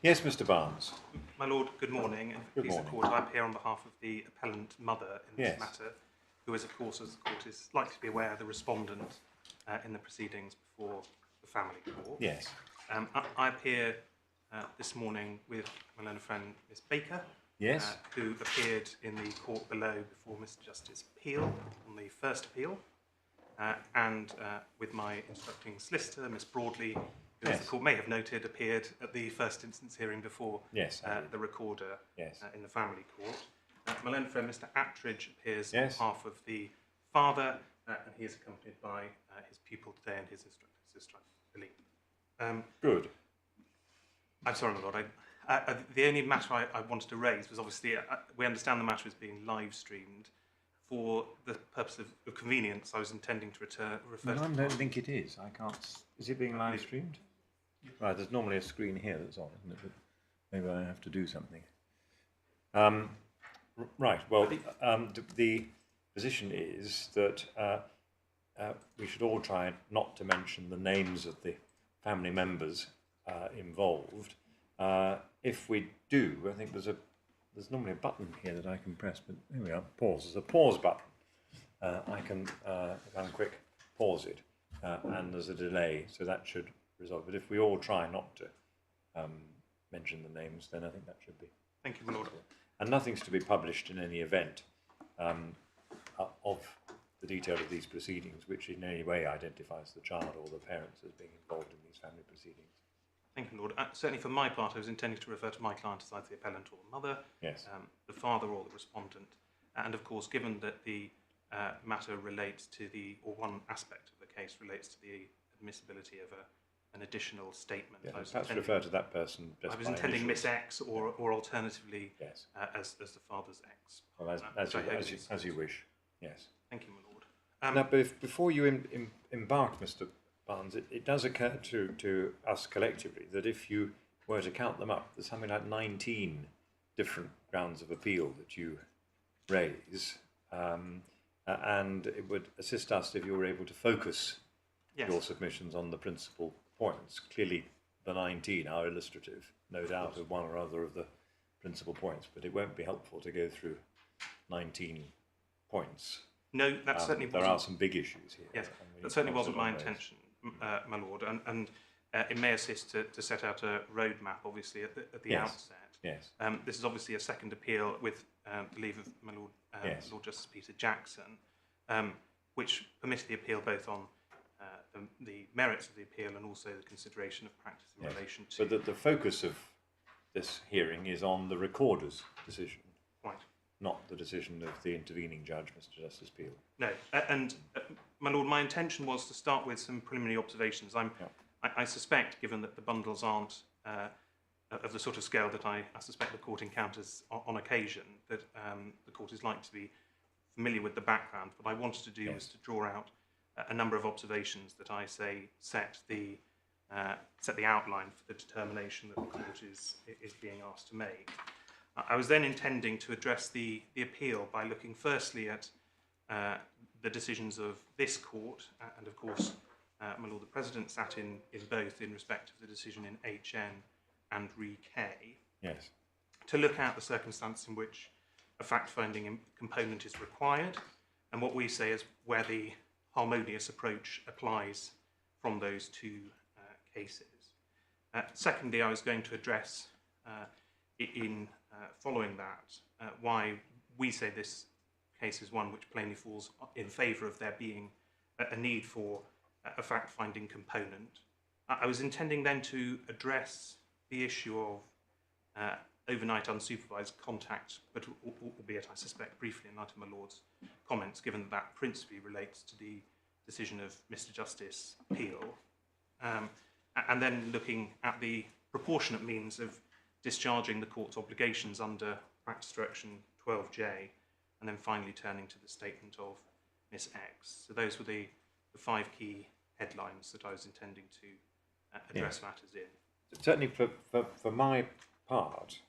Yes, Mr. Barnes. My Lord, good morning. And Good please, morning. the Court, I appear on behalf of the appellant mother in this Yes. matter, who is, of course, as the Court is likely to be aware, the respondent in the proceedings before the family court. Yes. I appear this morning with my learned friend, Miss Baker, Yes. who appeared in the court below before Mr. Justice Peel on the first appeal, and with my instructing solicitor, Miss Broadley, who, as the Court may have noted, appeared at the first instance hearing before the Recorder in the family court. My learned friend, Mr. Attridge, appears on behalf of the father, and he is accompanied by his pupil today and his instructor, Philippe. Good. I'm sorry, my Lord. The only matter I wanted to raise was obviously, we understand the matter is being live streamed. For the purpose of convenience, I was intending to refer to... I don't think it is. I can't... Is it being live streamed? Right, there's normally a screen here that's on, isn't it? But maybe I have to do something. Right, well, the position is that we should all try not to mention the names of the family members involved. If we do, I think there's normally a button here that I can press, but here we are, pause. There's a pause button. I can, if I'm quick, pause it, and there's a delay, so that should resolve. But if we all try not to mention the names, then I think that should be. Thank you, my Lord. And nothing's to be published in any event of the detail of these proceedings, which in any way identifies the child or the parents as being involved in these family proceedings. Thank you, Lord. Certainly for my part, I was intending to refer to my client as either the appellant or the mother, the father or the respondent. And of course, given that the matter relates to or one aspect of the case relates to the admissibility of an additional statement. Yeah, perhaps refer to that person. I was intending Miss X or alternatively as the father's X. Well, as you wish. Yes. Thank you, my Lord. Now, before you embark, Mr. Barnes, it does occur to us collectively that if you were to count them up, there's something like 19 different grounds of appeal that you raise, and it would assist us if you were able to focus your submissions on the principal points. Clearly, the 19 are illustrative, no doubt, of one or other of the principal points, but it won't be helpful to go through 19 points. No, that certainly wasn't. There are some big issues here. Yes, that certainly wasn't my intention, my Lord, and it may assist to set out a roadmap, obviously, at the outset. Yes. This is obviously a second appeal with the leave of my Lord, Lord Justice Peter Jackson, which permitted the appeal both on the merits of the appeal and also the consideration of practice in relation to... But the focus of this hearing is on the Recorder's decision. Right. Not the decision of the intervening judge, Mr. Justice Peel. No, and my Lord, my intention was to start with some preliminary observations. I suspect, given that the bundles aren't of the sort of scale that I suspect the Court encounters on occasion, that the Court is likely to be familiar with the background. What I wanted to do was to draw out a number of observations that I say set the outline for the determination that the Court is being asked to make. I was then intending to address the appeal by looking firstly at the decisions of this Court, and of course, my Lord, the President sat in both in respect of the decision in HN and Re K. Yes. To look at the circumstance in which a fact-finding component is required, and what we say is where the harmonious approach applies from those two cases. Secondly, I was going to address following that, why we say this case is one which plainly falls in favour of there being a need for a fact-finding component. I was intending then to address the issue of overnight unsupervised contact, but albeit I suspect briefly in light of my Lord's comments, given that that principally relates to the decision of Mr. Justice Peel, and then looking at the proportionate means of discharging the Court's obligations under Practice Direction 12J, and then finally turning to the statement of Miss X. So those were the 5 key headlines that I was intending to address matters in. Certainly for my part,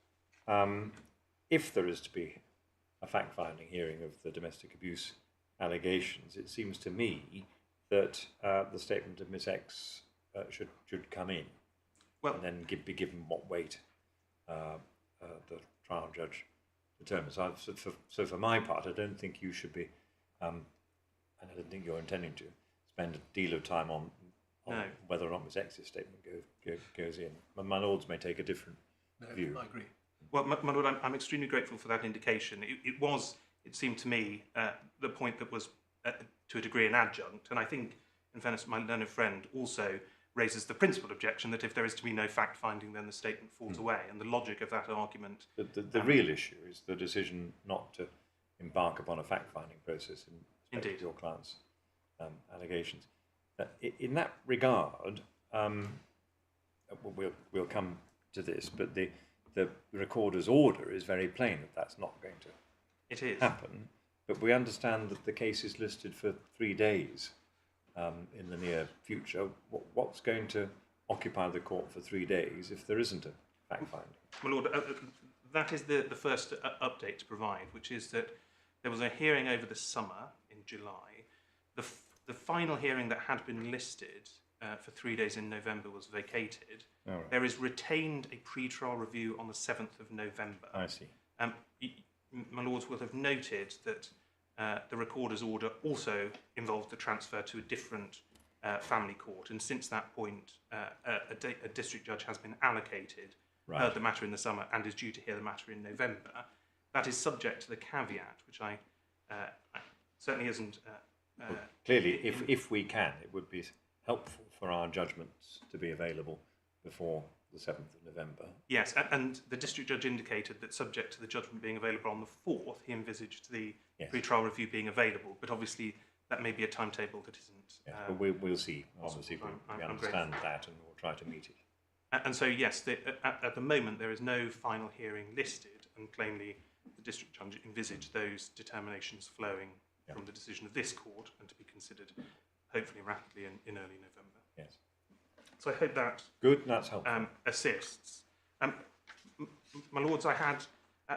if there is to be a fact-finding hearing of the domestic abuse allegations, it seems to me that the statement of Miss X should come in, and then be given what weight the trial judge determines. So for my part, I don't think you should be, and I don't think you're intending to spend a deal of time on No. whether or not this exit statement goes in. My lords may take a different view. I agree. Well, my lord, I'm extremely grateful for that indication. It seemed to me, the point that was, to a degree, an adjunct. And I think, in fairness, my learned friend also raises the principal objection that if there is to be no fact-finding, then the statement falls away. And the logic of that argument... The real issue is the decision not to embark upon a fact-finding process in respect of your client's allegations. In that regard, we'll come to this, but the recorder's order is very plain that that's not going to happen. But we understand that the case is listed for 3 days in the near future. What's going to occupy the court for 3 days if there isn't a fact-finding? My lord, that is the first update to provide, which is that there was a hearing over the summer in July. The final hearing that had been listed for 3 days in November was vacated. Oh, right. There is retained a pre-trial review on the 7th of November. I see. My lords will have noted that the recorder's order also involved the transfer to a different family court, and since that point a district judge has been allocated, heard the matter in the summer, and is due to hear the matter in November. That is subject to the caveat, which I certainly isn't... clearly, if we can, it would be helpful for our judgments to be available before the 7th of November. Yes, and the district judge indicated that subject to the judgment being available on the 4th, he envisaged the pre-trial review being available, but obviously that may be a timetable that isn't... Yes, but we'll see. Obviously, we understand that, and we'll try to meet it. And so, yes, at the moment there is no final hearing listed, and plainly the district judge envisaged those determinations flowing from the decision of this court and to be considered hopefully rapidly in early November. Yes. So I hope that that's helpful. Assists. My lords, I had,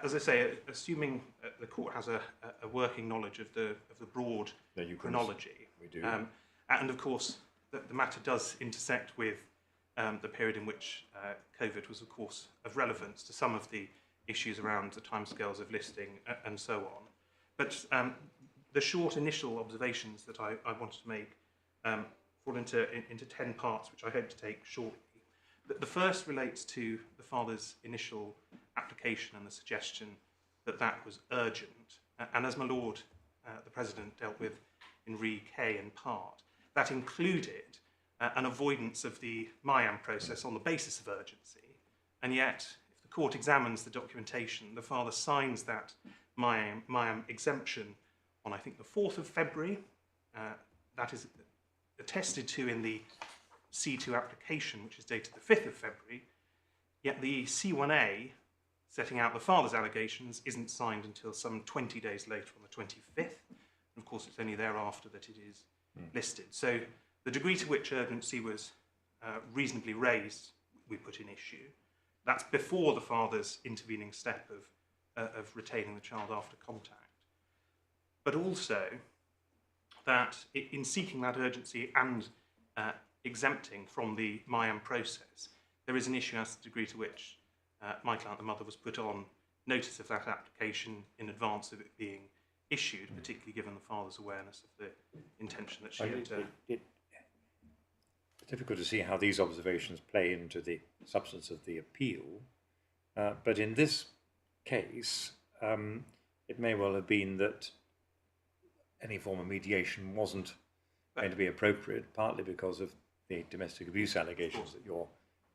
as I say, assuming the court has a working knowledge of the broad chronology. We do. And of course, the matter does intersect with the period in which COVID was, of course, of relevance to some of the issues around the timescales of listing and so on. But the short initial observations that I wanted to make fall into 10 parts, which I hope to take shortly. The first relates to the father's initial application and the suggestion that that was urgent. And as my lord, the president, dealt with in Re K in part, that included an avoidance of the Miam process on the basis of urgency. And yet, if the court examines the documentation, the father signs that Miam exemption on, I think, the 4th of February. That is attested to in the C2 application, which is dated the 5th of February. Yet the C1A, setting out the father's allegations, isn't signed until some 20 days later on the 25th. And of course, it's only thereafter that it is listed. So the degree to which urgency was reasonably raised, we put in issue. That's before the father's intervening step of retaining the child after contact. But also that in seeking that urgency and exempting from the Miam process, there is an issue as to the degree to which my client, the mother, was put on notice of that application in advance of it being issued, particularly given the father's awareness of the intention that she had... It's difficult to see how these observations play into the substance of the appeal, but in this case, it may well have been that any form of mediation wasn't going to be appropriate, partly because of the domestic abuse allegations that your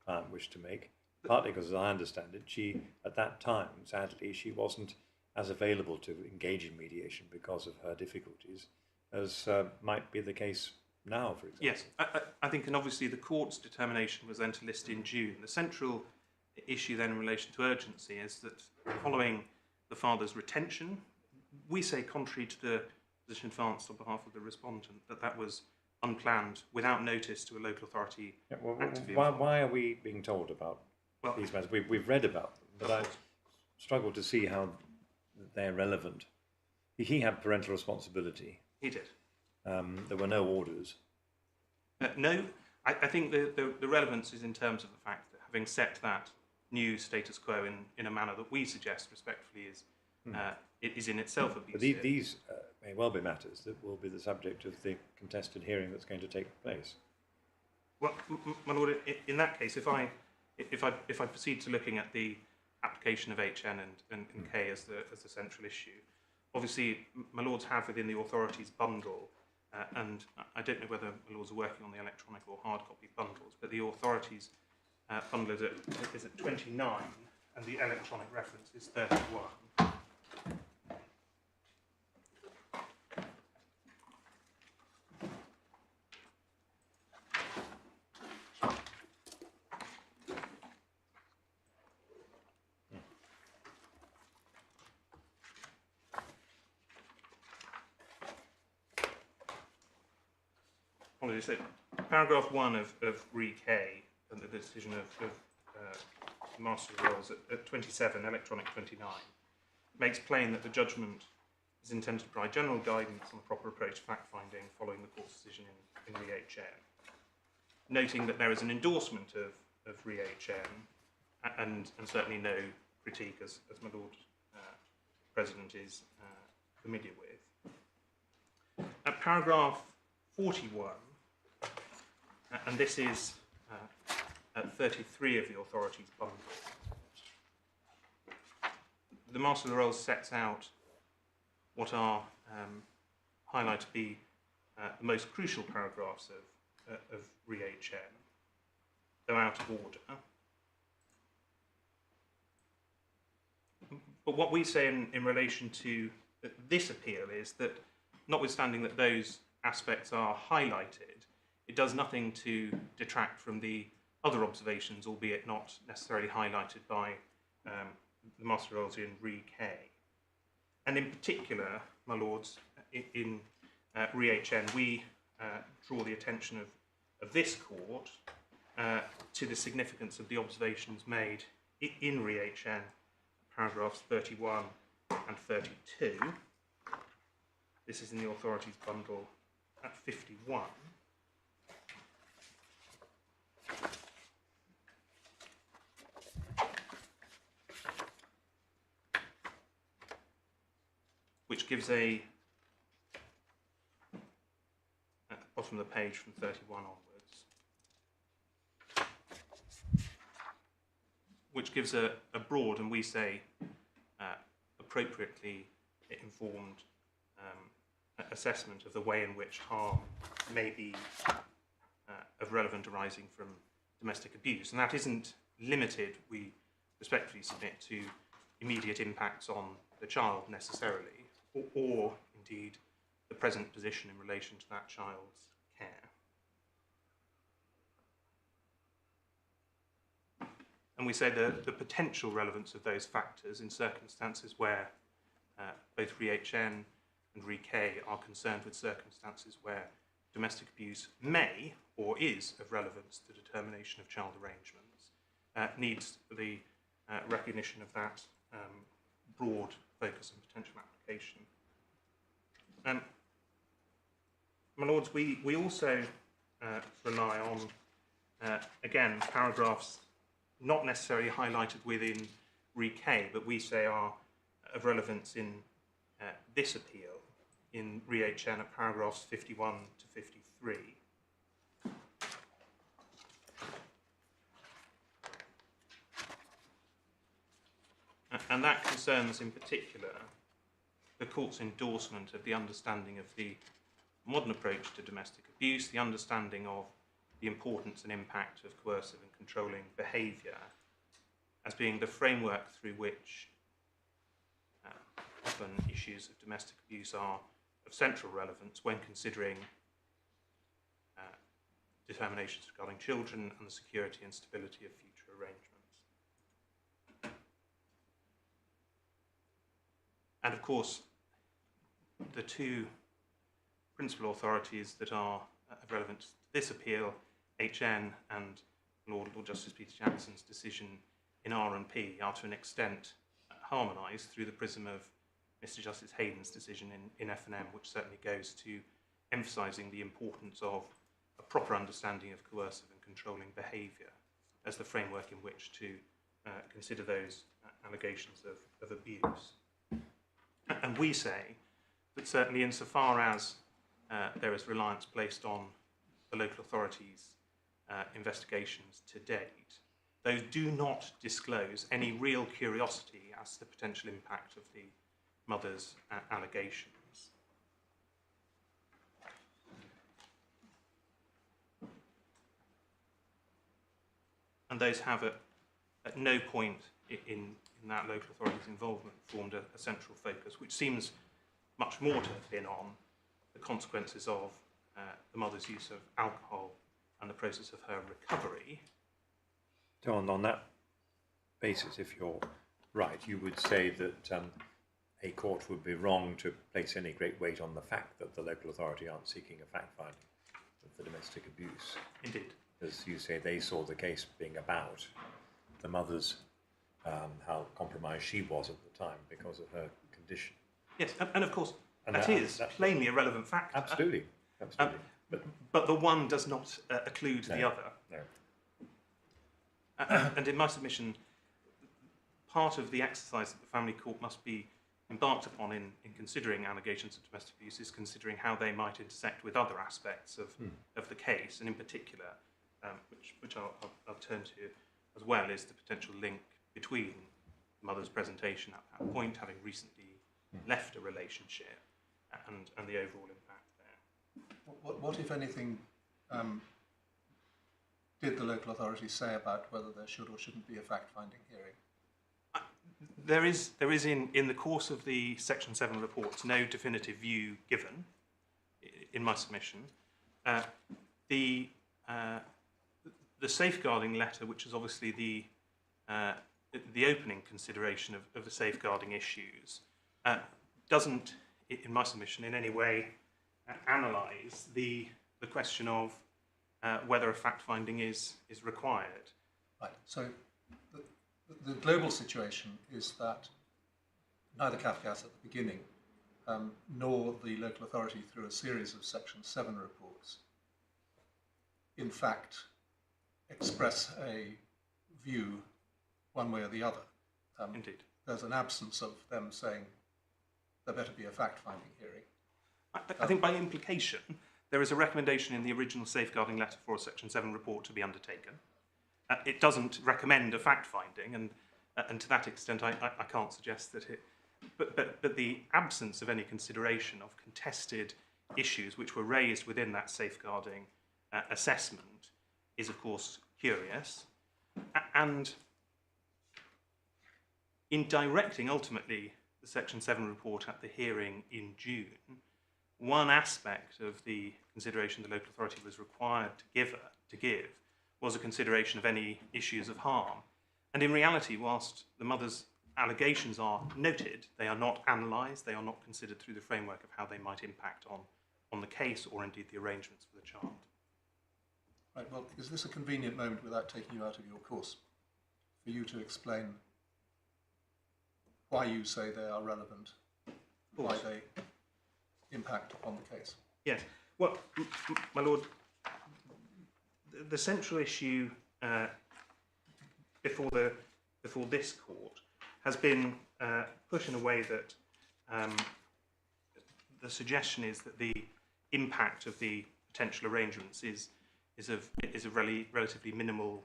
client wished to make, partly because, as I understand it, she, at that time, sadly, she wasn't as available to engage in mediation because of her difficulties as might be the case now, for example. Yes, I think, and obviously the court's determination was then to list in June. The central issue then in relation to urgency is that following the father's retention, we say, contrary to the position advanced on behalf of the respondent, that was unplanned, without notice to a local authority. Yeah, why are we being told about these matters? We've read about them, but I struggle to see how they're relevant. He had parental responsibility. He did. There were no orders. No, I think the relevance is in terms of the fact that having set that new status quo in a manner that we suggest respectfully is in itself But abusive. these may well be matters that will be the subject of the contested hearing that's going to take place. Well, my lord, in that case, if I proceed to looking at the application of HN and K as the central issue, obviously my lords have within the authorities bundle, and I don't know whether my lords are working on the electronic or hard copy bundles, but the authorities bundle is at 29, and the electronic reference is 31. So paragraph 1 of Re K and the decision of Master of Rolls at 27, electronic 29, makes plain that the judgment is intended to provide general guidance on the proper approach to fact-finding following the court's decision in Re HN, noting that there is an endorsement of Re HN and certainly no critique, as my Lord President is familiar with. At paragraph 41, and this is at 33 of the authorities bundle, the Master of the Rolls sets out what are highlighted to be the most crucial paragraphs of Re HN, though out of order. But what we say in relation to this appeal is that, notwithstanding that those aspects are highlighted, it does nothing to detract from the other observations, albeit not necessarily highlighted by the Master of Rolls in Re K. And in particular, my lords, in Re HN, we draw the attention of this court to the significance of the observations made in Re HN, paragraphs 31 and 32. This is in the authorities bundle at 51. Which gives at the bottom of the page from 31 onwards, which gives a broad, and we say appropriately informed assessment of the way in which harm may be of relevant arising from domestic abuse. And that isn't limited, we respectfully submit, to immediate impacts on the child necessarily, or indeed the present position in relation to that child's care. And we say the potential relevance of those factors in circumstances where both Re HN and Re K are concerned with circumstances where domestic abuse may or is of relevance to determination of child arrangements, needs the recognition of that broad focus and potential application. My lords, we also rely on, again, paragraphs not necessarily highlighted within Re K, but we say are of relevance in this appeal, in Re HN at paragraphs 51 to 53. And that concerns in particular the court's endorsement of the understanding of the modern approach to domestic abuse, the understanding of the importance and impact of coercive and controlling behaviour as being the framework through which often issues of domestic abuse are of central relevance when considering determinations regarding children and the security and stability of future arrangements. And of course, the two principal authorities that are relevant to this appeal, HN and Lord Justice Peter Jackson's decision in R&P, are to an extent harmonised through the prism of Mr Justice Hayden's decision in F&M, which certainly goes to emphasising the importance of a proper understanding of coercive and controlling behaviour as the framework in which to consider those allegations of abuse. And we say that certainly insofar as there is reliance placed on the local authorities' investigations to date, those do not disclose any real curiosity as to the potential impact of the mother's allegations. And those have at no point in that local authority's involvement formed a central focus, which seems much more to have been on the consequences of the mother's use of alcohol and the process of her recovery. So on that basis, if you're right, you would say that a court would be wrong to place any great weight on the fact that the local authority aren't seeking a fact-finding of the domestic abuse. Indeed. As you say, they saw the case being about the mother's, how compromised she was at the time because of her condition. Yes, and of course, that is plainly a relevant factor. Absolutely, absolutely. But the one does not occlude the other. No. And in my submission, part of the exercise that the family court must be embarked upon in considering allegations of domestic abuse is considering how they might intersect with other aspects of the case, and in particular, which I'll turn to as well, is the potential link between the mother's presentation at that point, having recently left a relationship, and the overall impact there. What if anything, did the local authority say about whether there should or shouldn't be a fact-finding hearing? There is in the course of the Section 7 reports no definitive view given in my submission. The safeguarding letter, which is obviously the opening consideration of the safeguarding issues, doesn't, in my submission, in any way analyse the question of whether a fact-finding is required. Right, so the global situation is that neither Kafkas at the beginning nor the local authority through a series of Section 7 reports in fact express a view one way or the other. Indeed. There's an absence of them saying there better be a fact-finding hearing. I think by implication, there is a recommendation in the original safeguarding letter for a Section 7 report to be undertaken. It doesn't recommend a fact-finding, and to that extent, I can't suggest that it... But the absence of any consideration of contested issues which were raised within that safeguarding assessment is, of course, curious. And in directing, ultimately, the Section 7 report at the hearing in June, one aspect of the consideration the local authority was required to give was a consideration of any issues of harm. And in reality, whilst the mother's allegations are noted, they are not analysed, they are not considered through the framework of how they might impact on the case or indeed the arrangements for the child. Right, well, is this a convenient moment, without taking you out of your course, for you to explain why you say they are relevant, why they impact upon the case? Yes. Well, my Lord, the central issue before this court has been put in a way that the suggestion is that the impact of the potential arrangements is of relatively minimal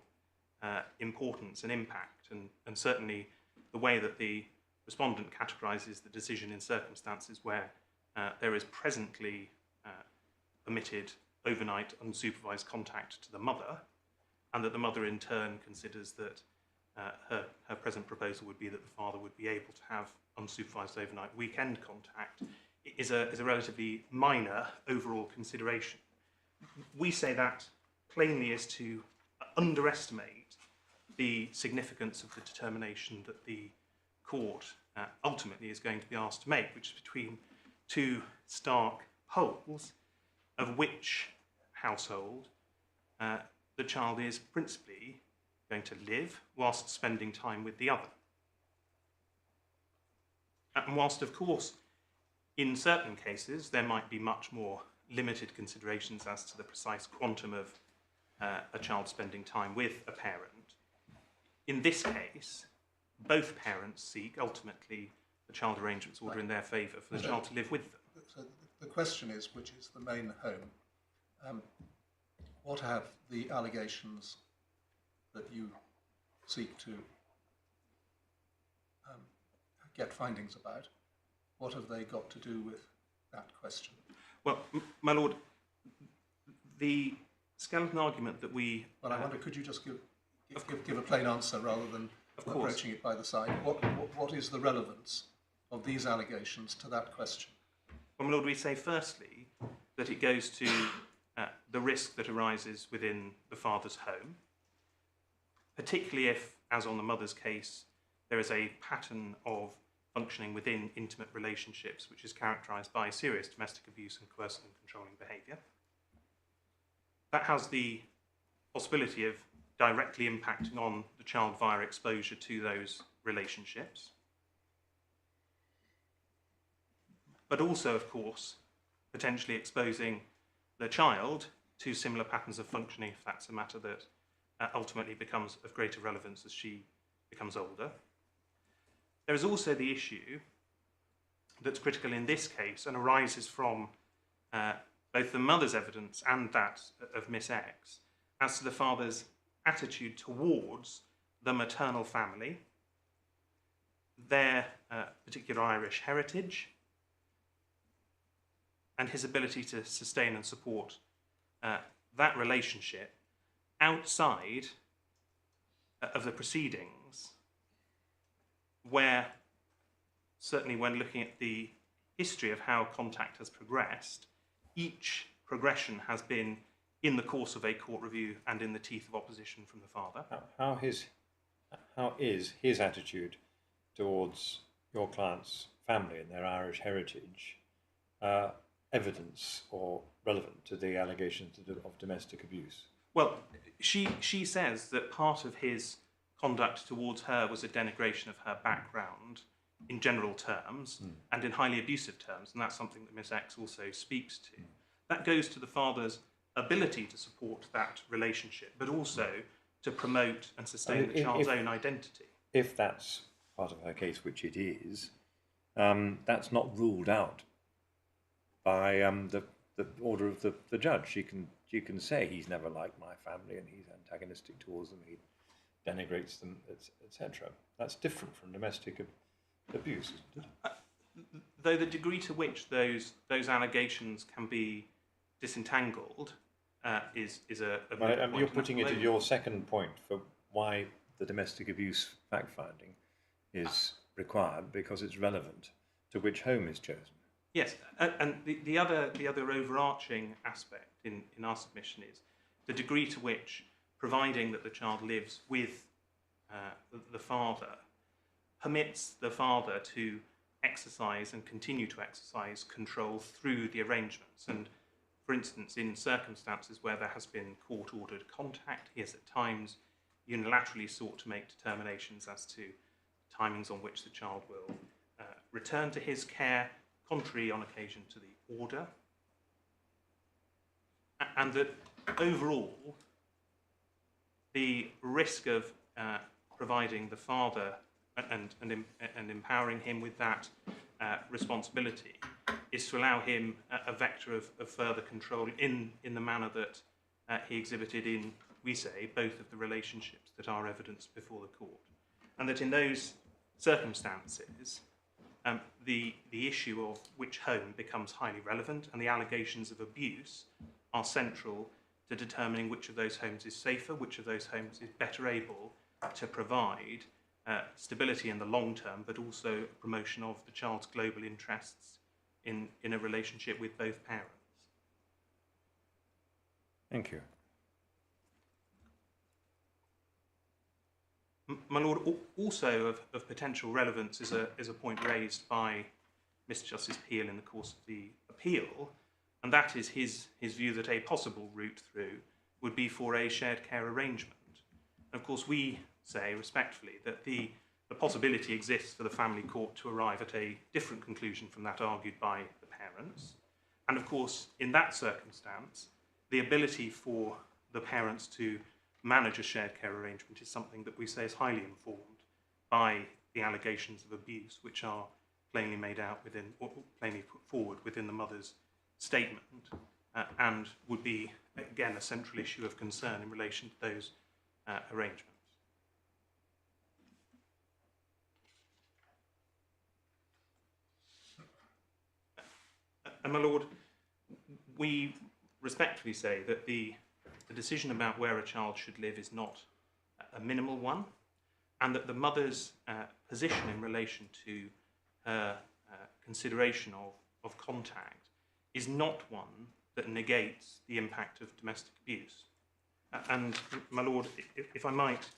importance and impact, and certainly the way that the respondent categorises the decision in circumstances where there is presently permitted overnight unsupervised contact to the mother, and that the mother in turn considers that her present proposal would be that the father would be able to have unsupervised overnight weekend contact, is a relatively minor overall consideration. We say that plainly is to underestimate the significance of the determination that the court ultimately is going to be asked to make, which is between two stark poles of which household the child is principally going to live whilst spending time with the other. And whilst, of course, in certain cases there might be much more limited considerations as to the precise quantum of a child spending time with a parent, in this case, both parents seek, ultimately, the child arrangements order in their favour for the child to live with them. So the question is, which is the main home? What have the allegations that you seek to get findings about, what have they got to do with that question? Well, my lord, the skeleton argument that we... Well, I wonder, could you just give a plain answer rather than approaching it by the side? What is the relevance of these allegations to that question? Well, my lord, we say firstly that it goes to the risk that arises within the father's home, particularly if, as on the mother's case, there is a pattern of functioning within intimate relationships which is characterised by serious domestic abuse and coercive and controlling behaviour. That has the possibility of directly impacting on the child via exposure to those relationships. But also, of course, potentially exposing the child to similar patterns of functioning if that's a matter that ultimately becomes of greater relevance as she becomes older. There is also the issue that's critical in this case and arises from both the mother's evidence and that of Miss X as to the father's attitude towards the maternal family, their particular Irish heritage, and his ability to sustain and support that relationship outside of the proceedings, where certainly when looking at the history of how contact has progressed, each progression has been in the course of a court review and in the teeth of opposition from the father. How is his attitude towards your client's family and their Irish heritage evidence or relevant to the allegations of domestic abuse? Well, she says that part of his conduct towards her was a denigration of her background in general terms and in highly abusive terms, and that's something that Miss X also speaks to. That goes to the father's ability to support that relationship, but also to promote and sustain the child's own identity. If that's part of her case, which it is, that's not ruled out by the order of the judge. She can say he's never liked my family and he's antagonistic towards them, he denigrates them, etc. That's different from domestic abuse, isn't it? Though the degree to which those allegations can be disentangled is a Well, you're putting it as your second point for why the domestic abuse fact-finding is required, because it's relevant to which home is chosen. Yes, and the other overarching aspect in our submission is the degree to which providing that the child lives with the father permits the father to exercise and continue to exercise control through the arrangements. And for instance, in circumstances where there has been court-ordered contact, he has at times unilaterally sought to make determinations as to timings on which the child will return to his care, contrary on occasion to the order. And that overall, the risk of providing the father and empowering him with that responsibility is to allow him a vector of further control in the manner that he exhibited in, we say, both of the relationships that are evidenced before the court. And that in those circumstances, the issue of which home becomes highly relevant, and the allegations of abuse are central to determining which of those homes is safer, which of those homes is better able to provide stability in the long term, but also promotion of the child's global interests in a relationship with both parents. Thank you. My Lord, also of potential relevance is a point raised by Mr. Justice Peel in the course of the appeal, and that is his view that a possible route through would be for a shared care arrangement. And of course, we say respectfully that the possibility exists for the family court to arrive at a different conclusion from that argued by the parents. And of course, in that circumstance, the ability for the parents to manage a shared care arrangement is something that we say is highly informed by the allegations of abuse, which are plainly made out within, or plainly put forward within the mother's statement, and would be, again, a central issue of concern in relation to those arrangements. And my Lord, we respectfully say that the decision about where a child should live is not a minimal one, and that the mother's position in relation to her consideration of contact is not one that negates the impact of domestic abuse. And my Lord, if I might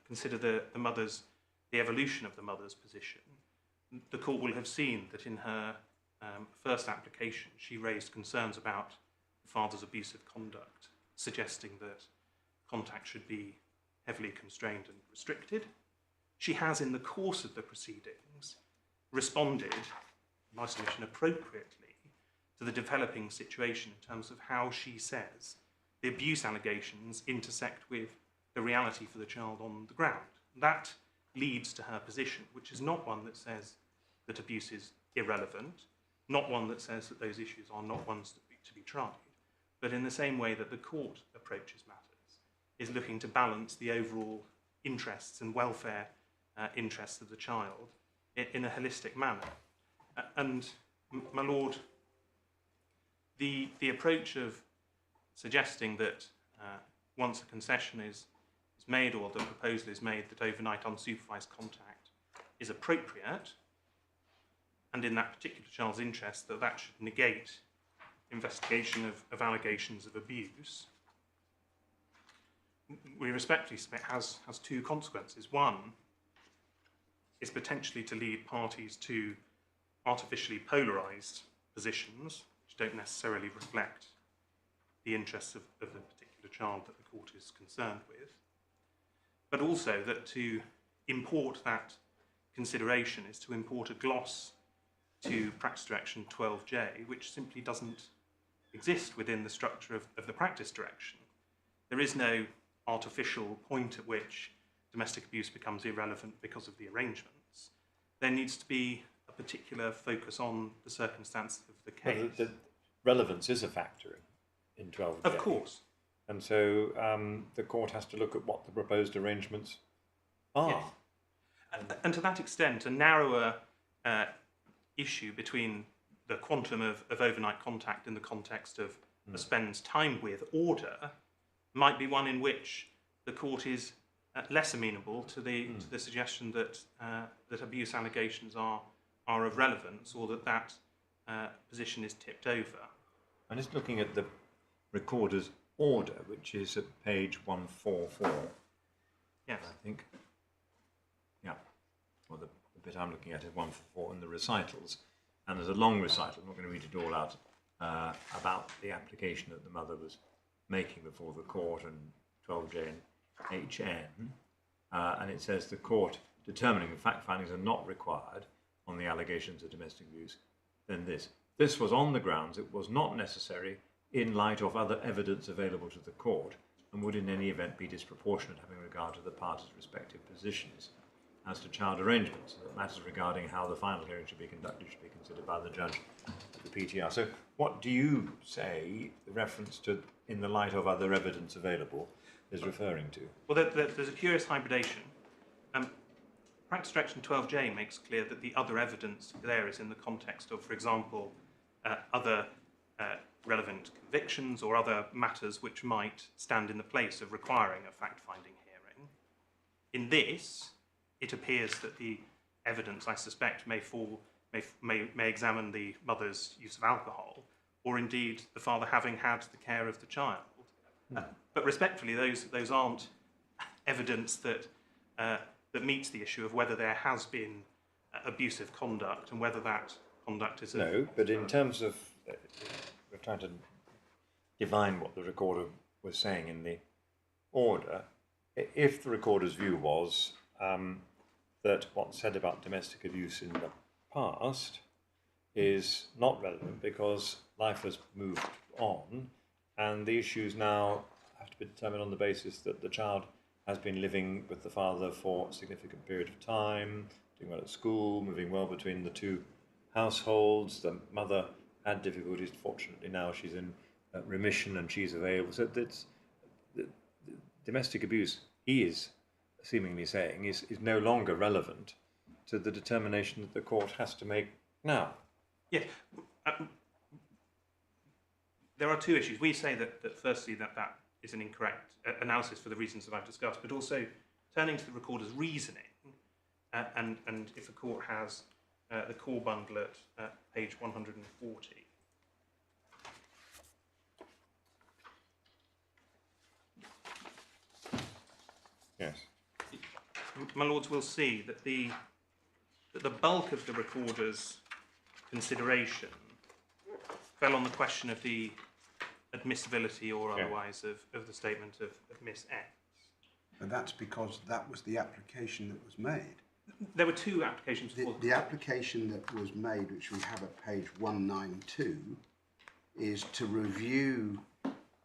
consider the evolution of the mother's position, the court will have seen that in her first application she raised concerns about the father's abusive conduct, suggesting that contact should be heavily constrained and restricted. She has, in the course of the proceedings, responded, in my submission, appropriately to the developing situation in terms of how she says the abuse allegations intersect with the reality for the child on the ground. That leads to her position, which is not one that says that abuse is irrelevant, not one that says that those issues are not ones to be tried, but in the same way that the court approaches matters, is looking to balance the overall interests and welfare interests of the child in a holistic manner. And, my Lord, the approach of suggesting that once a concession is made, or the proposal is made, that overnight unsupervised contact is appropriate, and in that particular child's interest, that should negate investigation of allegations of abuse, we respectfully submit has two consequences. One is potentially to lead parties to artificially polarised positions, which don't necessarily reflect the interests of the particular child that the court is concerned with, but also that to import that consideration is to import a gloss to Practice Direction 12J, which simply doesn't exist within the structure of the practice direction. There is no artificial point at which domestic abuse becomes irrelevant because of the arrangements. There needs to be a particular focus on the circumstances of the case. Well, the relevance is a factor in 12J. Of course. And so the court has to look at what the proposed arrangements are. Yes. And to that extent, a narrower issue between the quantum of overnight contact in the context of a spends time with order might be one in which the court is less amenable to the suggestion that abuse allegations are of relevance, or that position is tipped over. I'm just looking at the recorder's order, which is at page 144. Yes. I think. Yeah. Well, the bit I'm looking at is 144 in the recitals. And there's a long recital, I'm not going to read it all out, about the application that the mother was making before the court, and 12J and HN. And it says the court determining the fact findings are not required on the allegations of domestic abuse, then this. This was on the grounds it was not necessary in light of other evidence available to the court, and would in any event be disproportionate having regard to the parties' respective positions as to child arrangements, and that matters regarding how the final hearing should be conducted should be considered by the judge of the PTR. So what do you say the reference to "in the light of other evidence available" is referring to? Well, there's a curious hybridation. Practice Direction 12J makes clear that the other evidence there is in the context of, for example, other relevant convictions or other matters which might stand in the place of requiring a fact-finding hearing. In this, it appears that the evidence, I suspect, may examine the mother's use of alcohol, or indeed the father having had the care of the child. But respectfully, those aren't evidence that meets the issue of whether there has been abusive conduct and whether that conduct is... No, but in terms of... we're trying to divine what the recorder was saying in the order. If the recorder's view was that what's said about domestic abuse in the past is not relevant because life has moved on and the issues now have to be determined on the basis that the child has been living with the father for a significant period of time, doing well at school, moving well between the two households. The mother had difficulties. Fortunately, now she's in remission and she's available. So that's the domestic abuse, he is seemingly saying, is no longer relevant to the determination that the court has to make now. Yeah. There are two issues. We say that firstly that is an incorrect analysis for the reasons that I've discussed, but also turning to the recorder's reasoning, and if the court has the core bundle at page 140. Yes. My lords will see that the bulk of the recorder's consideration fell on the question of the admissibility or otherwise of the statement of Miss X. But that's because that was the application that was made. There were two applications for The application that was made, which we have at page 192, is to review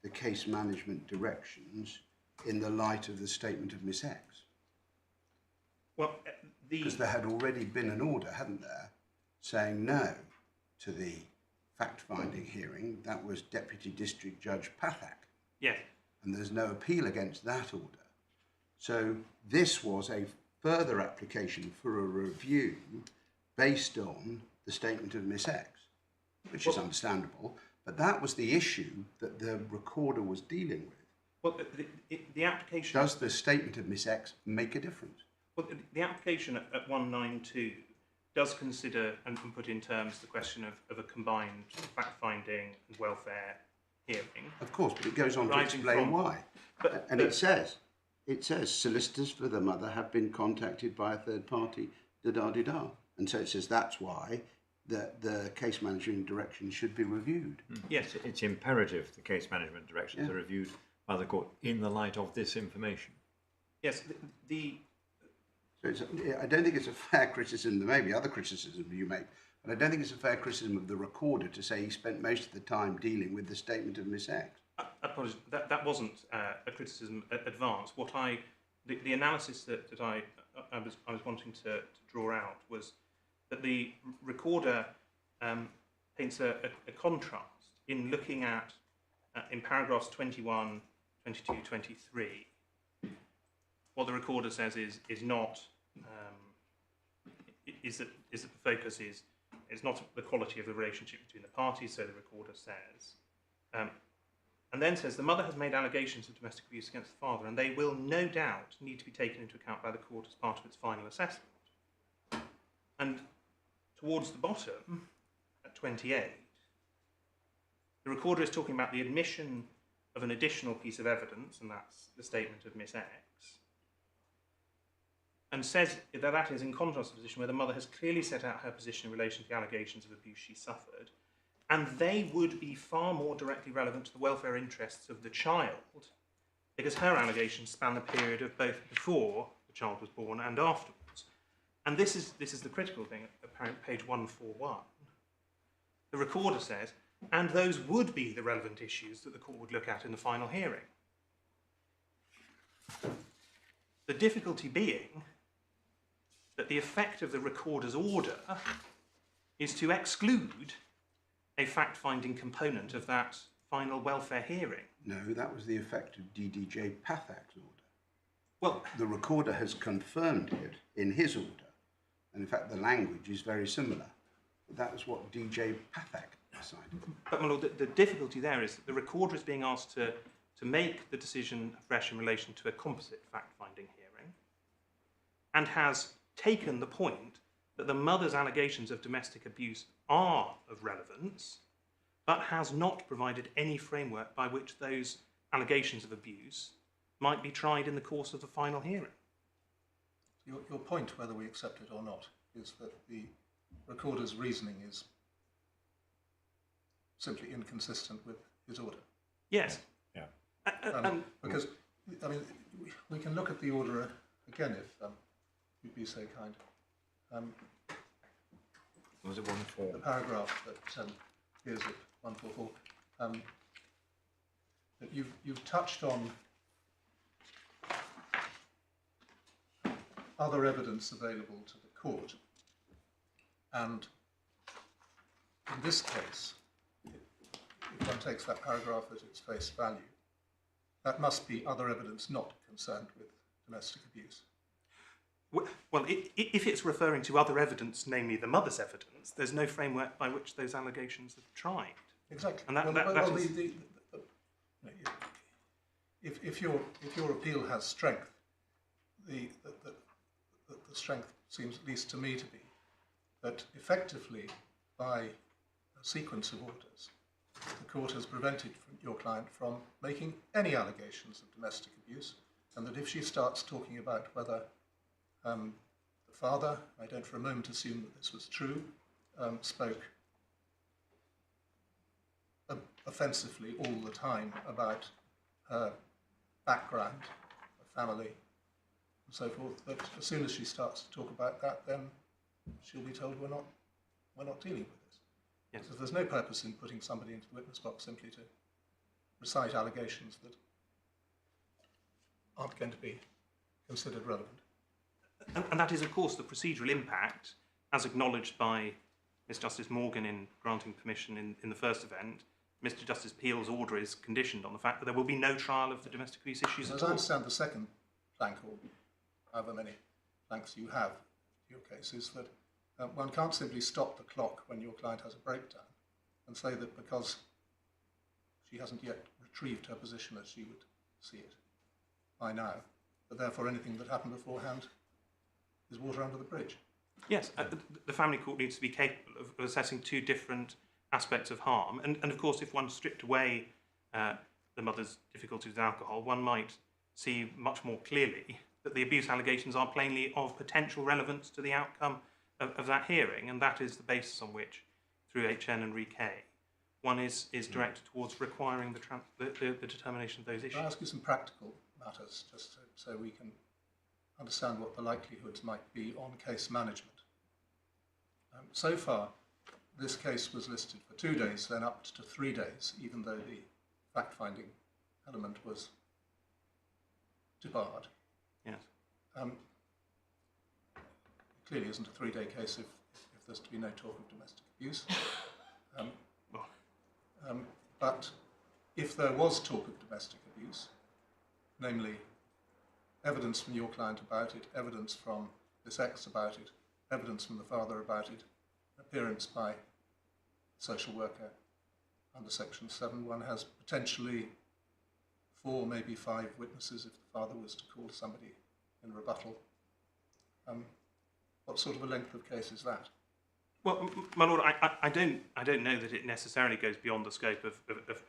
the case management directions in the light of the statement of Miss X. Well, because there had already been an order, hadn't there, saying no to the fact-finding hearing. That was Deputy District Judge Pathak. Yes. And there's no appeal against that order. So this was a further application for a review based on the statement of Miss X, which is understandable, but that was the issue that the recorder was dealing with. Well, the application... Does the statement of Miss X make a difference? Well, the application at 192 does consider and put in terms the question of a combined fact-finding and welfare hearing. Of course, but it goes on to explain why. And it says, solicitors for the mother have been contacted by a third party, da-da-da-da. And so it says that's why the case management directions should be reviewed. Yes. It's imperative the case management directions are reviewed by the court in the light of this information. Yes, So I don't think it's a fair criticism. There may be other criticisms you make, but I don't think it's a fair criticism of the recorder to say he spent most of the time dealing with the statement of Miss X. Apologies, that wasn't a criticism advance. The analysis that I was wanting to draw out was that the recorder paints a contrast in looking at in paragraphs 21, 22, 23. What the recorder says is that the focus is not the quality of the relationship between the parties. So the recorder says, and then says the mother has made allegations of domestic abuse against the father, and they will no doubt need to be taken into account by the court as part of its final assessment. And towards the bottom, at 28, the recorder is talking about the admission of an additional piece of evidence, and that's the statement of Miss X, and says that is in contrast to the position where the mother has clearly set out her position in relation to the allegations of abuse she suffered, and they would be far more directly relevant to the welfare interests of the child, because her allegations span the period of both before the child was born and afterwards. And this is the critical thing at page 141. The recorder says, and those would be the relevant issues that the court would look at in the final hearing. The difficulty being that the effect of the recorder's order is to exclude a fact-finding component of that final welfare hearing. No, that was the effect of DDJ Pathak's order. Well, the recorder has confirmed it in his order, and in fact the language is very similar. That was what DJ Pathak decided. But my lord, the difficulty there is that the recorder is being asked to make the decision afresh in relation to a composite fact-finding hearing, and has taken the point that the mother's allegations of domestic abuse are of relevance, but has not provided any framework by which those allegations of abuse might be tried in the course of the final hearing. Your point, whether we accept it or not, is that the recorder's reasoning is simply inconsistent with his order. Yes. Yeah. Because, I mean, we can look at the order again if you'd be so kind. Was it 1-4? The paragraph that is at 144. that you've touched on other evidence available to the court, and in this case, if one takes that paragraph at its face value, that must be other evidence not concerned with domestic abuse. Well, if it's referring to other evidence, namely the mother's evidence, there's no framework by which those allegations are tried. Exactly. And that is... If your appeal has strength, the strength seems, at least to me, to be that effectively, by a sequence of orders, the court has prevented your client from making any allegations of domestic abuse, and that if she starts talking about whether the father, I don't for a moment assume that this was true, spoke offensively all the time about her background, her family, and so forth, that as soon as she starts to talk about that, then she'll be told we're not dealing with this. Yes. So there's no purpose in putting somebody into the witness box simply to recite allegations that aren't going to be considered relevant. And that is, of course, the procedural impact, as acknowledged by Ms. Justice Morgan in granting permission in the first event. Mr. Justice Peel's order is conditioned on the fact that there will be no trial of the domestic abuse issues at As I all. understand the second plank, or however many planks you have in your case, is that one can't simply stop the clock when your client has a breakdown and say that because she hasn't yet retrieved her position as she would see it by now, that therefore anything that happened beforehand is water under the bridge. Yes, the family court needs to be capable of assessing two different aspects of harm. And of course, if one stripped away the mother's difficulties with alcohol, one might see much more clearly that the abuse allegations are plainly of potential relevance to the outcome of that hearing, and that is the basis on which, through HN and RK, one is directed towards requiring the determination of those issues. Can I ask you some practical matters, just so we can understand what the likelihoods might be on case management? So far, this case was listed for 2 days, then up to 3 days, even though the fact-finding element was debarred. Yes. It clearly isn't a 3-day case if there's to be no talk of domestic abuse. But if there was talk of domestic abuse, namely evidence from your client about it, evidence from Miss X about it, evidence from the father about it, appearance by social worker under Section 7, one has potentially 4, maybe 5 witnesses if the father was to call somebody in rebuttal. What sort of a length of case is that? Well, my lord, I don't know that it necessarily goes beyond the scope of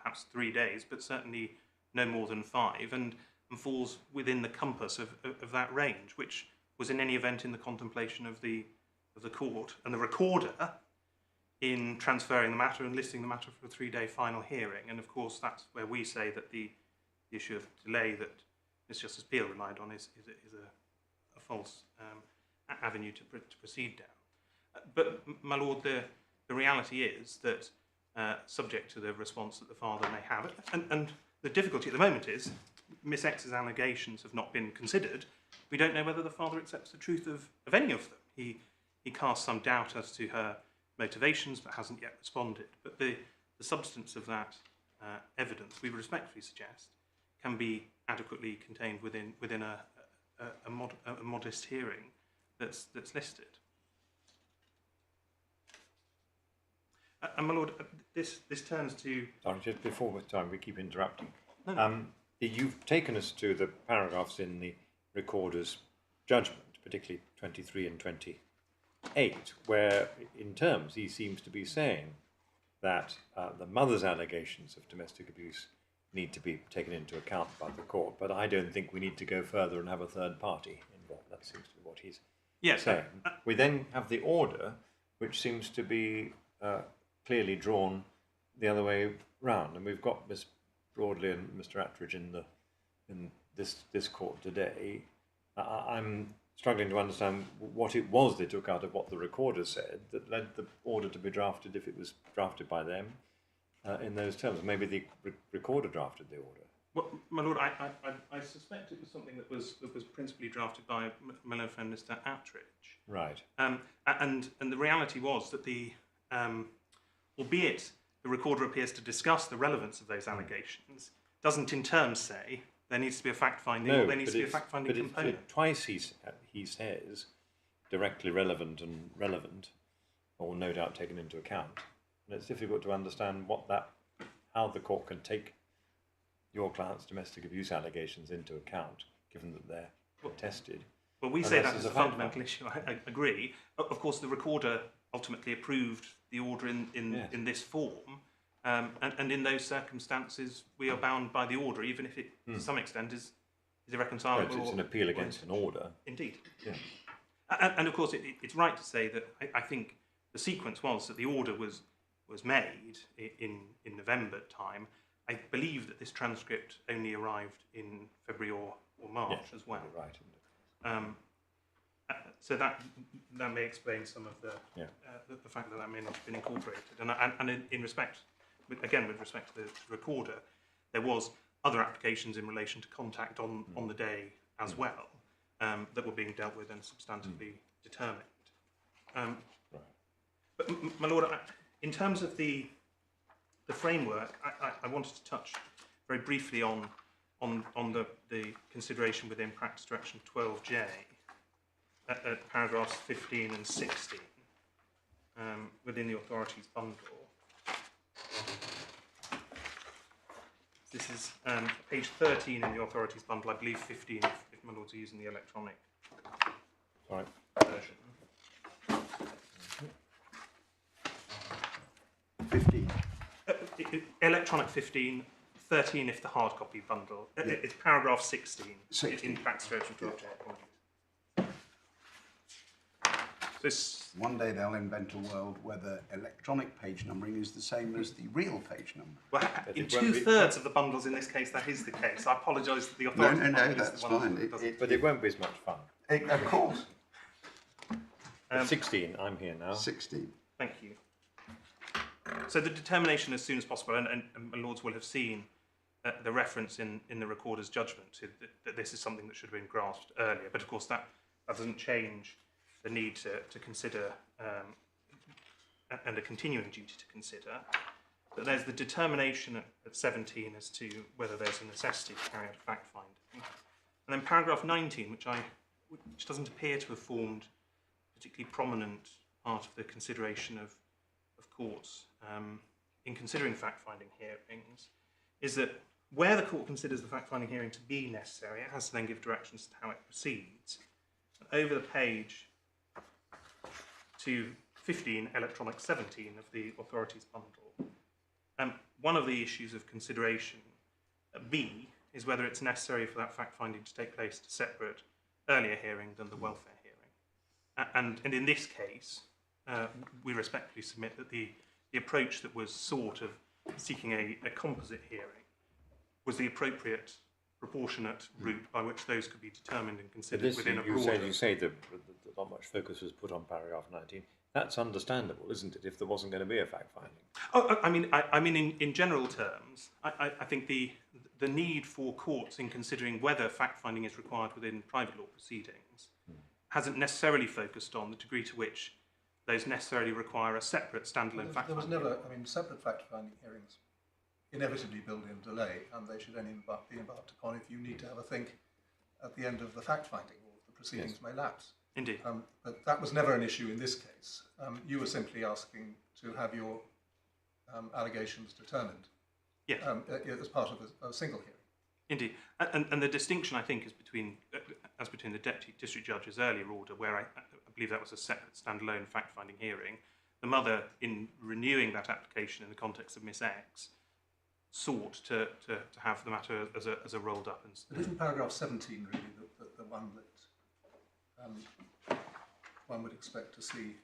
perhaps 3 days, but certainly no more than 5, and falls within the compass of that range, which was in any event in the contemplation of the court and the recorder in transferring the matter and listing the matter for a 3-day final hearing. And of course, that's where we say that the issue of delay that Ms. Justice Peel relied on is a false avenue to proceed down. But my lord, the reality is that subject to the response that the father may have, and the difficulty at the moment is Miss X's allegations have not been considered. We don't know whether the father accepts the truth of any of them. He casts some doubt as to her motivations, but hasn't yet responded. But the substance of that evidence, we respectfully suggest, can be adequately contained within a modest hearing that's listed. And my lord, this turns to... Sorry, just before we keep interrupting. No. You've taken us to the paragraphs in the recorder's judgment, particularly 23 and 28, where in terms he seems to be saying that the mother's allegations of domestic abuse need to be taken into account by the court, but I don't think we need to go further and have a third party involved. That seems to be what he's saying. We then have the order, which seems to be clearly drawn the other way round, and we've got Miss Broadley and Mr. Attridge in this court today. I'm struggling to understand what it was they took out of what the recorder said that led the order to be drafted if it was drafted by them, in those terms. Maybe the recorder drafted the order. Well, my lord, I suspect it was something that was principally drafted by my lord friend Mr. Attridge. Right. And the reality was that albeit the recorder appears to discuss the relevance of those allegations, doesn't in terms say there needs to be a fact-finding or there needs to be a fact-finding component. Twice he says directly relevant and relevant, or no doubt taken into account. And it's difficult to understand how the court can take your client's domestic abuse allegations into account, given that they're contested. Well, we say that is a fundamental issue. I agree. Of course, the recorder ultimately approved the order in this form, and in those circumstances, we are bound by the order, even if it, to some extent, is irreconcilable. Right, it's an appeal against an order. Indeed. Yeah. And of course, it's right to say that I think the sequence was that the order was made in November time. I believe that this transcript only arrived in February or March as well. Right. So that may explain some of the fact that may not have been incorporated. And in respect, with respect to the recorder, there was other applications in relation to contact on the day as well that were being dealt with and substantively determined. But my lord, in terms of the framework, I wanted to touch very briefly on the consideration within Practice Direction 12J at paragraphs 15 and 16 within the authorities bundle. This is page 13 in the authorities bundle, I believe 15 if my lords are using the electronic version. 15. Electronic 15, 13 if the hard copy bundle. It's paragraph 16 in Practice Direction 12J. One day they'll invent a world where the electronic page numbering is the same as the real page number. Well, in 2/3 of the bundles in this case, that is the case. I apologise that the authority. No, that's fine. But it won't be as much fun. Of course. 16, I'm here now. 16. Thank you. So the determination as soon as possible, and my lords will have seen the reference in the recorder's judgment to that this is something that should have been grasped earlier. But of course, that doesn't change the need to consider and a continuing duty to consider. But there's the determination at 17 as to whether there's a necessity to carry out a fact finding. And then paragraph 19, which doesn't appear to have formed a particularly prominent part of the consideration of courts in considering fact-finding hearings, is that where the court considers the fact-finding hearing to be necessary, it has to then give directions to how it proceeds. Over the page to 15, electronic 17 of the authorities bundle, one of the issues of consideration, B, is whether it's necessary for that fact-finding to take place at a separate earlier hearing than the welfare hearing. And in this case, we respectfully submit that the approach that was sought of seeking a composite hearing was the appropriate, proportionate route by which those could be determined and considered within a broader... You say that not much focus was put on paragraph 19. That's understandable, isn't it, if there wasn't going to be a fact-finding? Oh, I mean, in general terms, I think the need for courts in considering whether fact-finding is required within private law proceedings hasn't necessarily focused on the degree to which those necessarily require a separate standalone fact-finding. There was never, separate fact-finding hearings inevitably build in delay, and they should only be embarked upon if you need to have a think at the end of the fact-finding, or the proceedings may lapse. Indeed. But that was never an issue in this case. You were simply asking to have your allegations determined as part of a single hearing. Indeed. And the distinction, I think, is between the Deputy District Judge's earlier order, where I believe that was a separate standalone fact-finding hearing. The mother, in renewing that application in the context of Miss X, sought to have the matter as a rolled up. But isn't paragraph 17 really the one that one would expect to see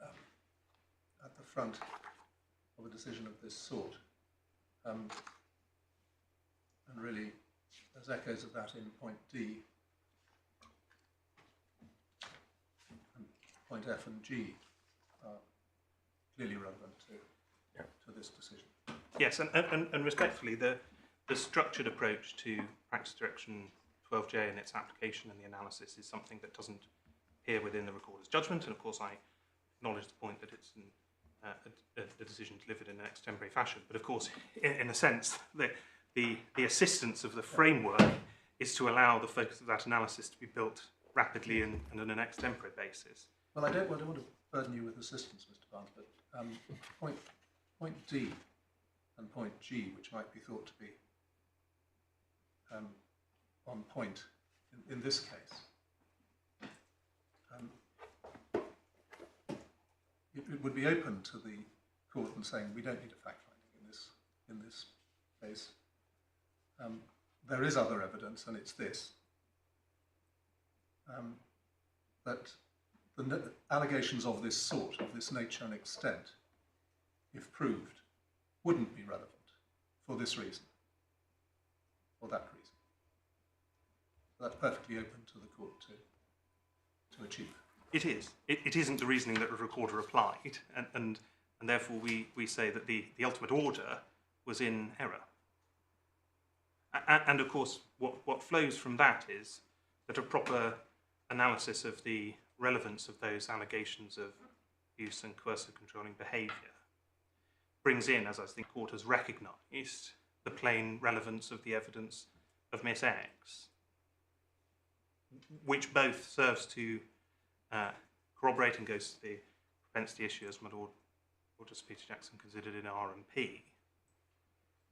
at the front of a decision of this sort? And really, there's echoes of that in point D, and point F and G. clearly relevant Yeah. to this decision. Yes, and respectfully, the structured approach to Practice Direction 12J and its application and the analysis is something that doesn't appear within the recorder's judgment, and of course I acknowledge the point that it's a decision delivered in an extempore fashion, but of course, in a sense, the assistance of the framework is to allow the focus of that analysis to be built rapidly and on an extempore basis. Well, I don't want to burden you with assistance, Mr. Barnes, but point D and point G, which might be thought to be on point in this case, it would be open to the court and saying we don't need a fact finding in this case. There is other evidence, and it's this, that the allegations of this sort, of this nature and extent, if proved, wouldn't be relevant for this reason, or that reason. That's perfectly open to the court to achieve. It is. It isn't the reasoning that the recorder applied, and therefore we say that the ultimate order was in error. And of course, what flows from that is that a proper analysis of the relevance of those allegations of abuse and coercive controlling behaviour brings in, as I think the court has recognised, the plain relevance of the evidence of Miss X, which both serves to corroborate and goes to the propensity issue, as my Lord Justice Peter Jackson considered in R&P,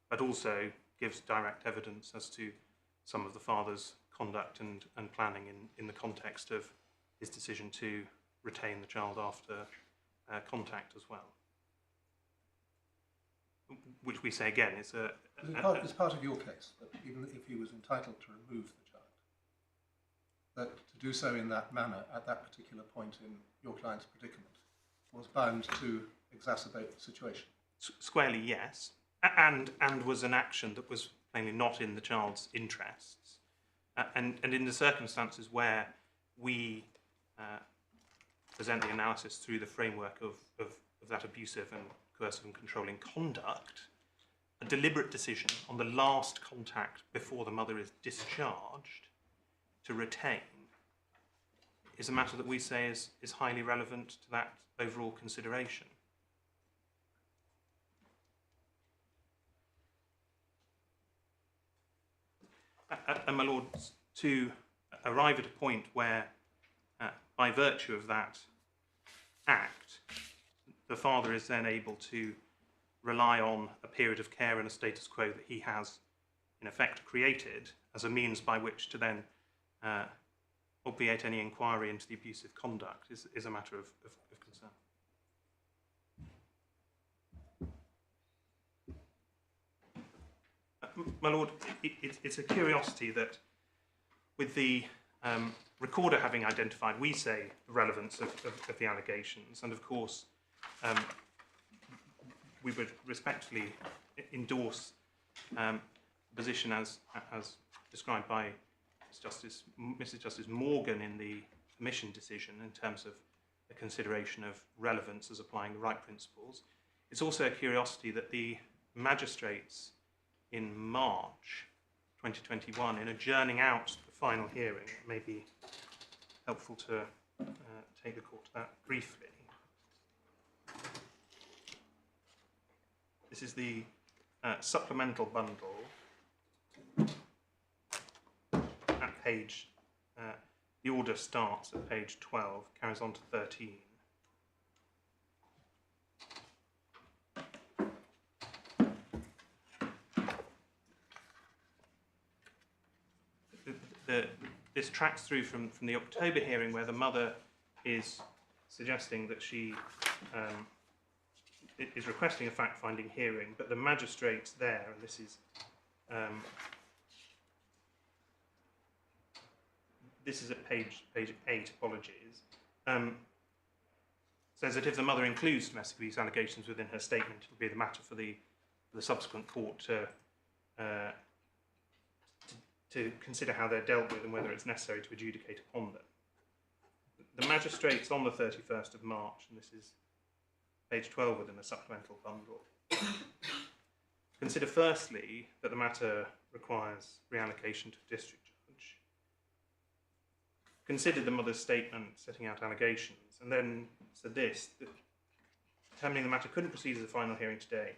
but also gives direct evidence as to some of the father's conduct and planning in the context of his decision to retain the child after contact as well. Which we say again is It's part of your case that even if he was entitled to remove the child, that to do so in that manner at that particular point in your client's predicament was bound to exacerbate the situation. Squarely, yes, and was an action that was plainly not in the child's interests, and in the circumstances where we present the analysis through the framework of that abusive and coercive and controlling conduct, a deliberate decision on the last contact before the mother is discharged to retain is a matter that we say is highly relevant to that overall consideration. And my Lord, to arrive at a point where, by virtue of that act, the father is then able to rely on a period of care and a status quo that he has, in effect, created as a means by which to then obviate any inquiry into the abusive conduct is a matter of concern. My Lord, it's a curiosity that with the recorder having identified, we say, the relevance of the allegations, and of course we would respectfully endorse the position as described by Mrs. Justice Morgan in the commission decision in terms of the consideration of relevance as applying the right principles. It's also a curiosity that the magistrates in March 2021, in adjourning out the final hearing, it may be helpful to take the court to that briefly. This is the supplemental bundle at page, the order starts at page 12, carries on to 13. This tracks through from the October hearing where the mother is suggesting that she is requesting a fact-finding hearing, but the magistrates there, and this is at page 8, apologies, says that if the mother includes domestic abuse allegations within her statement, it will be the matter for the subsequent court to consider how they're dealt with and whether it's necessary to adjudicate upon them. The magistrates on the 31st of March, and this is page 12 within the supplemental bundle. Consider firstly that the matter requires reallocation to a district judge. Consider the mother's statement setting out allegations, and then said this, that determining the matter couldn't proceed as a final hearing today,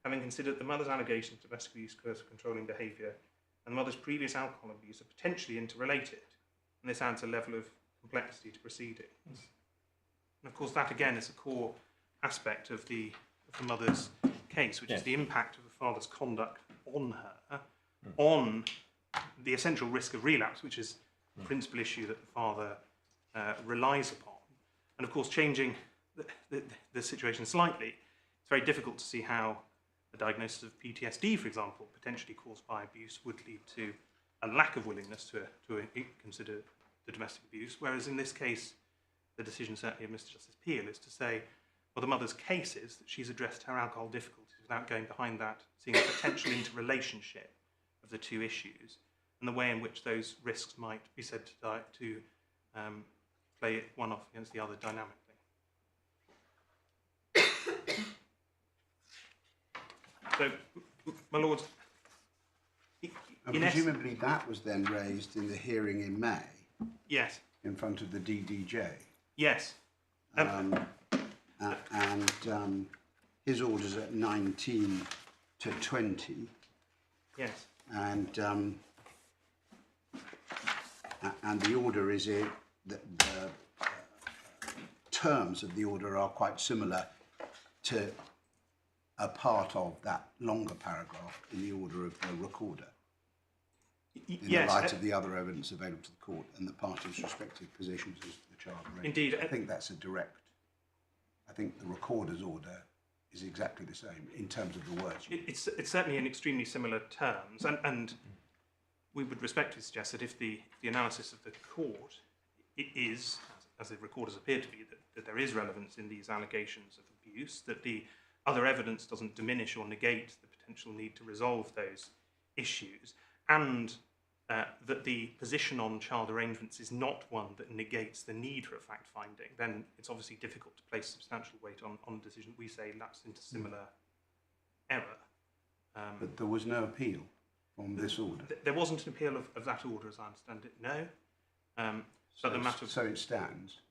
having considered the mother's allegations of domestic abuse, coercive controlling behaviour, and the mother's previous alcohol abuse are potentially interrelated, and this adds a level of complexity to proceedings. And of course, that again is a core aspect of the mother's case, which is the impact of the father's conduct on her, on the essential risk of relapse, which is the principal issue that the father relies upon. And of course, changing the situation slightly, it's very difficult to see how a diagnosis of PTSD, for example, potentially caused by abuse, would lead to a lack of willingness to consider the domestic abuse, whereas in this case, the decision certainly of Mr. Justice Peel is to say, well, the mother's case is that she's addressed her alcohol difficulties without going behind that, seeing a potential interrelationship of the two issues, and the way in which those risks might be said to play one off against the other dynamically. So, my lords, And presumably that was then raised in the hearing in May yes, in front of the DDJ. yes, And his order's at 19 to 20. yes, And the order is the terms of the order are quite similar to a part of that longer paragraph in the order of the recorder, in the light of the other evidence available to the court and the parties' respective positions as the child raised. Indeed. I think that's a direct. I think the recorder's order is exactly the same in terms of the words. It's certainly in extremely similar terms, and we would respectfully suggest that if the analysis of the court is, as the recorders appear to be, that there is relevance in these allegations of abuse, that the other evidence doesn't diminish or negate the potential need to resolve those issues, and that the position on child arrangements is not one that negates the need for a fact-finding, then it's obviously difficult to place substantial weight on a decision we say lapsed into similar error. But there was no appeal from this order. There wasn't an appeal of that order, as I understand it, no. But the matter So it stands.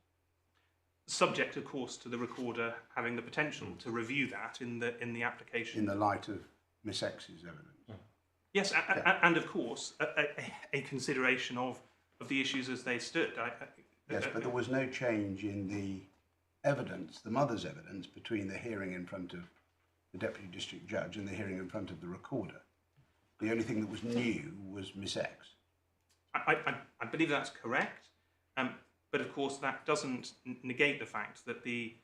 subject, of course, to the recorder having the potential to review that in the application. In the light of Miss X's evidence. Yes, and of course, a consideration of the issues as they stood. Yes, but there was no change in the evidence, the mother's evidence, between the hearing in front of the Deputy District Judge and the hearing in front of the recorder. The only thing that was new was Miss X. I believe that's correct, but of course that doesn't negate the fact that the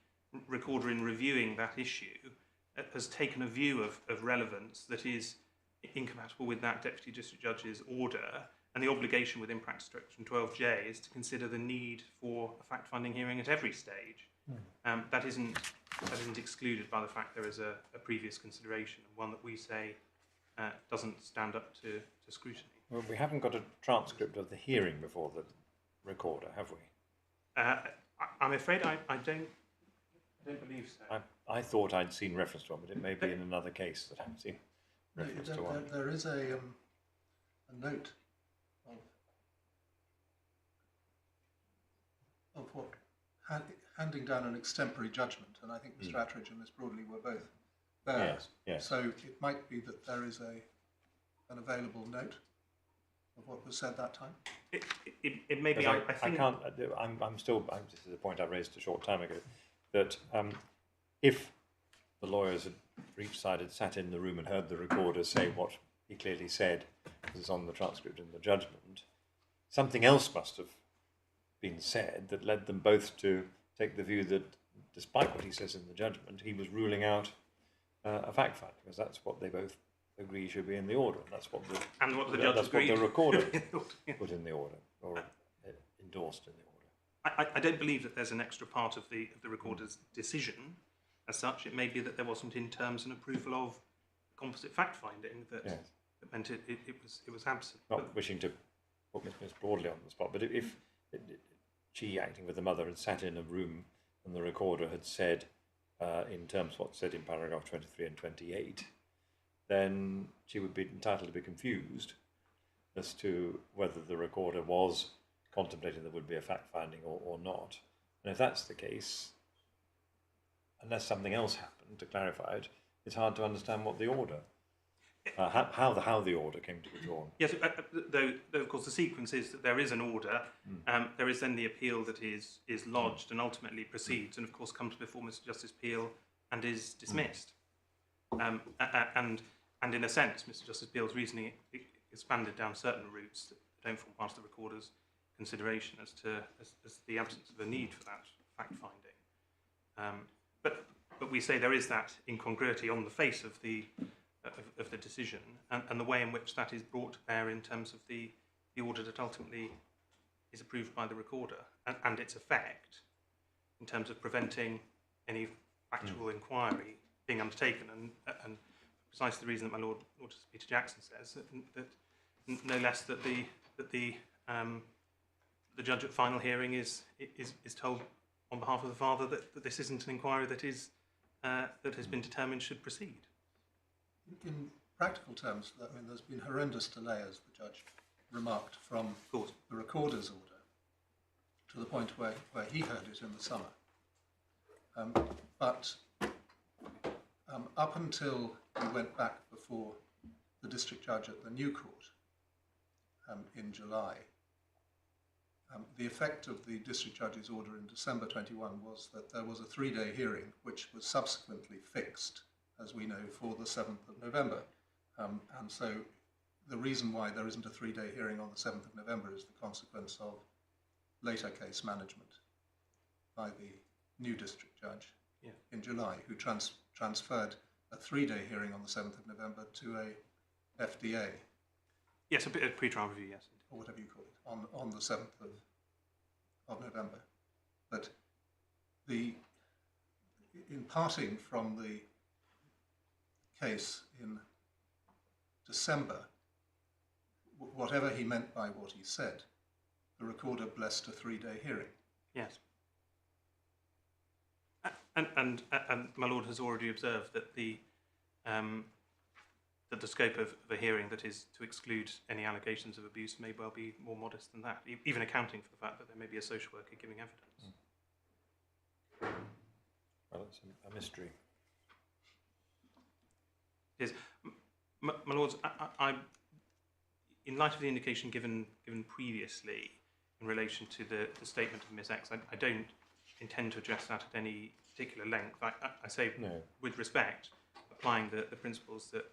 recorder, in reviewing that issue, has taken a view of relevance that is incompatible with that Deputy District Judge's order, and the obligation within Practice Direction 12J is to consider the need for a fact-finding hearing at every stage. That isn't excluded by the fact there is a previous consideration, and one that we say doesn't stand up to scrutiny. Well, we haven't got a transcript of the hearing before the recorder, have we? I'm afraid I don't believe so. I thought I'd seen reference to one, but it may be in another case that I've seen reference to one. There is a note of what handing down an extempore judgment, and I think Mr. Attridge and Miss Broadley were both there. Yes, yes. So it might be that there is an available note of what was said that time. It may be. I think can't. I'm still. This is a point I raised a short time ago. That if the lawyers had for each side had sat in the room and heard the recorder say what he clearly said, as is on the transcript in the judgment, something else must have been said that led them both to take the view that, despite what he says in the judgment, he was ruling out a fact find, because that's what they both agree should be in the order. That's what the judge that's agreed. what the recorder put in the order or endorsed in the order. I don't believe that there's an extra part of the recorder's decision as such. It may be that there wasn't in terms an approval of composite fact finding that meant it was absent. Not wishing to put Miss Broadley on the spot, but if she, acting with the mother, had sat in a room and the recorder had said in terms of what's said in paragraph 23 and 28, then she would be entitled to be confused as to whether the recorder was contemplating there would be a fact-finding or not. And if that's the case, unless something else happened to clarify it, it's hard to understand what the order, how the order came to be drawn. Yes, though of course the sequence is that there is an order, there is then the appeal that is lodged and ultimately proceeds, and of course comes before Mr. Justice Peel and is dismissed. And in a sense, Mr. Justice Peel's reasoning expanded down certain routes that don't form part of the recorder's consideration as to the absence of a need for that fact finding. But we say there is that incongruity on the face of the decision and the way in which that is brought to bear in terms of the order that ultimately is approved by the recorder and its effect in terms of preventing any factual inquiry being undertaken and precisely the reason that my Lord Justice Peter Jackson says that no less that the judge at final hearing is told on behalf of the father that this isn't an inquiry that has been determined should proceed. In practical terms, I mean, there's been horrendous delay, as the judge remarked, from the recorder's order to the point where he heard it in the summer. But up until we went back before the district judge at the new court in July, the effect of the district judge's order in December 21 was that there was a 3-day hearing which was subsequently fixed, as we know, for the 7th of November. And so the reason why there isn't a 3-day hearing on the 7th of November is the consequence of later case management by the new district judge in July, who transferred a 3-day hearing on the 7th of November to a FDA. Yes, a bit of pre-trial review, yes. Or whatever you call it, on the 7th of November. But in parting from the case in December, whatever he meant by what he said, the recorder blessed a 3-day hearing. Yes. And my Lord has already observed that the scope of a hearing that is to exclude any allegations of abuse may well be more modest than that, even accounting for the fact that there may be a social worker giving evidence. Well, it's a mystery. Yes, my Lords, I, in light of the indication given previously in relation to the statement of Miss X, I don't intend to address that at any particular length. I say, no, with respect, applying the principles that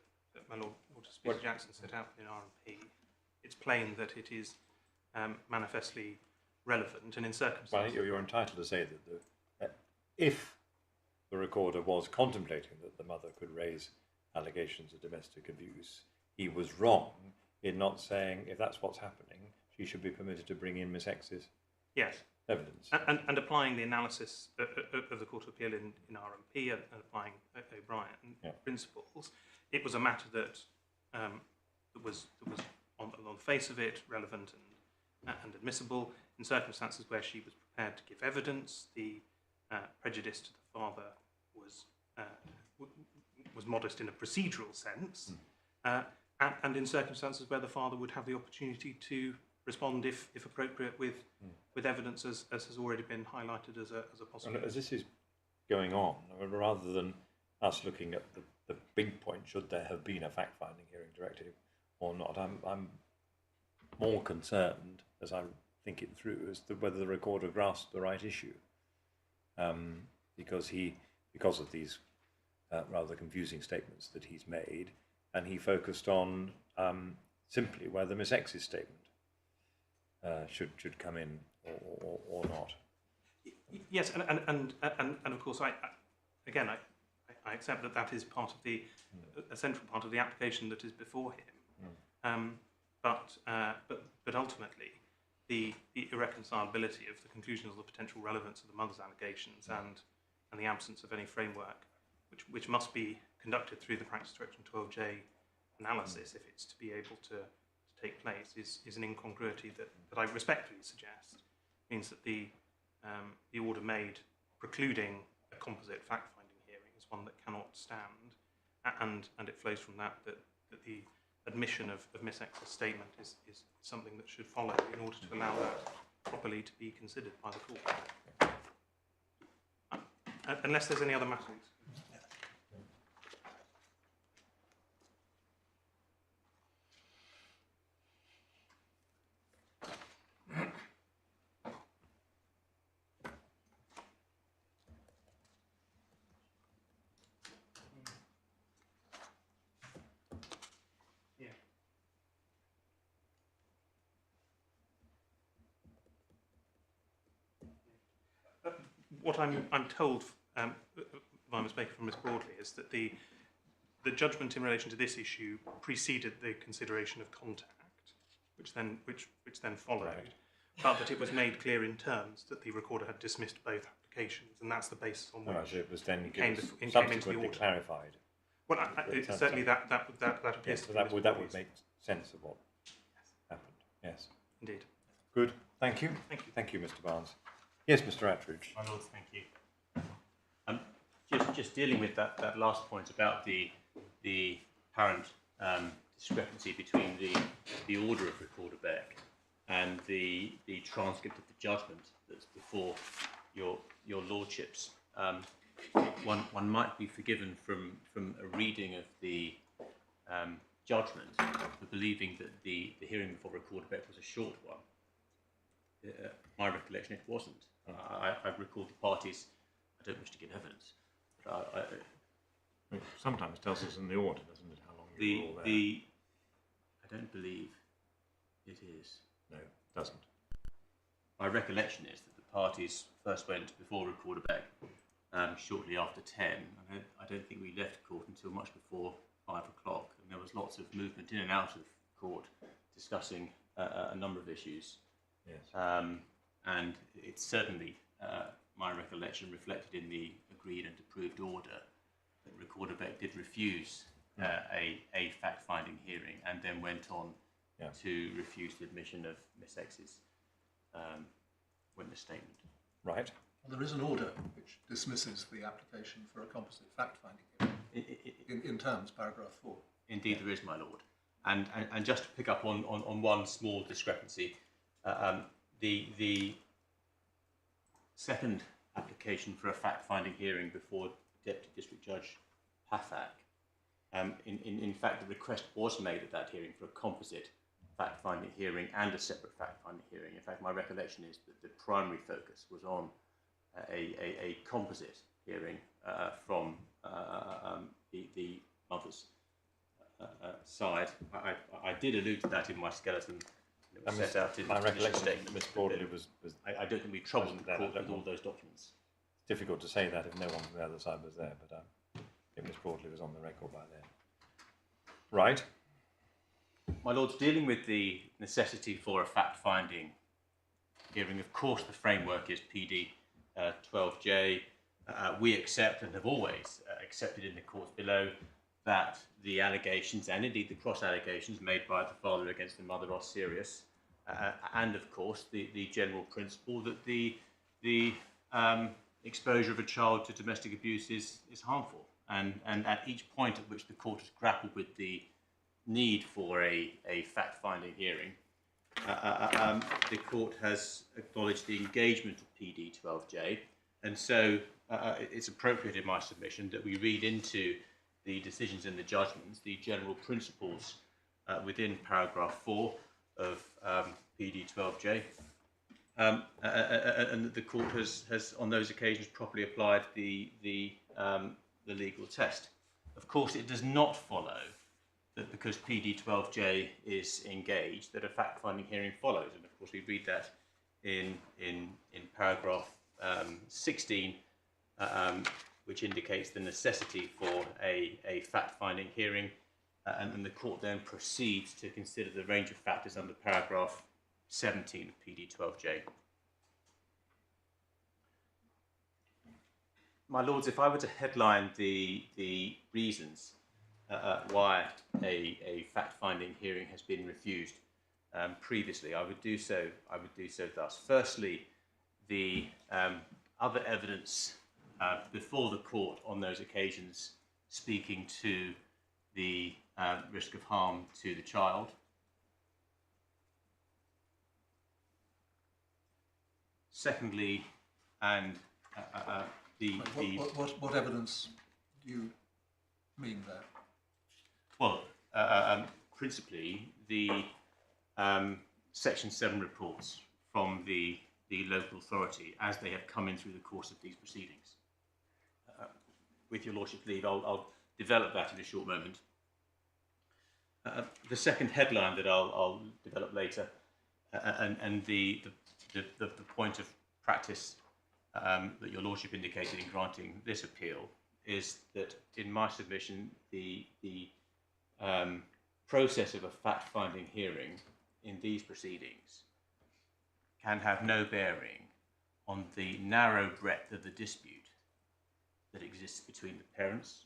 my Lord Justice Peter Jackson set out in R&P, it's plain that it is manifestly relevant and in circumstances. Well, you're entitled to say that if the recorder was contemplating that the mother could raise allegations of domestic abuse, he was wrong in not saying if that's what's happening, she should be permitted to bring in Miss X's evidence. And applying the analysis of the Court of Appeal in R&P and applying O'Brien principles, it was a matter that was on the face of it relevant and admissible in circumstances where she was prepared to give evidence. The prejudice to the father was modest in a procedural sense, and in circumstances where the father would have the opportunity to respond, if appropriate, with evidence as has already been highlighted as a possibility. And as this is going on, rather than us looking at the big point, should there have been a fact-finding hearing directive or not, I'm more concerned, as I think it through, as to whether the recorder grasped the right issue, because of these rather confusing statements that he's made, and he focused on simply whether Miss X's statement should come in or not. Yes, and of course, I accept that is part of the a central part of the application that is before him. But ultimately, the irreconcilability of the conclusion of the potential relevance of the mother's allegations and the absence of any framework, which must be conducted through the Practice Direction 12J analysis if it's to be able to take place, is an incongruity that I respectfully suggest means that the order made precluding a composite fact-finding one that cannot stand, and it flows from that the admission of Miss X's statement is something that should follow in order to allow that properly to be considered by the court. Unless there's any other matters. What I'm told, if I'm mistaken from Ms. Broadley, is that the judgment in relation to this issue preceded the consideration of contact, which then followed, Right. but that it was made clear in terms that the recorder had dismissed both applications, and that's the basis on which So it was then it came it was into the subsequently order. clarified. Well, certainly that appears Yes, to so be that Ms. would Broadley's. make sense of what happened. Yes. Indeed. Good. Thank you. Thank you. Thank you, Mr. Barnes. Yes, Mr. Attridge. My lords, thank you. Just dealing with that last point about the apparent discrepancy between the order of Recorder Beck and the transcript of the judgment that's before your lordships. One might be forgiven from a reading of the judgment for believing that the hearing before Recorder Beck was a short one. My recollection, it wasn't. I've recalled the parties. I don't wish to give evidence, but It sometimes tells us in the order, doesn't it, how long you were all there? I don't believe it is. No, it doesn't. My recollection is that the parties first went before Recorder Beck shortly after 10. I don't think we left court until much before 5 o'clock, and there was lots of movement in and out of court discussing a number of issues. Yes. And it's certainly my recollection reflected in the agreed and approved order that Recorder Beck did refuse a fact-finding hearing and then went on to refuse the admission of Miss X's witness statement. Right. Well, there is an order which dismisses the application for a composite fact-finding hearing in terms, paragraph 4. Indeed, there is, my lord. And just to pick up on one small discrepancy, the second application for a fact-finding hearing before Deputy District Judge Pathak, in fact, the request was made at that hearing for a composite fact-finding hearing and a separate fact-finding hearing. In fact, my recollection is that the primary focus was on a composite hearing from the mother's side. I did allude to that in my skeleton. It was set out in my the recollection statement. Miss Broadley was I don't think we troubled the there, court I don't with all know. those documents. It's difficult to say that if no one from the other side was there, but I think Miss Broadley was on the record by then. Right. My lords, dealing with the necessity for a fact-finding hearing, of course the framework is PD 12J. We accept and have always accepted in the courts below that the allegations and indeed the cross-allegations made by the father against the mother are serious, and of course the general principle that the exposure of a child to domestic abuse is harmful, and at each point at which the court has grappled with the need for a fact-finding hearing, the court has acknowledged the engagement of PD 12J, and so it's appropriate in my submission that we read into the decisions and the judgments the general principles within paragraph 4 of PD 12J, and that the court has on those occasions properly applied the legal test. Of course, it does not follow that because PD 12J is engaged that a fact-finding hearing follows, and of course we read that in paragraph 16, which indicates the necessity for a fact-finding hearing, and the court then proceeds to consider the range of factors under paragraph 17 of PD 12J. My lords, if I were to headline the reasons why a fact-finding hearing has been refused previously, I would do so thus. Firstly, the other evidence before the court on those occasions speaking to the risk of harm to the child. Secondly, and What evidence do you mean there? well, principally the Section 7 reports from the local authority as they have come in through the course of these proceedings. With your lordship's leave, I'll develop that in a short moment. The second headline that I'll develop later, and the point of practice that your lordship indicated in granting this appeal, is that in my submission the process of a fact-finding hearing in these proceedings can have no bearing on the narrow breadth of the dispute that exists between the parents.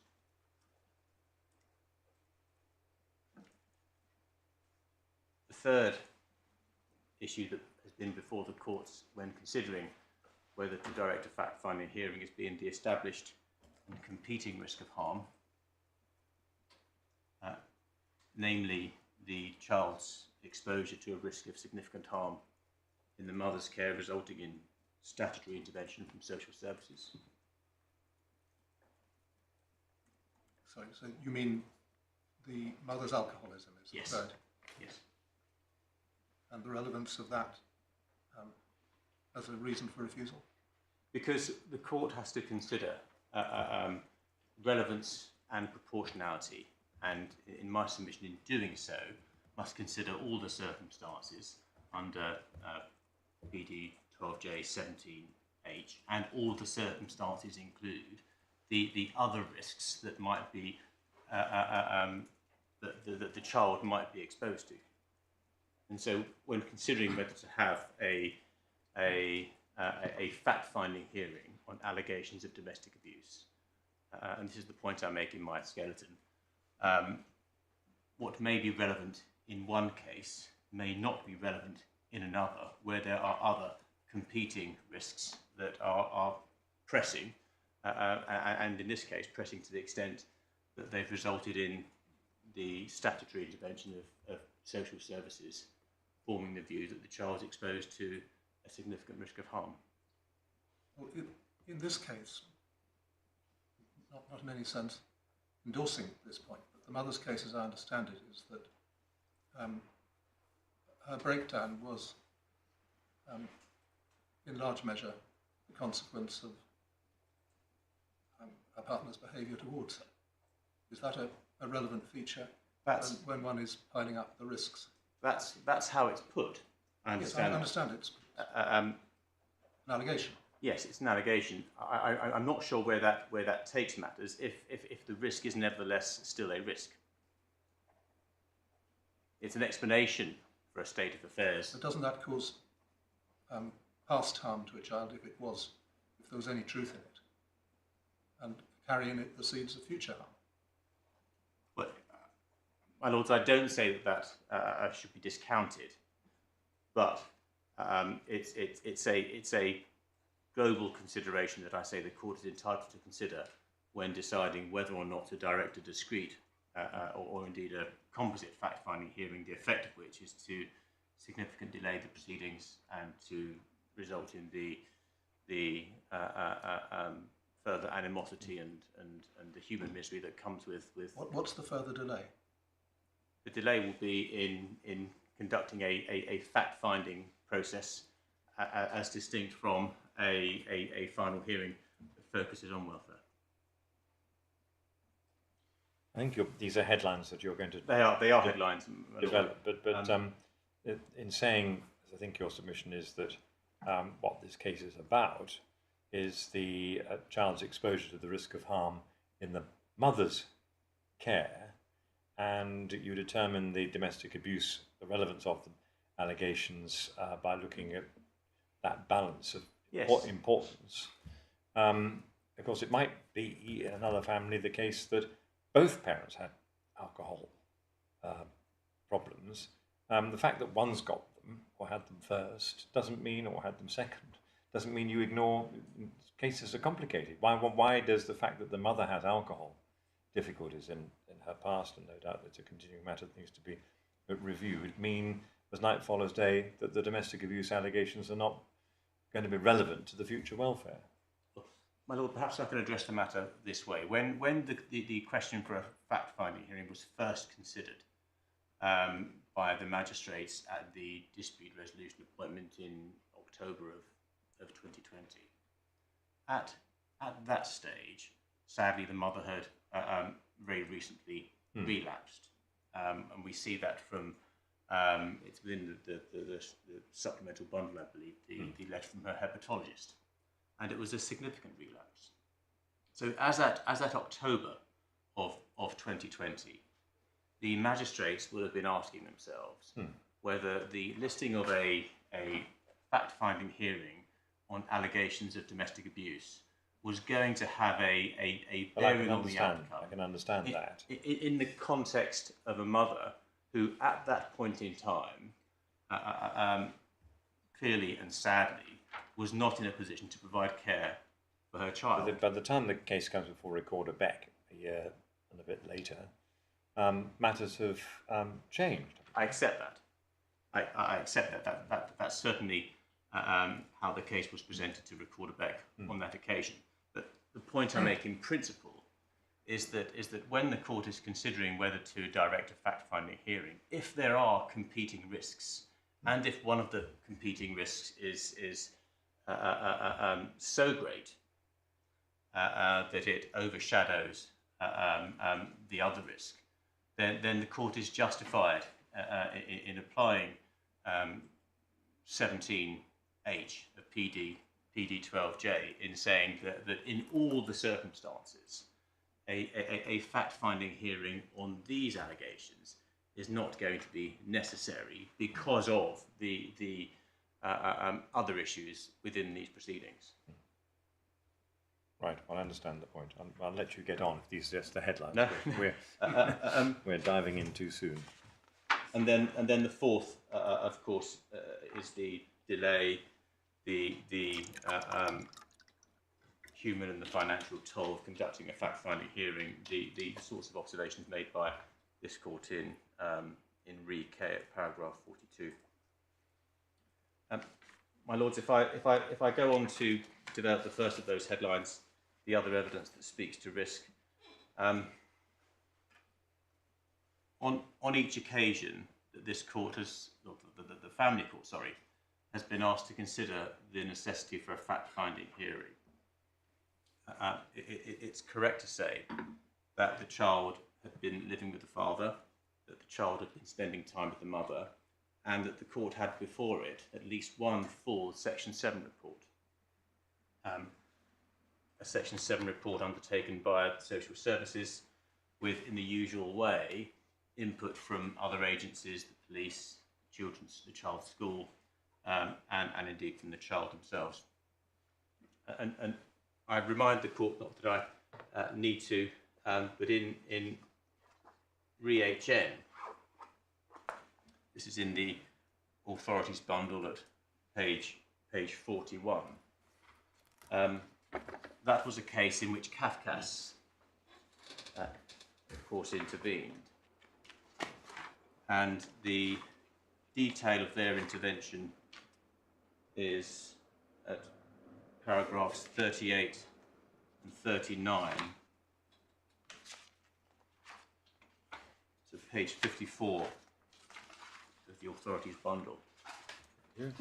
The third issue that has been before the courts when considering whether to direct a fact-finding hearing is being the established and competing risk of harm, namely the child's exposure to a risk of significant harm in the mother's care resulting in statutory intervention from social services. Sorry, so you mean the mother's alcoholism is Yes. the third? Yes. And the relevance of that as a reason for refusal? Because the court has to consider relevance and proportionality, and in my submission in doing so must consider all the circumstances under PD 12J 17H, and all the circumstances include the other risks that might be that the child might be exposed to. And so when considering whether to have a fact-finding hearing on allegations of domestic abuse, and this is the point I make in my skeleton, what may be relevant in one case may not be relevant in another, where there are other competing risks that are pressing, and in this case pressing to the extent that they've resulted in the statutory intervention of social services forming the view that the child is exposed to a significant risk of harm. Well, in this case, not in any sense endorsing this point, but the mother's case, as I understand it, is that her breakdown was in large measure the consequence of her partner's behaviour towards her. Is that a relevant feature when one is piling up the risks? That's how it's put. I understand. Yes, I understand it's An allegation. Yes, it's an allegation. I'm not sure where that takes matters if the risk is nevertheless still a risk. It's an explanation for a state of affairs. But doesn't that cause past harm to a child if there was any truth in it, and carry in it the seeds of future harm? Well, my lords, I don't say that should be discounted, but it's a global consideration that I say the court is entitled to consider when deciding whether or not to direct a discrete or indeed a composite fact-finding hearing, the effect of which is to significantly delay the proceedings and to result in the further animosity and the human misery that comes with. What's the further delay? The delay will be in conducting a fact-finding process as distinct from a final hearing that focuses on welfare. I think these are headlines that you're going to They are headlines. develop, but in saying, as I think your submission is, that what this case is about is the child's exposure to the risk of harm in the mother's care, and you determine the domestic abuse, the relevance of the allegations by looking at that balance of importance. Of course, it might be in another family the case that both parents had alcohol problems. The fact that one's got them or had them first doesn't mean, or had them second, doesn't mean you ignore cases are complicated. Why does the fact that the mother has alcohol difficulties in her past, and no doubt it's a continuing matter that needs to be reviewed, mean, as night follows day, that the domestic abuse allegations are not going to be relevant to the future welfare? My Lord, perhaps I can address the matter this way. When the question for a fact-finding hearing was first considered by the magistrates at the dispute resolution appointment in October of 2020, at that stage, sadly, the mother had very recently relapsed, and we see that from it's within the supplemental bundle, I believe, the letter from her hepatologist, and it was a significant relapse. So as at October of 2020, the magistrates would have been asking themselves whether the listing of a fact-finding hearing on allegations of domestic abuse was going to have a bearing on the outcome. I can understand that. In the context of a mother who, at that point in time, clearly and sadly, was not in a position to provide care for her child. By the time the case comes before Recorder Beck, a year and a bit later, matters have changed. I accept that. I accept that. That's certainly how the case was presented to Recorder Beck on that occasion. But the point I make in principle is that when the court is considering whether to direct a fact-finding hearing, if there are competing risks, and if one of the competing risks is so great that it overshadows the other risk, then the court is justified in applying 17H of PD12J in saying that in all the circumstances, a fact-finding hearing on these allegations is not going to be necessary because of the other issues within these proceedings. Right, well, I understand the point. I'll let you get on if these are just the headlines. No. We're diving in too soon. And then the fourth, of course, is the delay, the human and the financial toll of conducting a fact-finding hearing, the sorts of observations made by this court in Re K at paragraph 42. My lords, if I go on to develop the first of those headlines, the other evidence that speaks to risk, on each occasion that this court has, the family court, sorry, has been asked to consider the necessity for a fact-finding hearing, it's correct to say that the child had been living with the father, that the child had been spending time with the mother, and that the court had before it at least one full Section 7 report. A Section 7 report undertaken by social services with, in the usual way, input from other agencies, the police, the child's school, and indeed from the child themselves. And I remind the court, not that I need to, but in Re-HN, this is in the authorities bundle at page 41. That was a case in which Kafkas, of course, intervened. And the detail of their intervention is at paragraphs 38 and 39. So page 54 of the authorities bundle. Yeah.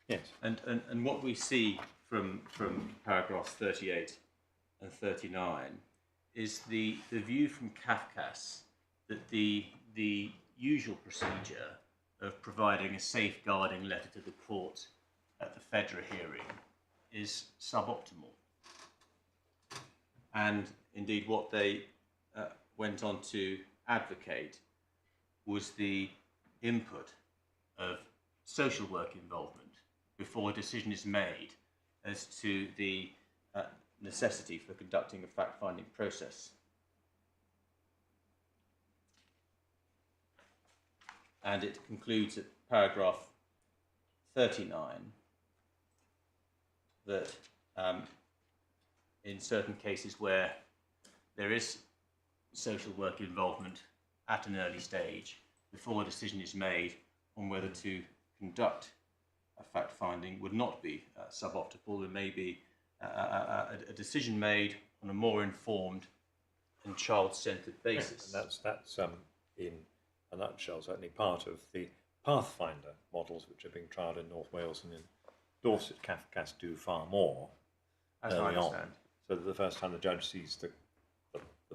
Yes. And what we see from paragraphs 38 and 39 is the view from Kafkas that the usual procedure of providing a safeguarding letter to the court at the FEDRA hearing is suboptimal. And indeed what they went on to advocate was the input of social work involvement before a decision is made as to the necessity for conducting a fact-finding process. and it concludes at paragraph 39 that in certain cases where there is social work involvement at an early stage, before a decision is made on whether to conduct a fact-finding, would not be suboptimal. There may be a decision made on a more informed and child-centred basis. And that's in a nutshell certainly part of the Pathfinder models which are being trialled in North Wales and in Dorset. CAFCAS do far more As I early on. understand. So that the first time the judge sees the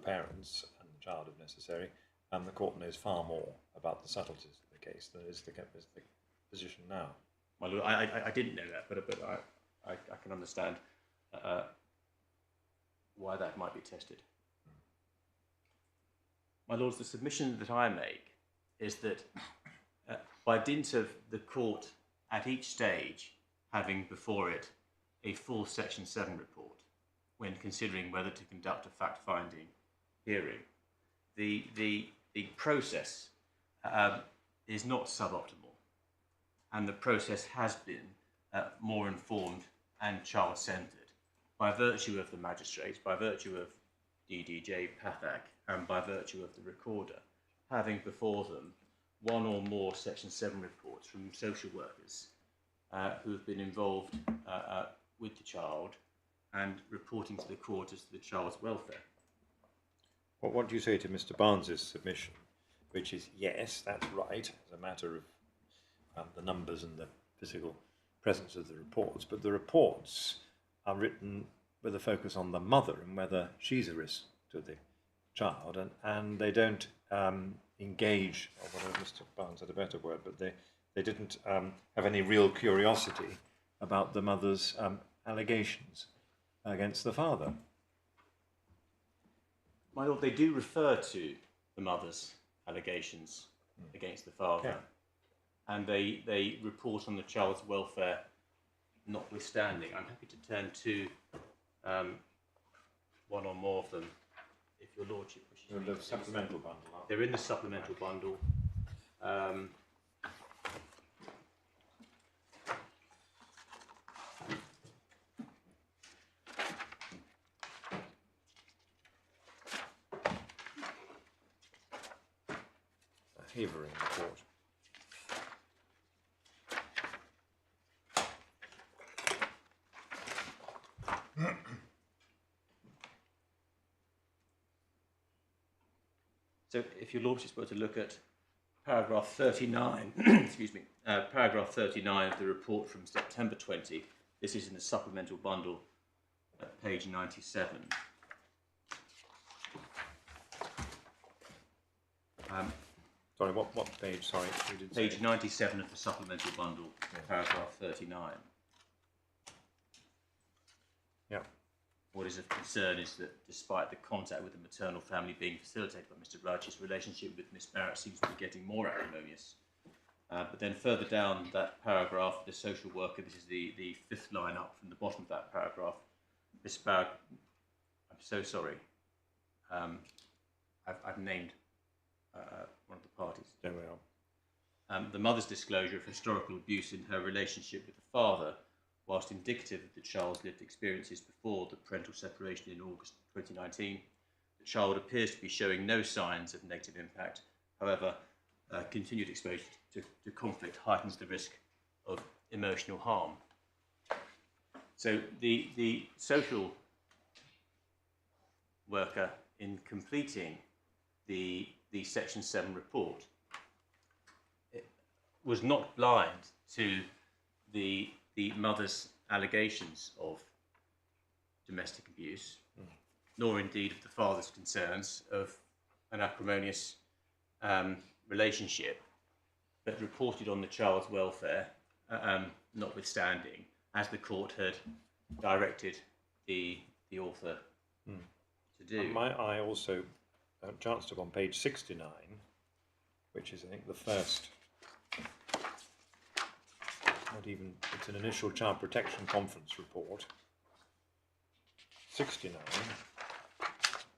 parents and the child if necessary, the court knows far more about the subtleties of the case than is the position now. My lord, I didn't know that, but I can understand why that might be tested. My lords, the submission that I make is that by dint of the court at each stage having before it a full Section 7 report when considering whether to conduct a fact-finding hearing, the process is not suboptimal, and the process has been more informed and child-centred by virtue of the magistrates, by virtue of DDJ Pathak, and by virtue of the recorder having before them one or more Section 7 reports from social workers who have been involved with the child and reporting to the court as to the child's welfare. What do you say to Mr. Barnes's submission, which is yes, that's right, as a matter of the numbers and the physical presence of the reports, but the reports are written with a focus on the mother and whether she's a risk to the child, and they don't engage, or whatever, Mr. Barnes had a better word, but they didn't have any real curiosity about the mother's allegations against the father. My lord, they do refer to the mother's allegations against the father, Yeah. and they report on the child's welfare notwithstanding. I'm happy to turn to one or more of them, if your lordship wishes. The supplemental bundle. They're in the supplemental bundle. Havering report. So if your lordship were to look at paragraph 39, excuse me, paragraph 39 of the report from September 20, this is in the supplemental bundle at page 97. Sorry, what page? Sorry, you didn't Page say. 97 of the supplemental bundle, paragraph 39. Yeah. What is of concern is that despite the contact with the maternal family being facilitated by Mr. Raj, his relationship with Miss Barrett seems to be getting more acrimonious. But then further down that paragraph, the social worker, this is the fifth line up from the bottom of that paragraph, Miss Barrett, I'm so sorry, I've named one of the parties. There we are. The mother's disclosure of historical abuse in her relationship with the father, whilst indicative of the child's lived experiences before the parental separation in August 2019, the child appears to be showing no signs of negative impact. However, continued exposure to conflict heightens the risk of emotional harm. So the social worker, in completing the Section 7 report, was not blind to the mother's allegations of domestic abuse, nor indeed of the father's concerns of an acrimonious relationship, but reported on the child's welfare, notwithstanding, as the court had directed the author to do. And my eye also chanced up on page 69, which is, I think, the first. Not even, it's an initial child protection conference report. 69,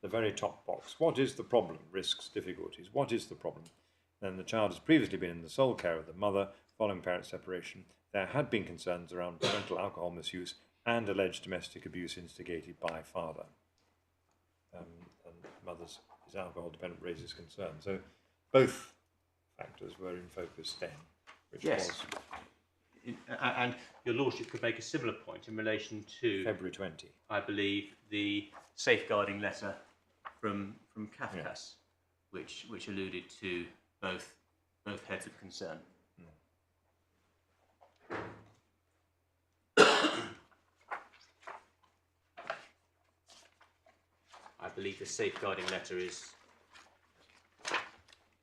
the very top box. What is the problem? Risks, difficulties. What is the problem? then the child has previously been in the sole care of the mother following parent separation. There had been concerns around parental alcohol misuse and alleged domestic abuse instigated by father. And mother's is alcohol dependent raises concern. So both factors were in focus then, which Yes. was And your lordship could make a similar point in relation to February 20. I believe, the safeguarding letter from Kafkas, which alluded to both heads of concern. I believe the safeguarding letter is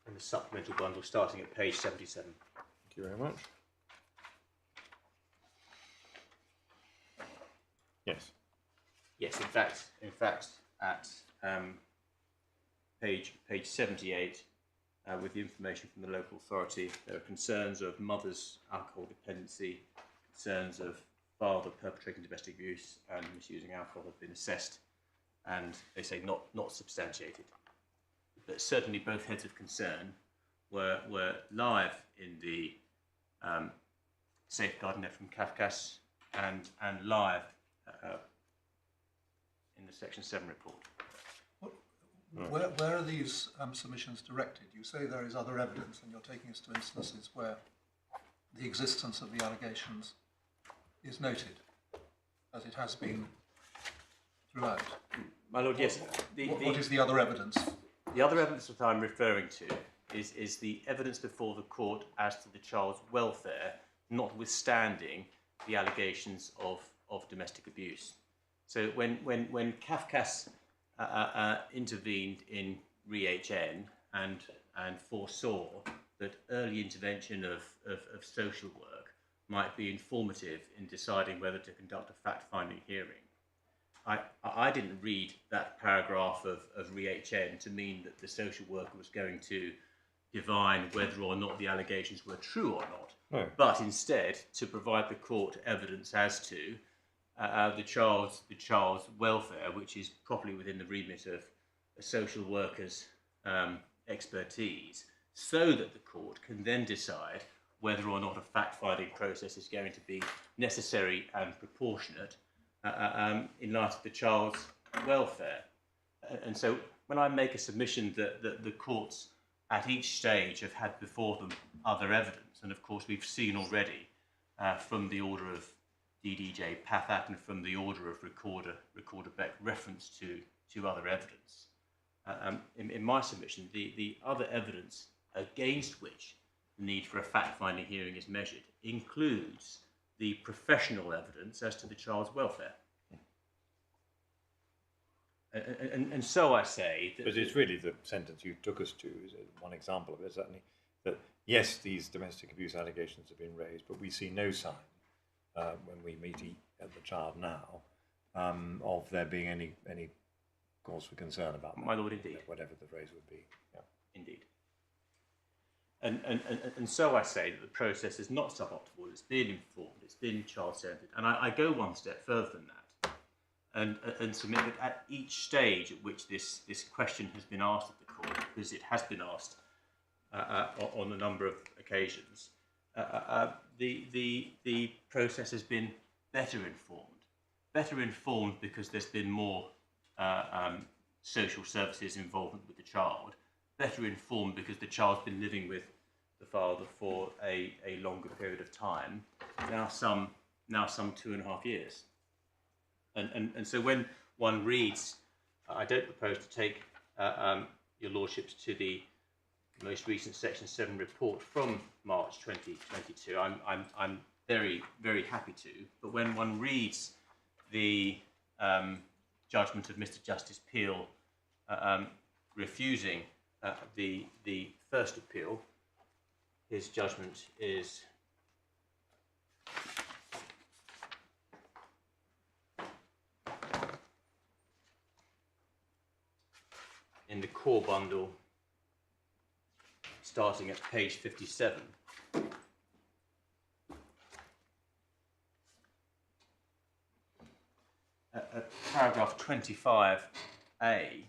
in the supplemental bundle starting at page 77. Thank you very much. Yes. Yes, in fact, at page 78, with the information from the local authority, there are concerns of mother's alcohol dependency, concerns of father perpetrating domestic abuse and misusing alcohol have been assessed, and they say not substantiated. But certainly both heads of concern were live in the safeguarding letter from Kafkas and live in the Section 7 report. Where are these submissions directed? You say there is other evidence, and you're taking us to instances where the existence of the allegations is noted, as it has been throughout. My lord, yes. What is the other evidence? The other evidence that I'm referring to is the evidence before the court as to the child's welfare, notwithstanding the allegations of domestic abuse. So when Kafkas intervened in ReHN and foresaw that early intervention of social work might be informative in deciding whether to conduct a fact-finding hearing, I didn't read that paragraph of ReHN to mean that the social worker was going to divine whether or not the allegations were true or not, No. but instead to provide the court evidence as to the child's welfare, which is properly within the remit of a social worker's expertise, so that the court can then decide whether or not a fact-finding process is going to be necessary and proportionate in light of the child's welfare. And so when I make a submission that the courts at each stage have had before them other evidence, and of course we've seen already from the order of DDJ Pathat and from the order of Recorder Beck reference to other evidence. In my submission, the other evidence against which the need for a fact-finding hearing is measured includes the professional evidence as to the child's welfare. And so I say that... But it's really the sentence you took us to, is one example of it, certainly, that yes, these domestic abuse allegations have been raised, but we see no sign when we meet the child now of there being any cause for concern about that. My lord, indeed. Whatever the phrase would be. Yeah. Indeed. And so I say that the process is not suboptimal, it's been informed, it's been child-centred. And I go one step further than that and submit that at each stage at which this question has been asked at the court, because it has been asked on a number of occasions, the process has been better informed. Better informed because there's been more social services involvement with the child. Better informed because the child's been living with the father for a longer period of time, now some 2.5 years. And so when one reads, I don't propose to take your lordships to the most recent Section 7 report from March 2022. I'm very, very happy to. But when one reads the judgment of Mr. Justice Peel refusing the first appeal, his judgment is in the core bundle starting at page 57. At paragraph 25A,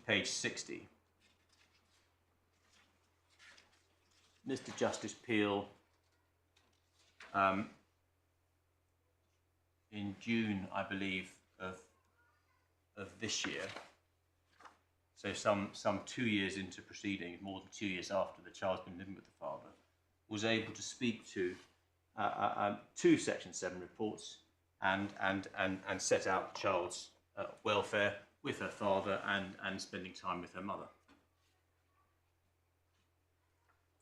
page 60, Mr. Justice Peel, in June, I believe, of this year, so some 2 years into proceedings, more than 2 years after the child's been living with the father, was able to speak to two Section 7 reports and set out the child's welfare with her father and spending time with her mother.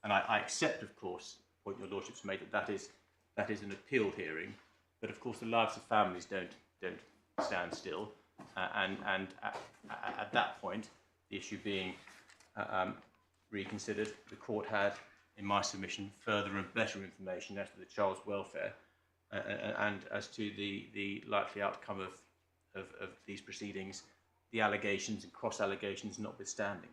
And I accept, of course, the point your lordship's made, that is an appeal hearing, but of course the lives of families don't stand still, and at that point, the issue being reconsidered, the court had, in my submission, further and better information as to the child's welfare and as to the likely outcome of these proceedings, the allegations and cross-allegations notwithstanding.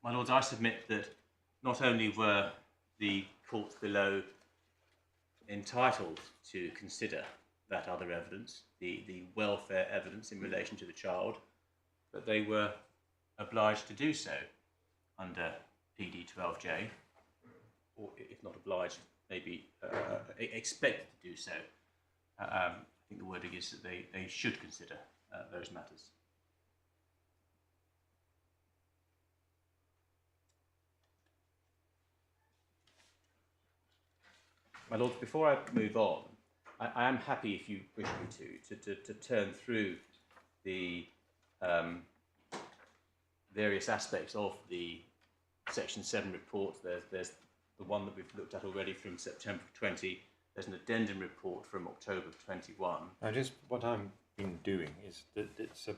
My lords, I submit that not only were the courts below entitled to consider that other evidence, the welfare evidence in relation to the child, but they were obliged to do so under PD 12J, or if not obliged, maybe expected to do so. I think the wording is that they should consider those matters. My lords, before I move on, I am happy, if you wish me to turn through the various aspects of the Section 7 report. There's the one that we've looked at already from September 20. There's an addendum report from October 21. Now, just what I've been doing is that it's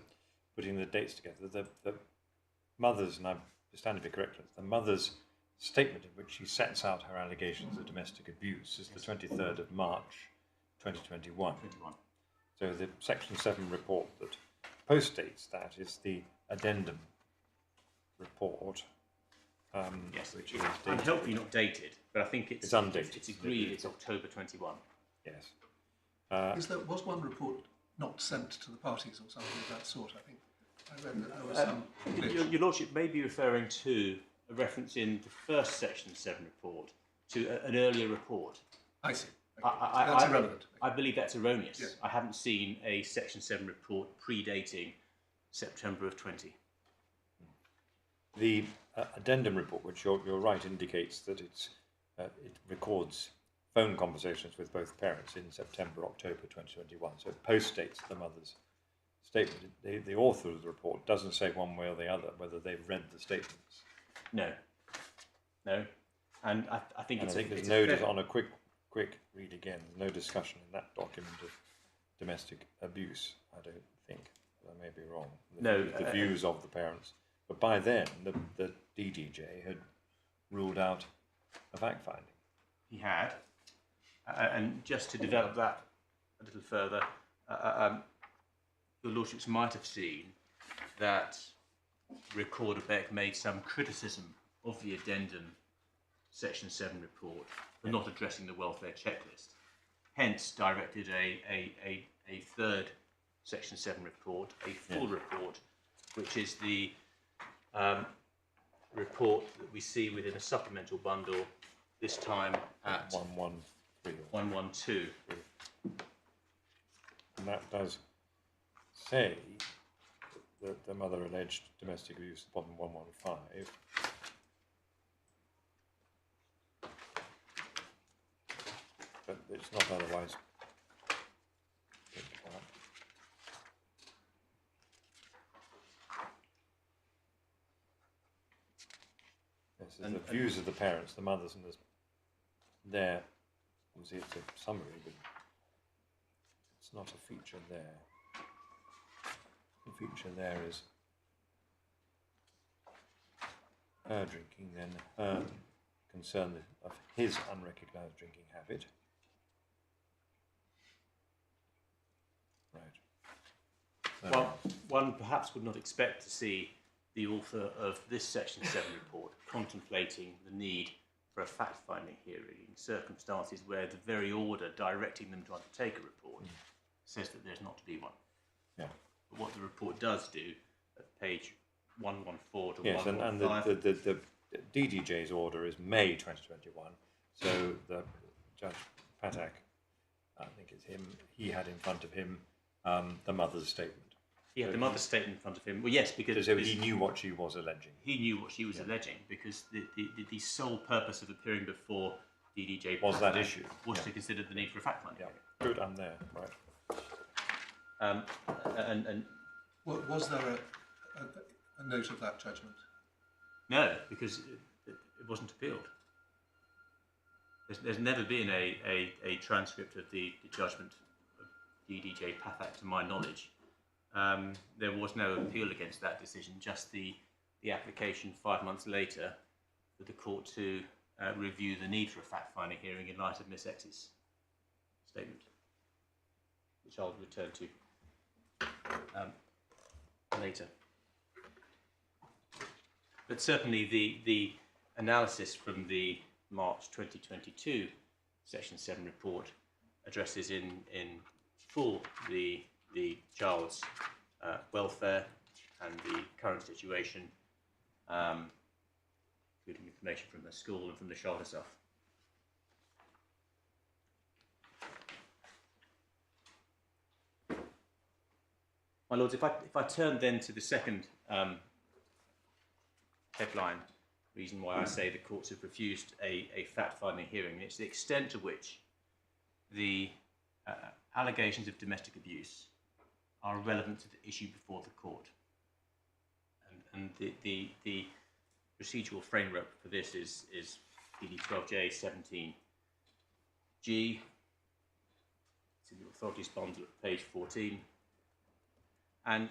putting the dates together. The mother's, and I stand to be corrected, the mother's statement in which she sets out her allegations of domestic abuse is the 23rd of March 2021. So the Section 7 report that postdates that is the addendum report. Yes, which is I'm dated. helpfully not dated, but I think it's undated. It's agreed it's October 21. Yes. Was one report not sent to the parties or something of that sort? I think I read that there was some glitch. Your lordship may be referring to a reference in the first Section 7 report to an earlier report. I see. Okay. That's irrelevant. I believe that's erroneous. Yes. I haven't seen a Section 7 report predating September of 20. The addendum report, which you're right, indicates that it records phone conversations with both parents in September, October 2021. So it postdates the mother's statement. The author of the report doesn't say one way or the other whether they've read the statements. No. And I think And it's I think it's there's a no, fair- on a quick read again, no discussion in that document of domestic abuse, I don't think. I may be wrong. The views of the parents. But by then, the DDJ had ruled out a fact-finding. He had. And just to develop that a little further, your lordships might have seen that Recorder Beck made some criticism of the addendum Section 7 report for not addressing the welfare checklist. Hence, directed a third Section 7 report, a full report, which is the report that we see within a supplemental bundle, this time at 113. 112. And that does say that the mother alleged domestic abuse at bottom 115. But it's not otherwise picked up. This is the views of the parents, the mothers, and there. Obviously, it's a summary, but it's not a feature there. The feature there is her drinking, then her concern of his unrecognised drinking habit. Right. Well, one perhaps would not expect to see the author of this Section 7 report contemplating the need for a fact-finding hearing in circumstances where the very order directing them to undertake a report says that there's not to be one. Yeah. But what the report does do, at page 114 to Yes, and 115... the DDJ's order is May 2021, so the Judge Patak, I think it's him, he had in front of him the mother's statement. He had the mother's statement in front of him. Well, yes, because So he knew what she was alleging. he knew what she was alleging, because the sole purpose of appearing before DDJ Was that Patak issue. was to consider the need for a fact-finding. Yeah, good, I'm there, right. And Was there a note of that judgment? no, because it wasn't appealed. There's never been a transcript of the judgment of DDJ Patak, to my knowledge. There was no appeal against that decision, just the application 5 months later for the court to review the need for a fact-finding hearing in light of Miss X's statement, which I'll return to later. But certainly the analysis from the March 2022 Section 7 report addresses in full the child's welfare and the current situation, including information from the school and from the child herself. My lords, if I turn then to the second headline reason why I say the courts have refused a fact-finding hearing, it's the extent to which the allegations of domestic abuse are relevant to the issue before the court. And the procedural framework for this is PD 12J 17G. It's in the authorities bundle at page 14. And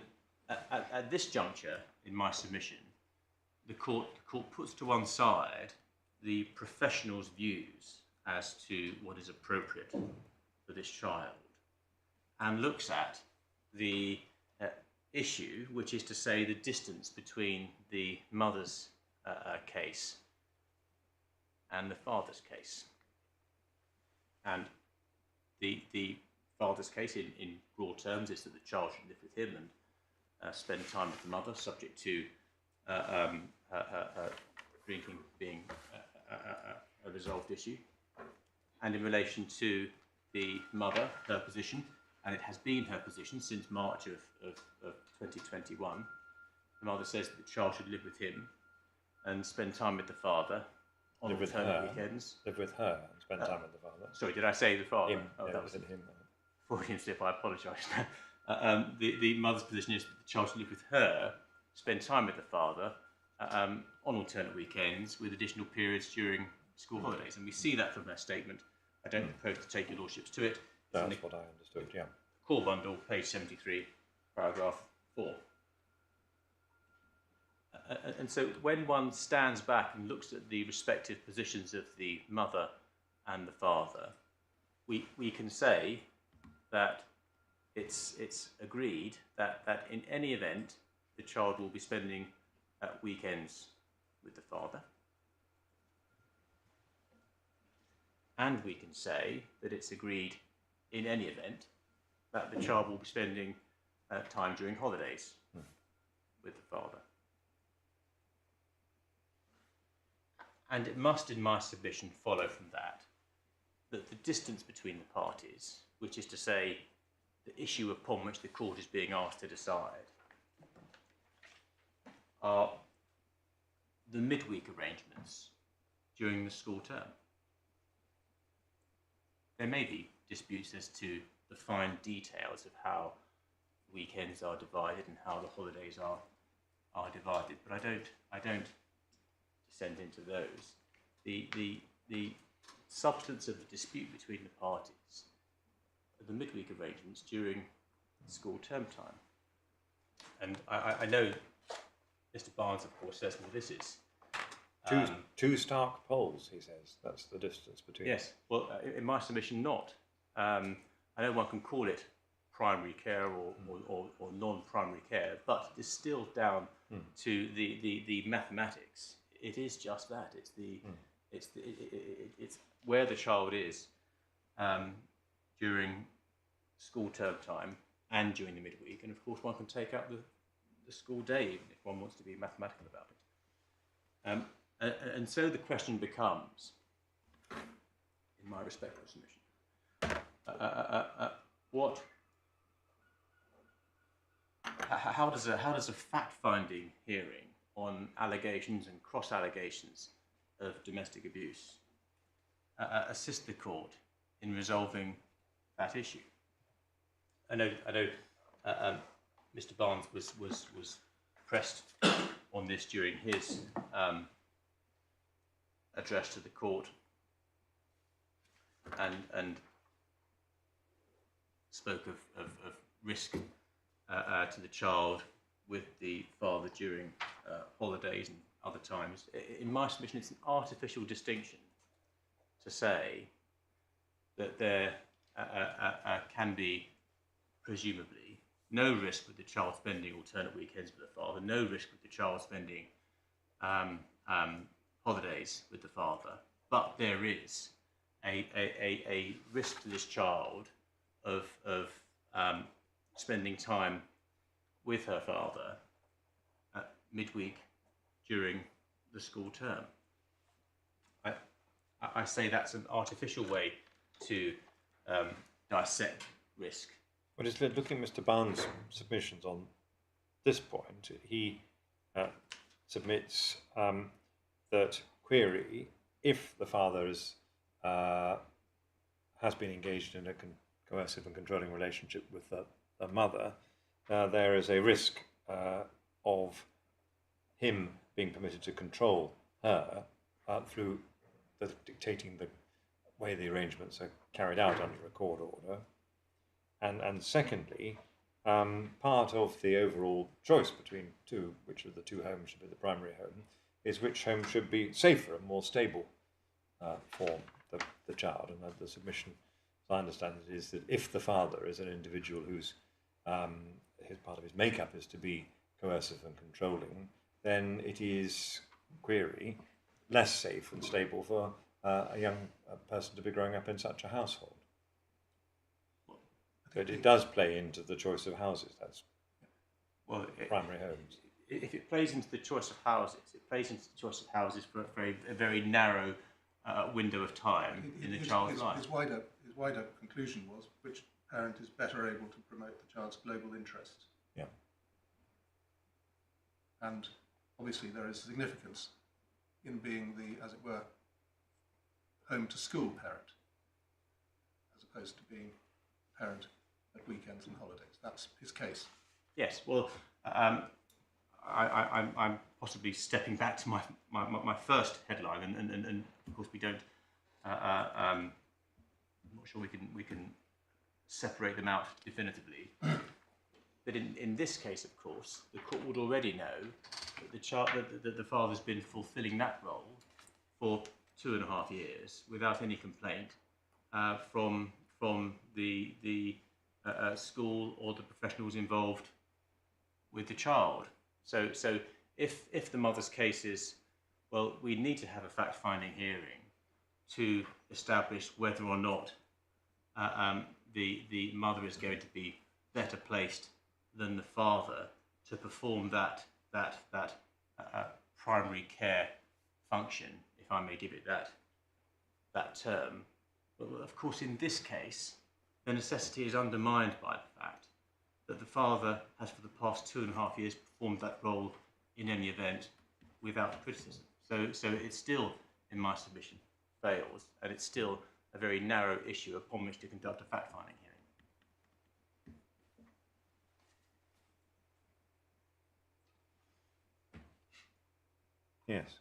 at this juncture, in my submission, the court puts to one side the professional's views as to what is appropriate for this child, and looks at the issue, which is to say the distance between the mother's case and the father's case. And the father's case, in broad terms, is that the child should live with him and spend time with the mother, subject to drinking being a resolved issue. And in relation to the mother, her position, and it has been her position since March of 2021, the mother says that the child should live with him and spend time with the father on alternate weekends. Live with her and spend time with the father. Sorry, did I say the father? Him. Oh, Yeah, that was him. Freudian slip, I apologise. The mother's position is that the child should live with her, spend time with the father on alternate weekends with additional periods during school holidays. And we see that from her statement. I don't propose to take your lordships to it. That's what I understood, yeah. Core bundle, page 73, paragraph 4. And so when one stands back and looks at the respective positions of the mother and the father, we can say that it's agreed that in any event the child will be spending weekends with the father. And we can say that it's agreed in any event that the child will be spending time during holidays with the father. And it must, in my submission, follow from that the distance between the parties, which is to say the issue upon which the court is being asked to decide, are the midweek arrangements during the school term. There may be disputes as to the fine details of how weekends are divided and how the holidays are divided, but I don't descend into those. The substance of the dispute between the parties are the midweek arrangements during school term time. And I know Mr. Barnes, of course, says, well, this is Two stark poles, he says. That's the distance between. Yes, well, in my submission, not. I know one can call it primary care or non-primary care, but distilled down to the mathematics, it is just that. It's where the child is during school term time and during the midweek, and of course one can take out the school day even if one wants to be mathematical about it. And so the question becomes, in my respectful submission, how does a fact-finding hearing on allegations and cross-allegations of domestic abuse assist the court in resolving that issue? I know. Mr. Barnes was pressed on this during his address to the court, and spoke of risk to the child with the father during holidays and other times. In my submission, it's an artificial distinction to say that there can be, presumably, no risk with the child spending alternate weekends with the father, no risk with the child spending holidays with the father, but there is a risk to this child of spending time with her father midweek during the school term. I say that's an artificial way to dissect risk. Well, just looking at Mr. Barnes' submissions on this point, he submits that query, if the father has been engaged in a coercive and controlling relationship with the mother, there is a risk of him being permitted to control her through dictating the way the arrangements are carried out under a court order. And secondly, part of the overall choice between which of the two homes should be the primary home, is which home should be safer and more stable for the child. And the submission, as I understand it, is that if the father is an individual whose part of his makeup is to be coercive and controlling, then it is, query, less safe and stable for a young person to be growing up in such a household. But it does play into the choice of houses. That's primary homes. If it plays into the choice of houses, it plays into the choice of houses for a very narrow window of time in the child's life. His wider conclusion was which parent is better able to promote the child's global interests. Yeah. And obviously there is significance in being the, as it were, home to school parent, as opposed to being parent at weekends and holidays. That's his case. Yes, well, I'm possibly stepping back to my first headline, and of course we don't. I'm not sure we can separate them out definitively. But in this case, of course, the court would already know that the father's been fulfilling that role for 2.5 years without any complaint from the school or the professionals involved with the child. So if the mother's case is, well, we need to have a fact-finding hearing to establish whether or not the mother is going to be better placed than the father to perform that primary care function, if I may give it that term. But of course, in this case, the necessity is undermined by the fact that the father has for the past 2.5 years performed that role in any event without criticism. So it still, in my submission, fails, and it's still a very narrow issue upon which to conduct a fact-finding hearing. Yes.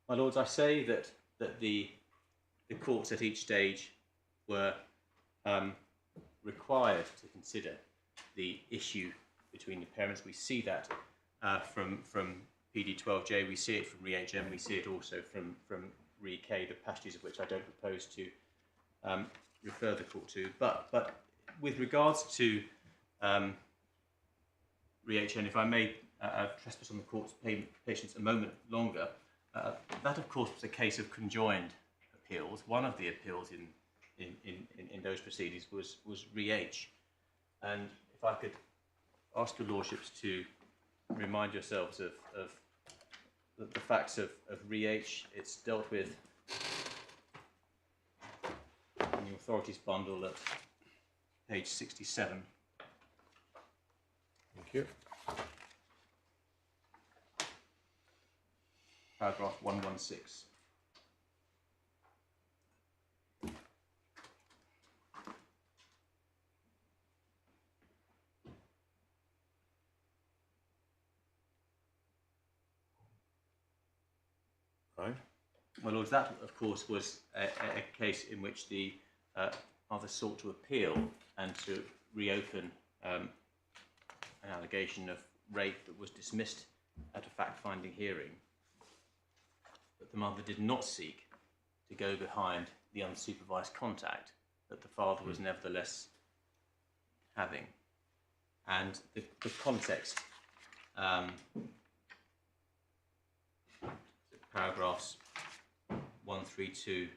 My lords, I say that the courts at each stage were required to consider the issue between the parents. We see that from PD12J, we see it from ReHM, we see it also from Re-K, the passages of which I don't propose to refer the court to. But with regards to ReHM, if I may trespass on the court's patience a moment longer, That, of course, was a case of conjoined appeals. One of the appeals in those proceedings was Re-H. And if I could ask your lordships to remind yourselves of the facts of Re-H. It's dealt with in the authorities bundle at page 67. Thank you. Paragraph 116. Right. My lords, that of course was a case in which the mother sought to appeal and to reopen an allegation of rape that was dismissed at a fact-finding hearing. But the mother did not seek to go behind the unsupervised contact that the father was nevertheless having. And the context, paragraphs 132 to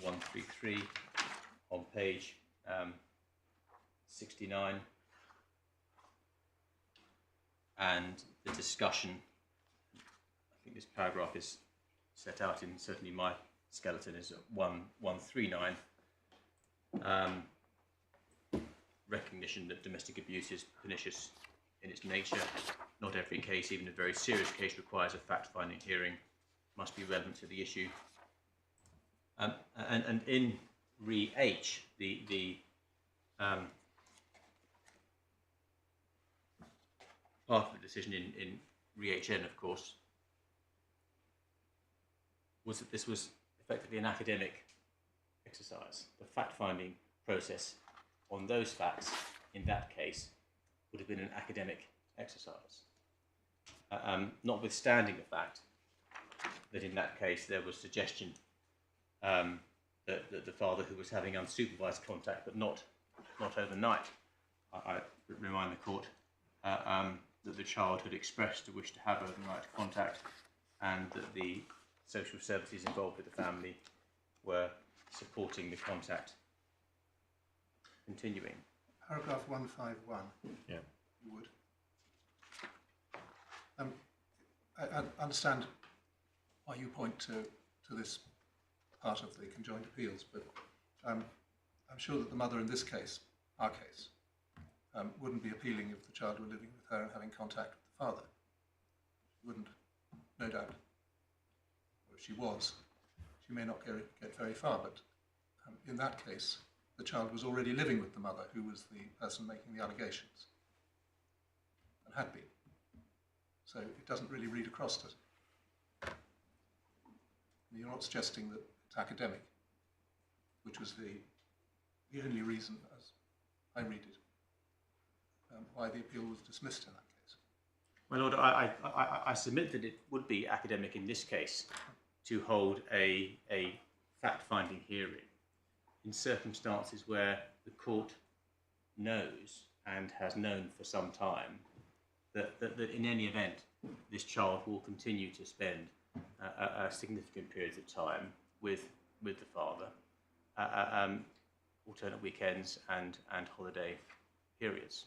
133 on page 69, and the discussion, I think this paragraph is set out in certainly my skeleton, is 139, recognition that domestic abuse is pernicious in its nature. Not every case, even a very serious case, requires a fact-finding hearing, must be relevant to the issue. And in Re-H, the part of the decision in Re-HN, of course, was that this was effectively an academic exercise. The fact-finding process on those facts in that case would have been an academic exercise. Notwithstanding the fact that in that case there was suggestion that the father, who was having unsupervised contact but not overnight, I remind the court that the child had expressed a wish to have overnight contact, and that the social services involved with the family were supporting the contact continuing. Paragraph 151. Yeah. You would. I understand why you point to this part of the conjoined appeals, but I'm sure that the mother in this case, our case, wouldn't be appealing if the child were living with her and having contact with the father. She wouldn't, no doubt. Or if she was, she may not get very far, but in that case, the child was already living with the mother, who was the person making the allegations, and had been. So it doesn't really read across to it. You're not suggesting that it's academic, which was the only reason, as I read it, why the appeal was dismissed in that case. My lord, I submit that it would be academic in this case to hold a fact-finding hearing in circumstances where the court knows and has known for some time that in any event this child will continue to spend significant periods of time with the father, alternate weekends and holiday periods.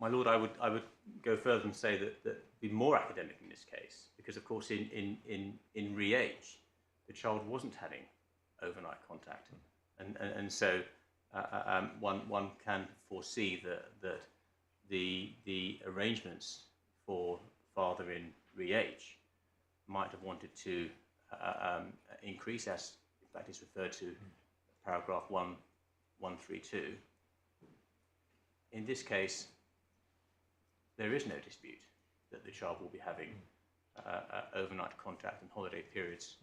My lord, I would go further and say that be more academic in this case, because of course in Re-H, the child wasn't having overnight contact, and so one can foresee that the arrangements for father in Re-H might have wanted to increase, as in fact is referred to paragraph 132. In this case, there is no dispute that the child will be having overnight contact and holiday periods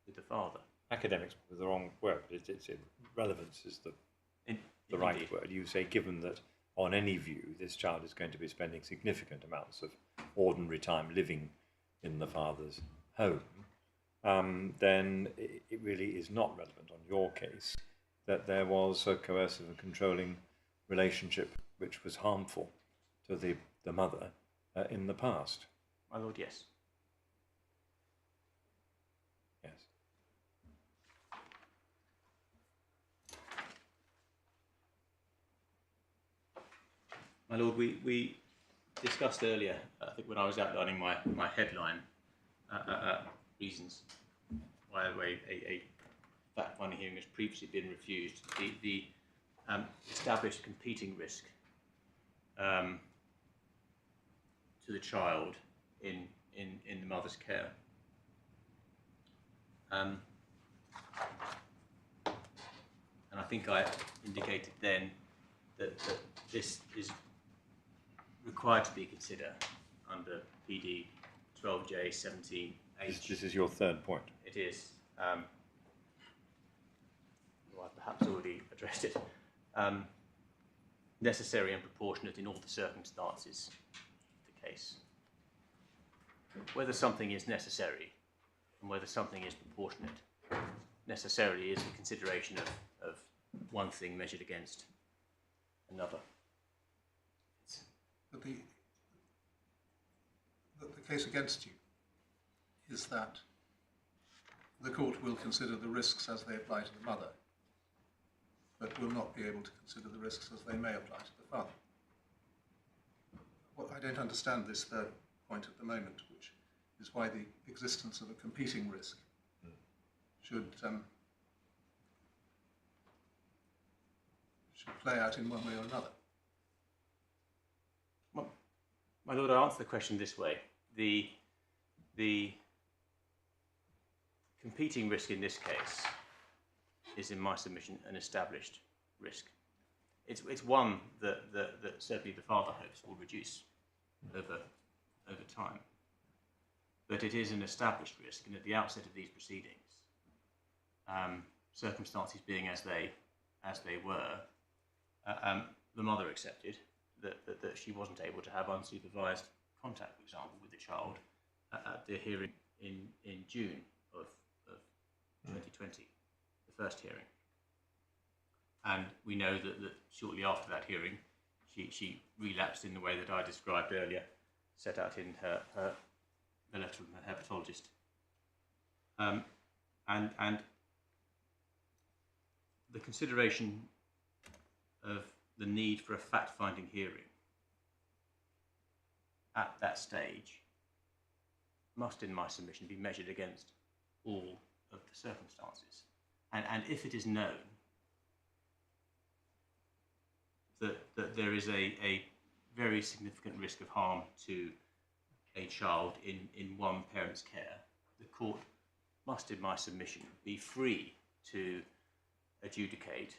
with the father. Academics is the wrong word. It's relevance is the right Indeed. word. You say, given that on any view this child is going to be spending significant amounts of ordinary time living in the father's home, then it really is not relevant on your case that there was a coercive and controlling relationship which was harmful to the mother in the past. My lord, yes. Yes. My lord, we discussed earlier, I think when I was outlining my headline reasons why a fact-finding hearing has previously been refused, the established competing risk to the child in the mother's care. And I think I indicated then that this is required to be considered under PD 12J 17H. This is your third point. It is. Well, I perhaps already addressed it. Necessary and proportionate in all the circumstances of the case. Whether something is necessary and whether something is proportionate necessarily is the consideration of one thing measured against another. But the case against you is that the court will consider the risks as they apply to the mother, but will not be able to consider the risks as they may apply to the father. Well, I don't understand this third point at the moment, which is why the existence of a competing risk should play out in one way or another. Well, my lord, I'll answer the question this way. The competing risk in this case is, in my submission, an established risk. It's one that certainly the father hopes will reduce over time. But it is an established risk, and at the outset of these proceedings, circumstances being as they were, the mother accepted that she wasn't able to have unsupervised contact, for example, with the child at the hearing in June of 2020, the first hearing. And we know that shortly after that hearing, she relapsed in the way that I described earlier, set out in the letter from her hepatologist. And the consideration of the need for a fact-finding hearing at that stage must, in my submission, be measured against all of the circumstances. And if it is known that there is a very significant risk of harm to a child in one parent's care, the court must, in my submission, be free to adjudicate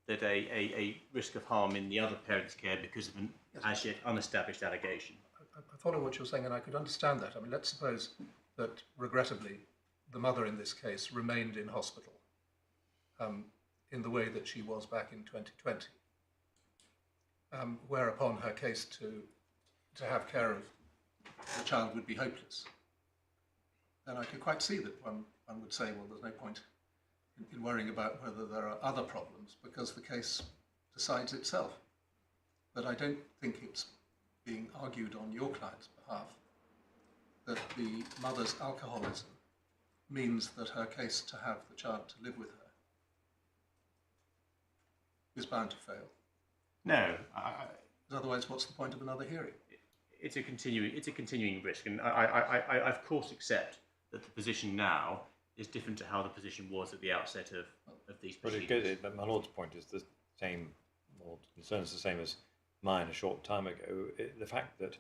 that a risk of harm in the other parent's care because of an as yet unestablished allegation. I follow what you're saying, and I could understand that. I mean, let's suppose that, regrettably, the mother in this case remained in hospital in the way that she was back in 2020, whereupon her case to have care of the child would be hopeless. Then I could quite see that one would say, well, there's no point in worrying about whether there are other problems because the case decides itself. But I don't think it's being argued on your client's behalf that the mother's alcoholism means that her case to have the child to live with her is bound to fail. No, Because otherwise, what's the point of another hearing? it's a continuing risk, and I of course accept that the position now is different to how the position was at the outset of these proceedings. But my lord's point is the same, or concerns the same as mine a short time ago. The fact that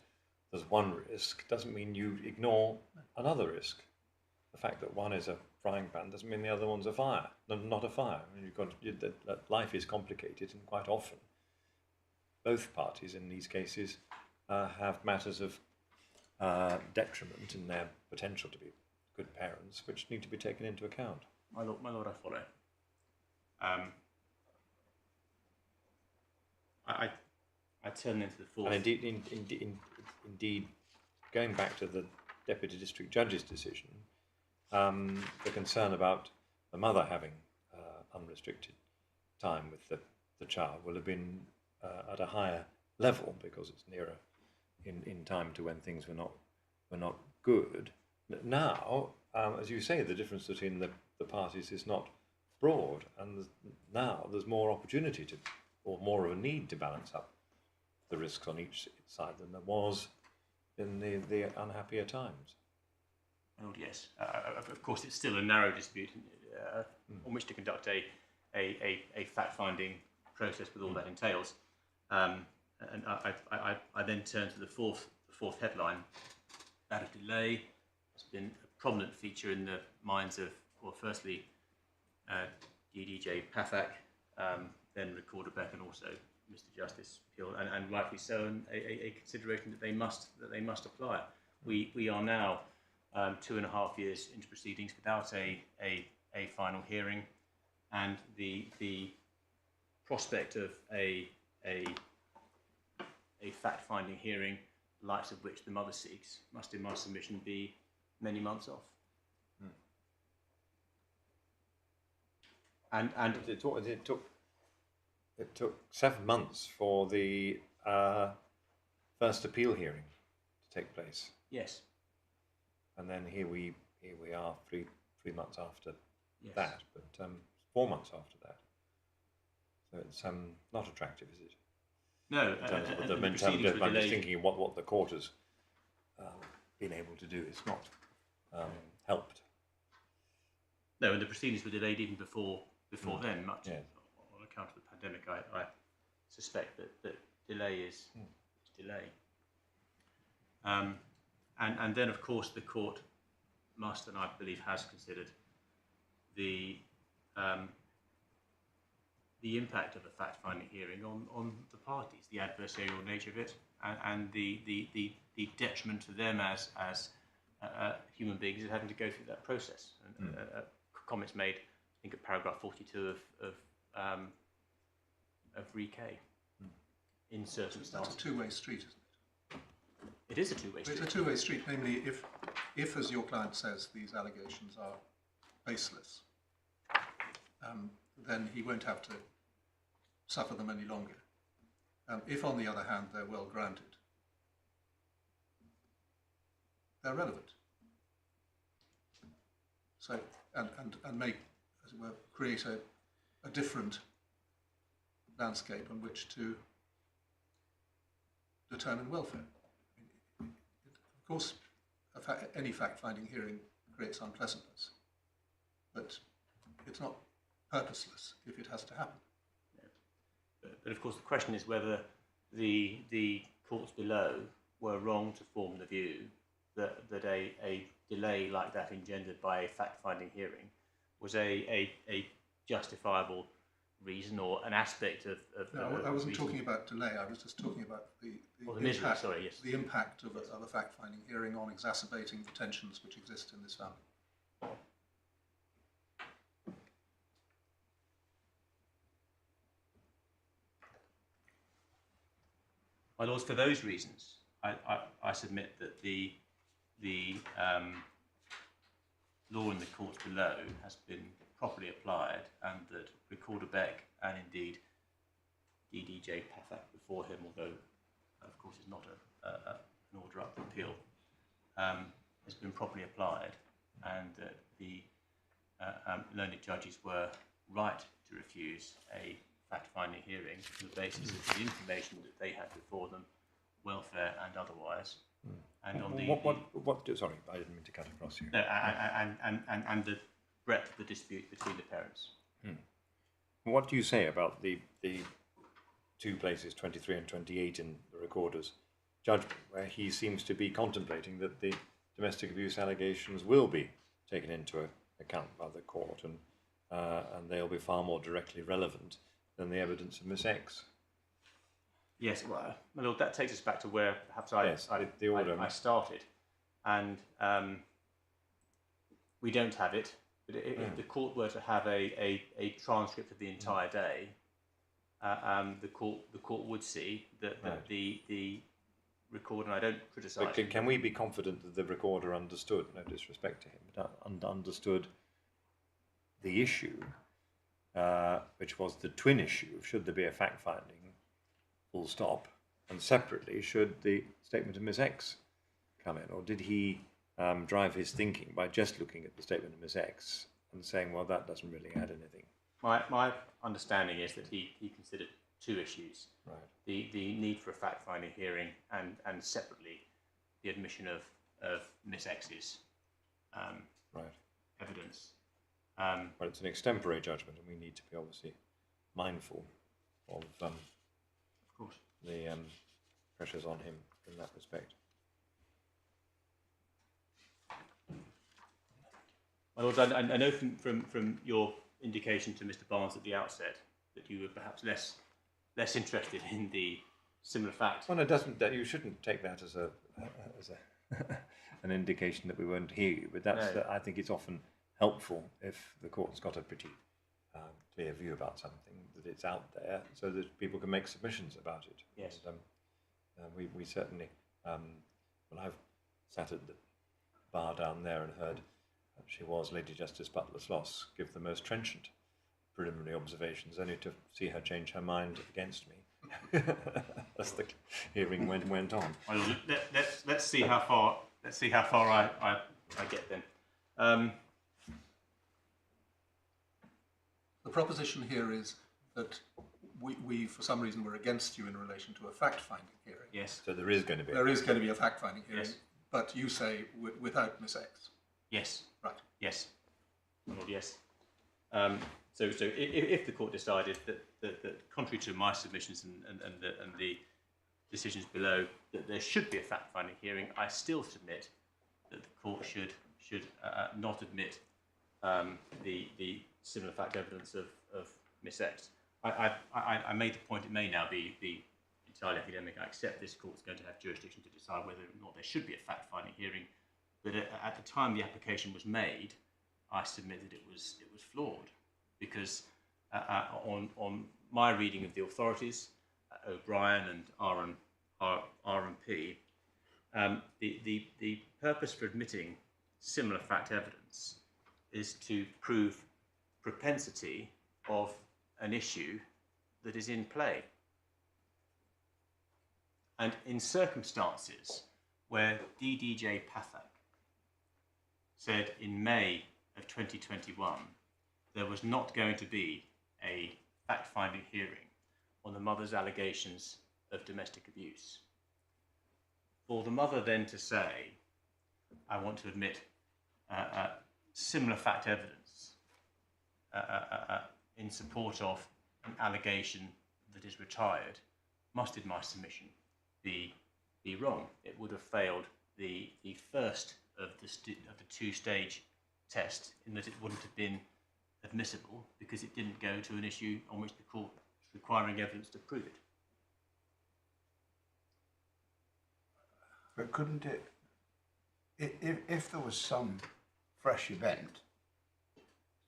there's one risk doesn't mean you ignore another risk. The fact that one is a frying pan doesn't mean the other one's a fire. Not a fire. I mean, that life is complicated, and quite often both parties in these cases have matters of detriment in their potential to be good parents, which need to be taken into account. My lord, I follow. I turn then to the fourth. And indeed, going back to the Deputy District Judge's decision, the concern about the mother having unrestricted time with the the child will have been at a higher level because it's nearer in time to when things were not good. Now, as you say, the difference between the parties is not broad, and now there's more opportunity to, or more of a need to balance up the risks on each side than there was in the unhappier times. Well, yes. Of course, it's still a narrow dispute on which to conduct a fact-finding process with all that entails. And I then turn to the fourth headline. That of delay has been a prominent feature in the minds of, well, firstly, DDJ Pathak, then Recorder Beck, and also Mr. Justice Peel, and rightly so, and a consideration that they must apply. We are now 2.5 years into proceedings without a final hearing, and the prospect of a fact-finding hearing, the likes of which the mother seeks, must, in my submission, be many months off. And it took 7 months for the first appeal hearing to take place, yes, and then here we are 3 months after yes. that, but 4 months after that. So it's not attractive, is it? No, In terms of the and mentality, proceedings were I'm just delayed. thinking what the court has been able to do. It's not helped. No, and the proceedings were delayed even before then, much Yeah. on account of the pandemic. I suspect that delay is delay. And then, of course, the court must, and I believe has considered, the impact of a fact-finding hearing on the parties, the adversarial nature of it, and the detriment to them as human beings of having to go through that process. And comments made, I think, at paragraph 42 of REK in circumstances. That's a two-way street, isn't it? It is a two-way street. It's a two-way street, namely if, as your client says, these allegations are baseless, then he won't have to suffer them any longer. If, on the other hand, they're well grounded, they're relevant. So, and make, as it were, create a different landscape on which to determine welfare. Of course, any fact-finding hearing creates unpleasantness, but it's not purposeless if it has to happen. But of course, the question is whether the courts below were wrong to form the view that a delay like that engendered by a fact-finding hearing was a justifiable reason or an aspect of No, I wasn't reason. talking about delay. I was just talking about the misery, impact, sorry, yes. the impact of a fact-finding hearing on exacerbating the tensions which exist in this family. My lords, for those reasons, I submit that the law in the courts below has been properly applied, and that Recorder Beck and indeed DDJ Pathak before him, although of course is not an order up for appeal, has been properly applied, and that the learned judges were right to refuse a fact-finding hearing on the basis of the information that they had before them, welfare and otherwise, and on Sorry, I didn't mean to cut across you. no, and the breadth of the dispute between the parents. What do you say about the two places, 23 and 28, in the Recorder's judgment, where he seems to be contemplating that the domestic abuse allegations will be taken into account by the court, and they'll be far more directly relevant than the evidence of Miss X? Yes, well, my lord, that takes us back to where perhaps I started, and we don't have it. But if the court were to have a transcript of the entire day, the court would see that the recorder, and I don't criticise. But can we be confident that the Recorder understood, no disrespect to him, but understood the issue? which was the twin issue of should there be a fact finding, full stop, and separately should the statement of Miss X come in, or did he drive his thinking by just looking at the statement of Miss X and saying, well, that doesn't really add anything? My understanding is that he considered two issues: Right. the need for a fact-finding hearing, and separately the admission of Miss X's Right. evidence. Well, it's an extempore judgment, and we need to be obviously mindful of course. the pressures on him in that respect. My lords, I know from your indication to Mr. Barnes at the outset that you were perhaps less interested in the similar fact. Well, it doesn't. You shouldn't take that as a an indication that we won't hear you. But that's. No. I think it's often helpful if the court's got a pretty clear view about something, that it's out there, so that people can make submissions about it. Yes. And, we certainly. Well, I've sat at the bar down there and heard she was Lady Justice Butler Sloss give the most trenchant preliminary observations, only to see her change her mind against me as the hearing went on. Well, let's see how far I get then. The proposition here is that we for some reason, were against you in relation to a fact-finding hearing. Yes. So there is going to be. There is going to be a fact-finding hearing, Yes. but you say without Miss X. Yes. Right. Yes. My lord, yes. So if the court decided that contrary to my submissions and the decisions below, that there should be a fact-finding hearing, I still submit that the court should not admit the similar fact evidence of Miss X. I made the point, it may now be entirely academic. I accept this court's going to have jurisdiction to decide whether or not there should be a fact-finding hearing. But at the time the application was made, I submit that it was flawed, because on my reading of the authorities, O'Brien and R&P, the purpose for admitting similar fact evidence is to prove propensity of an issue that is in play. And in circumstances where DDJ Pathak said in May of 2021 there was not going to be a fact-finding hearing on the mother's allegations of domestic abuse, for the mother then to say, I want to admit similar fact evidence in support of an allegation that is retired, must, in my submission, be wrong. It would have failed the first of the two-stage test, in that it wouldn't have been admissible because it didn't go to an issue on which the court was requiring evidence to prove it. But couldn't it, if there was some fresh event,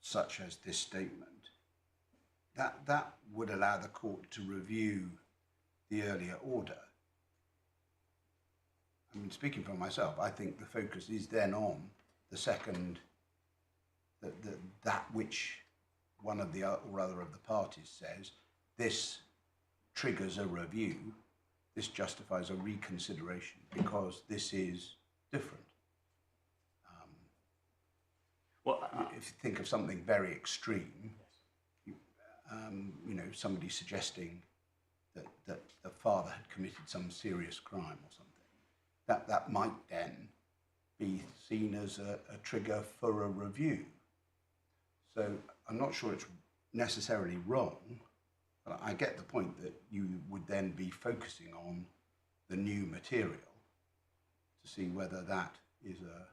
such as this statement, that would allow the court to review the earlier order. I mean, speaking for myself, I think the focus is then on the second, that which one of the or other of the parties says, this triggers a review, this justifies a reconsideration because this is different. If you think of something very extreme, you know, somebody suggesting that the father had committed some serious crime or something, that might then be seen as a trigger for a review. So I'm not sure it's necessarily wrong, but I get the point that you would then be focusing on the new material to see whether that is a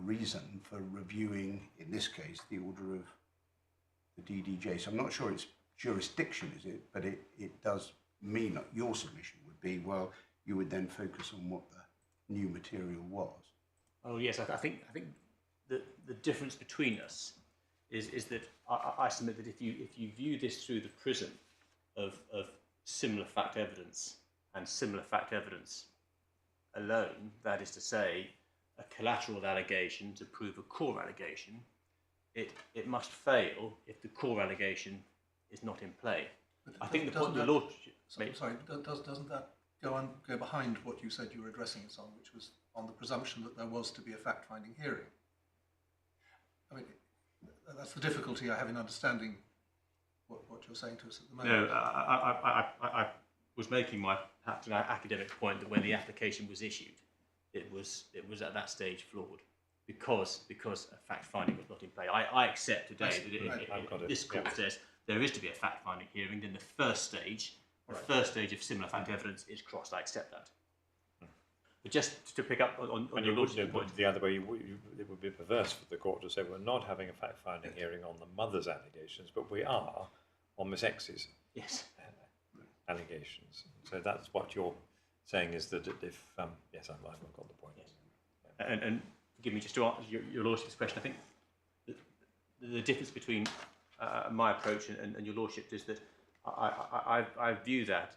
reason for reviewing, in this case, the order of the DDJ. So I'm not sure it's jurisdiction, is it? But it does mean that your submission would be, well, you would then focus on what the new material was. Oh yes, I think the difference between us is that I submit that if you view this through the prism of similar fact evidence and similar fact evidence alone, that is to say, a collateral allegation to prove a core allegation, it must fail if the core allegation is not in play. But I think the doesn't point the that- Lordship made. Sorry, doesn't that go behind what you said you were addressing us on, which was on the presumption that there was to be a fact-finding hearing? I mean, that's the difficulty I have in understanding what you're saying to us at the moment. No, I was making my perhaps an academic point that when the application was issued, it was at that stage flawed because a fact finding was not in play. I accept today that this court says there is to be a fact finding hearing. Then the first stage of similar fact evidence is crossed. I accept that. But just to pick up on your Lordship's point, the other way, it would be perverse for the court to say we're not having a fact-finding hearing on the mother's allegations, but we are on Miss X's allegations. So that's what you're saying is that if yes, I've got the point. Yes. And forgive me, just to answer your Lordship's question, I think the difference between my approach and your Lordship is that I view that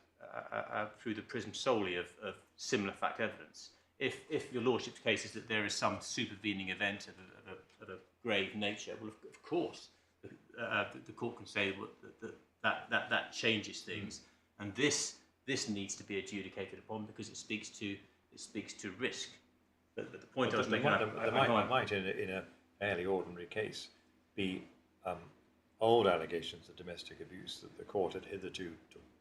through the prism solely of similar fact evidence. If your Lordship's case is that there is some supervening event of a grave nature, well, of course, the court can say that changes things, and this needs to be adjudicated upon because it speaks to risk. But the point I was making, there might in a fairly ordinary case be old allegations of domestic abuse that the court had hitherto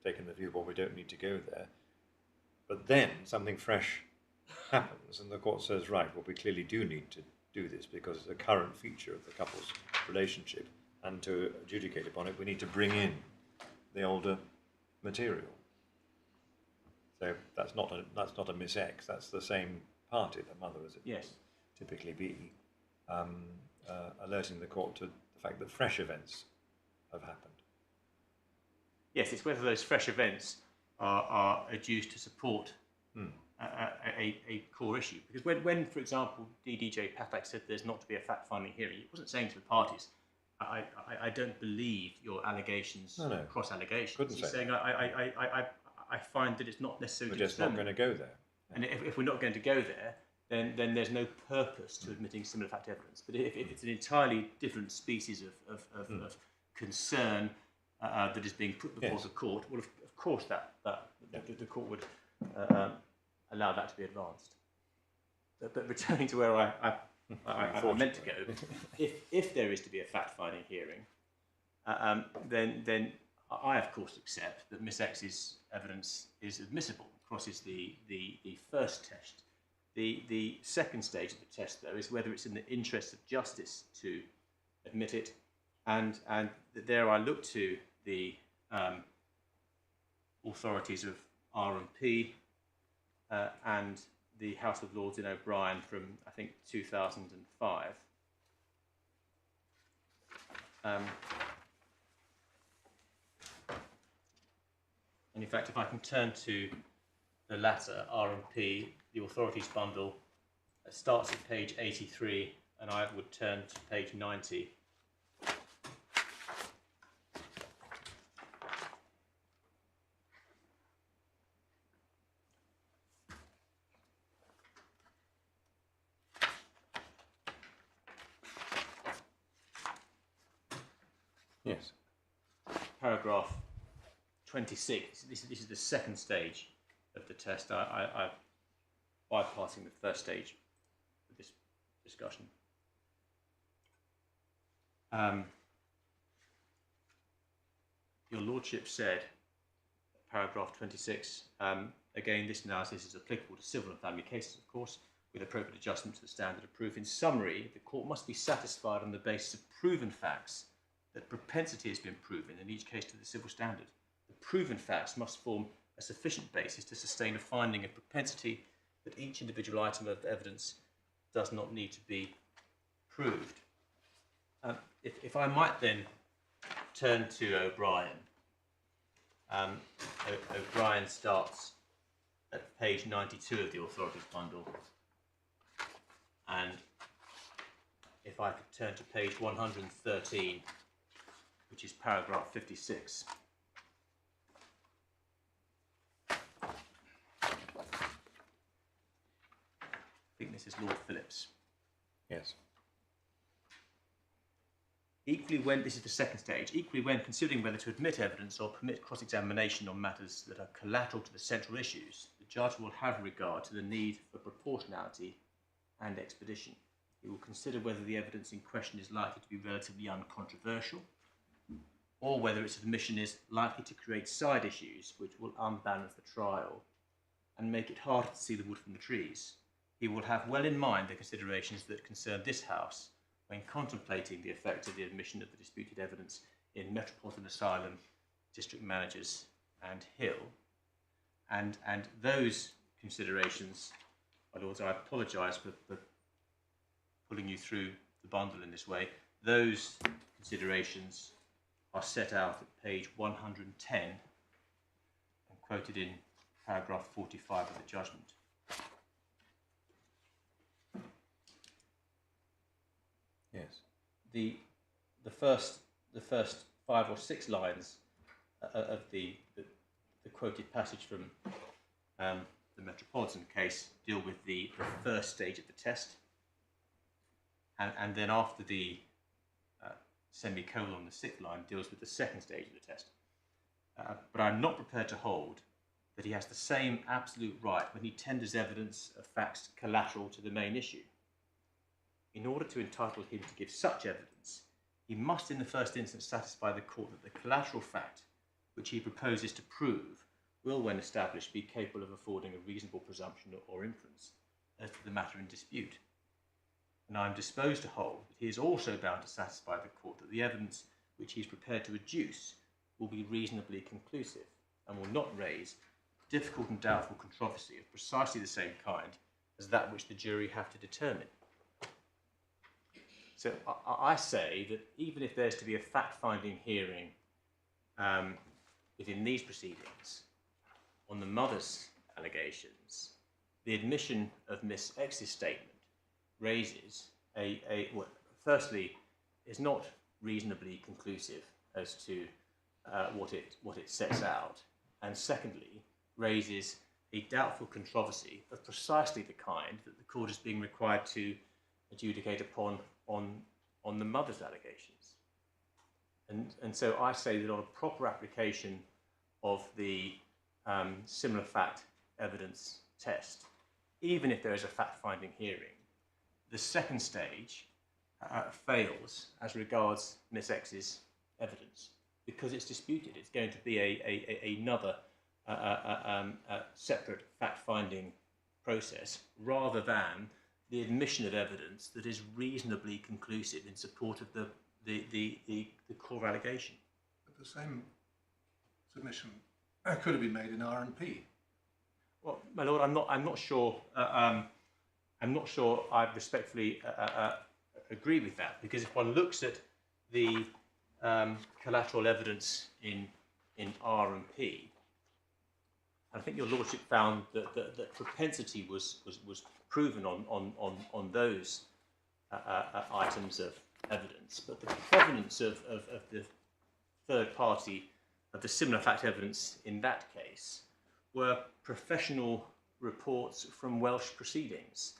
taken the view, well, we don't need to go there. But then something fresh happens, and the court says, right, well, we clearly do need to do this because it's a current feature of the couple's relationship, and to adjudicate upon it, we need to bring in the older material. So that's not a Miss X. That's the same party, the mother, as it yes. typically be, alerting the court to the fact that fresh events have happened. Yes, it's whether those fresh events are adduced to support a core issue. Because when, for example, DDJ Patak said there's not to be a fact-finding hearing, he wasn't saying to the parties, I don't believe your allegations, cross allegations. He's saying I find that it's not necessarily. We're just not going to go there. And if we're not going to go there, then there's no purpose to admitting similar fact evidence. But if it's an entirely different species of concern that is being put before the court, well, of course the court would allow that to be advanced. But returning to where I meant to go, if there is to be a fact-finding hearing, then I of course accept that Miss X's evidence is admissible, crosses the first test. The second stage of the test, though, is whether it's in the interest of justice to admit it, and there I look to the authorities of R&P and the House of Lords in O'Brien from, I think, 2005. And in fact, if I can turn to the latter, R&P, the authorities bundle starts at page 83, and I would turn to page 90. Yes. Paragraph 26. This is the second stage of the test. I bypassing the first stage of this discussion. Your Lordship said, paragraph 26, again, this analysis is applicable to civil and family cases, of course, with appropriate adjustment to the standard of proof. In summary, the court must be satisfied on the basis of proven facts that propensity has been proven, in each case to the civil standard. The proven facts must form a sufficient basis to sustain a finding of propensity that each individual item of evidence does not need to be proved. If I might then turn to O'Brien. O'Brien starts at page 92 of the authorities bundle, and if I could turn to page 113, which is paragraph 56. I think this is Lord Phillips. Yes. Equally, when this is the second stage, equally when considering whether to admit evidence or permit cross-examination on matters that are collateral to the central issues, the judge will have regard to the need for proportionality and expedition. He will consider whether the evidence in question is likely to be relatively uncontroversial, or whether its admission is likely to create side issues which will unbalance the trial and make it harder to see the wood from the trees. He will have well in mind the considerations that concern this House when contemplating the effect of the admission of the disputed evidence in Metropolitan Asylum, District Managers and Hill. And those considerations, my lords, I apologise for pulling you through the bundle in this way. Those considerations are set out at page 110 and quoted in paragraph 45 of the judgment. Yes. The first 5 or 6 lines of the quoted passage from the Metropolitan case deal with the first stage of the test, and then after the semicolon, the 6th line deals with the second stage of the test. But I'm not prepared to hold that he has the same absolute right when he tenders evidence of facts collateral to the main issue. In order to entitle him to give such evidence, he must in the first instance satisfy the court that the collateral fact which he proposes to prove will, when established, be capable of affording a reasonable presumption or inference as to the matter in dispute. And I am disposed to hold that he is also bound to satisfy the court that the evidence which he is prepared to adduce will be reasonably conclusive and will not raise difficult and doubtful controversy of precisely the same kind as that which the jury have to determine. So I say that even if there's to be a fact-finding hearing within these proceedings on the mother's allegations, the admission of Miss X's statement raises well, firstly, is not reasonably conclusive as to what it sets out, and secondly, raises a doubtful controversy of precisely the kind that the court is being required to adjudicate upon on the mother's allegations. And so I say that on a proper application of the similar fact evidence test, even if there is a fact-finding hearing, the second stage fails as regards Miss X's evidence because it's disputed. It's going to be another separate fact-finding process rather than the admission of evidence that is reasonably conclusive in support of the core allegation. But the same submission could have been made in R&P. Well, my lord, I'm not sure. I'm not sure I respectfully agree with that, because if one looks at the collateral evidence in R&P, I think your lordship found that propensity was proven on those items of evidence, but the provenance of the third party of the similar fact evidence in that case were professional reports from Welsh proceedings.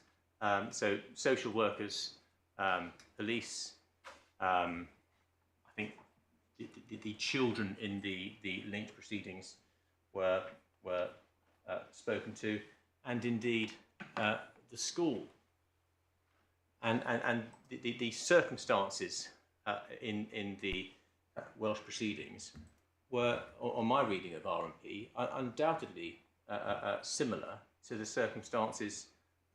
So social workers, police, I think the children in the linked proceedings were spoken to, and indeed the school. And the circumstances in the Welsh proceedings were, on my reading of R&P, undoubtedly similar to the circumstances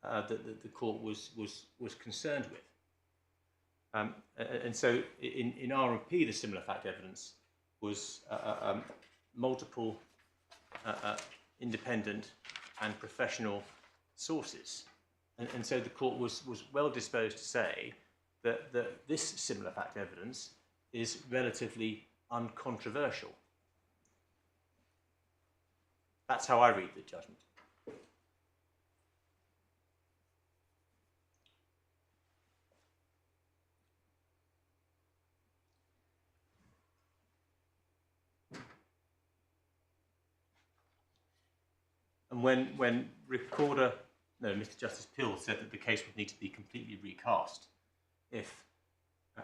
that the court was concerned with. And so in R&P, the similar fact evidence was multiple independent and professional sources. And so the court was well disposed to say that this similar fact evidence is relatively uncontroversial. That's how I read the judgment. And when Mr. Justice Pill said that the case would need to be completely recast if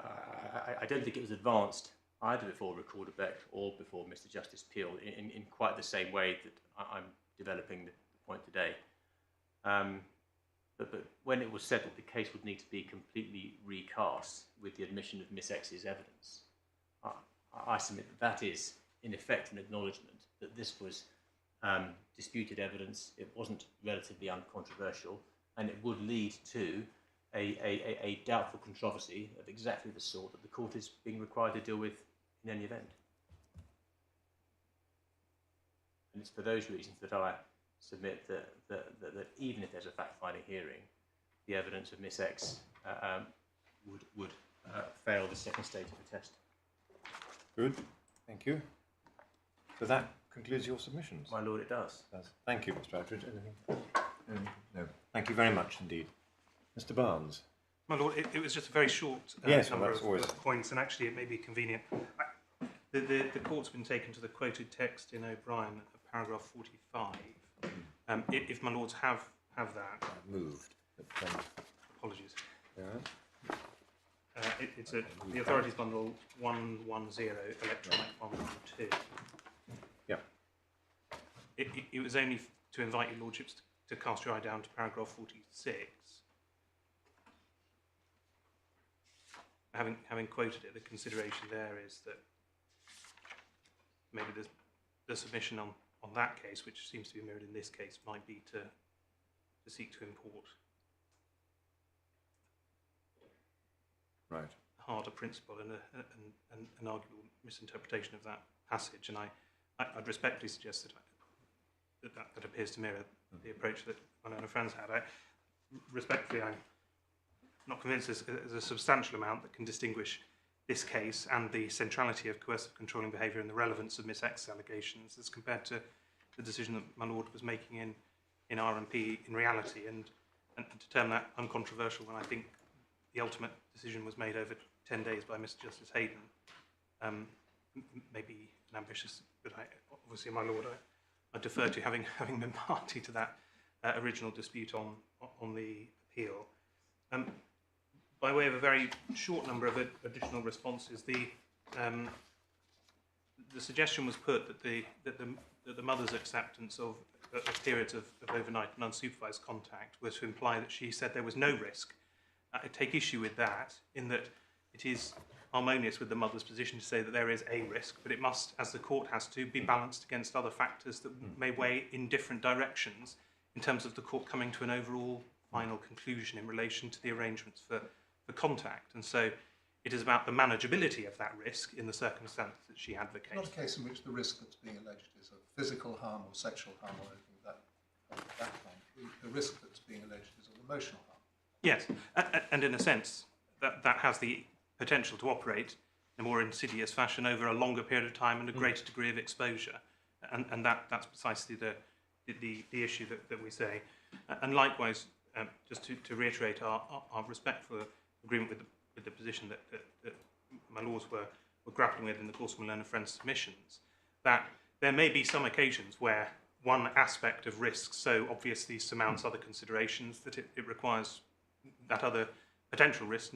I don't think it was advanced either before Recorder Beck or before Mr. Justice Peel in quite the same way that I'm developing the point today. But when it was said that the case would need to be completely recast with the admission of Miss X's evidence, I submit that is, in effect, an acknowledgement that this was disputed evidence, it wasn't relatively uncontroversial, and it would lead to a doubtful controversy of exactly the sort that the court is being required to deal with in any event. And it's for those reasons that I submit that even if there's a fact-finding hearing, the evidence of Miss X would fail the second stage of the test. Good, thank you. So that concludes your submissions. My lord, it does. Thank you, Mr. Attridge. Anything? No. Thank you very much indeed. Mr. Barnes. My lord, it was just a very short Yes, number well, that's of points, and actually it may be convenient. The court's been taken to the quoted text in O'Brien, paragraph 45. If my lords have that. Moved. But, Apologies. yeah. It's the authorities bundle 110, electronic 112. Yeah. It was only to invite your lordships to cast your eye down to paragraph 46. Having quoted it, the consideration there is that maybe the submission on that case, which seems to be mirrored in this case, might be to seek to import Right. a harder principle and an arguable misinterpretation of that passage. And I'd respectfully suggest that appears to mirror the approach that my learned friends had. Respectfully, I'm not convinced there's a substantial amount that can distinguish this case and the centrality of coercive controlling behaviour and the relevance of Miss X's allegations as compared to the decision that my lord was making in R&P in reality, and to term that uncontroversial when I think the ultimate decision was made over 10 days by Mr. Justice Hayden, maybe an ambitious, but obviously my lord, I defer to having been party to that original dispute on the appeal. By way of a very short number of additional responses, the suggestion was put that the mother's acceptance of periods of overnight and unsupervised contact was to imply that she said there was no risk. I take issue with that, in that it is harmonious with the mother's position to say that there is a risk, but it must, as the court has to, be balanced against other factors that may weigh in different directions in terms of the court coming to an overall final conclusion in relation to the arrangements for contact. And so it is about the manageability of that risk in the circumstances that she advocates. Not a case in which the risk that's being alleged is of physical harm or sexual harm or anything of that kind. The risk that's being alleged is of emotional harm. Yes, and in a sense, that has the potential to operate in a more insidious fashion over a longer period of time and a greater degree of exposure. And that's precisely the issue that we say. And likewise, just to reiterate our respectful agreement with the position that my lords were grappling with in the course of my learned friends' submissions, that there may be some occasions where one aspect of risk so obviously surmounts other considerations that it requires that other potential risk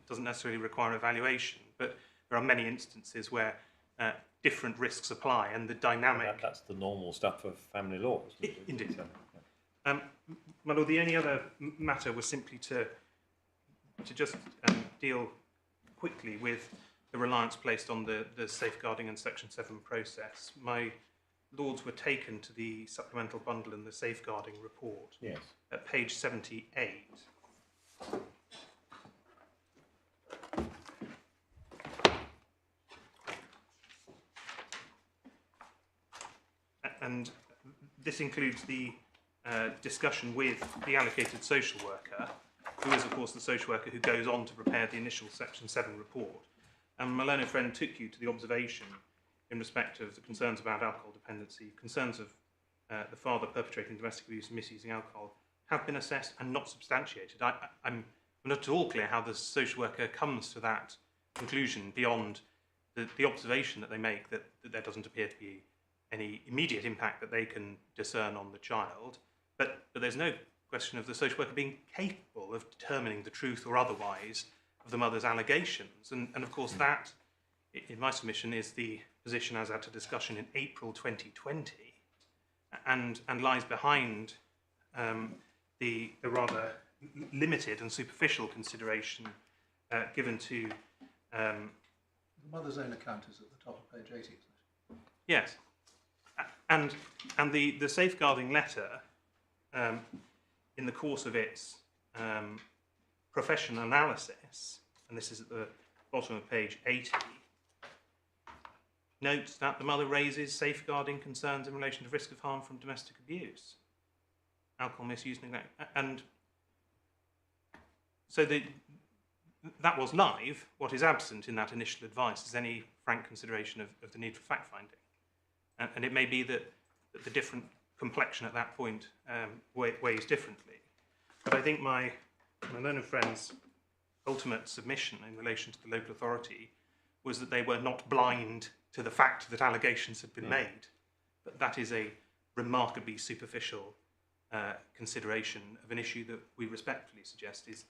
doesn't necessarily require evaluation, but there are many instances where different risks apply, and the dynamic... That's the normal stuff of family law. Indeed. My lord, the only other matter was simply to just deal quickly with the reliance placed on the safeguarding and Section 7 process. My lords were taken to the supplemental bundle and the safeguarding report at page 78. And this includes the discussion with the allocated social worker, who is, of course, the social worker who goes on to prepare the initial Section 7 report. And my learned friend took you to the observation in respect of the concerns about alcohol dependency, concerns of the father perpetrating domestic abuse and misusing alcohol have been assessed and not substantiated. I'm not at all clear how the social worker comes to that conclusion beyond the observation that they make that there doesn't appear to be any immediate impact that they can discern on the child, but there's no question of the social worker being capable of determining the truth or otherwise the mother's allegations. And of course that, in my submission, is the position as at a discussion in April 2020 and lies behind the rather limited and superficial consideration given to... The mother's own account is at the top of page 80, isn't it? Yes. And the safeguarding letter, in the course of its professional analysis, and this is at the bottom of page 80, notes that the mother raises safeguarding concerns in relation to risk of harm from domestic abuse, alcohol misuse, neglect, and so that was live. What is absent in that initial advice is any frank consideration of the need for fact-finding. And it may be that the different complexion at that point weighs differently. But I think my learned friend's ultimate submission in relation to the local authority was that they were not blind to the fact that allegations had been made. But that is a remarkably superficial consideration of an issue that we respectfully suggest is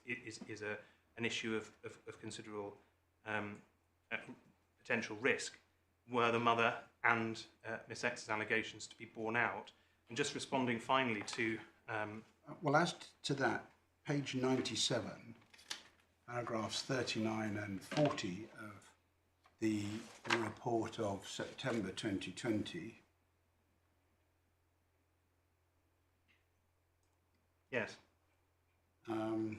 an issue of considerable potential risk, were the mother and Miss X's allegations to be borne out. And just responding finally to... Well, as to that, page 97, paragraphs 39 and 40 of the report of September 2020. Yes. On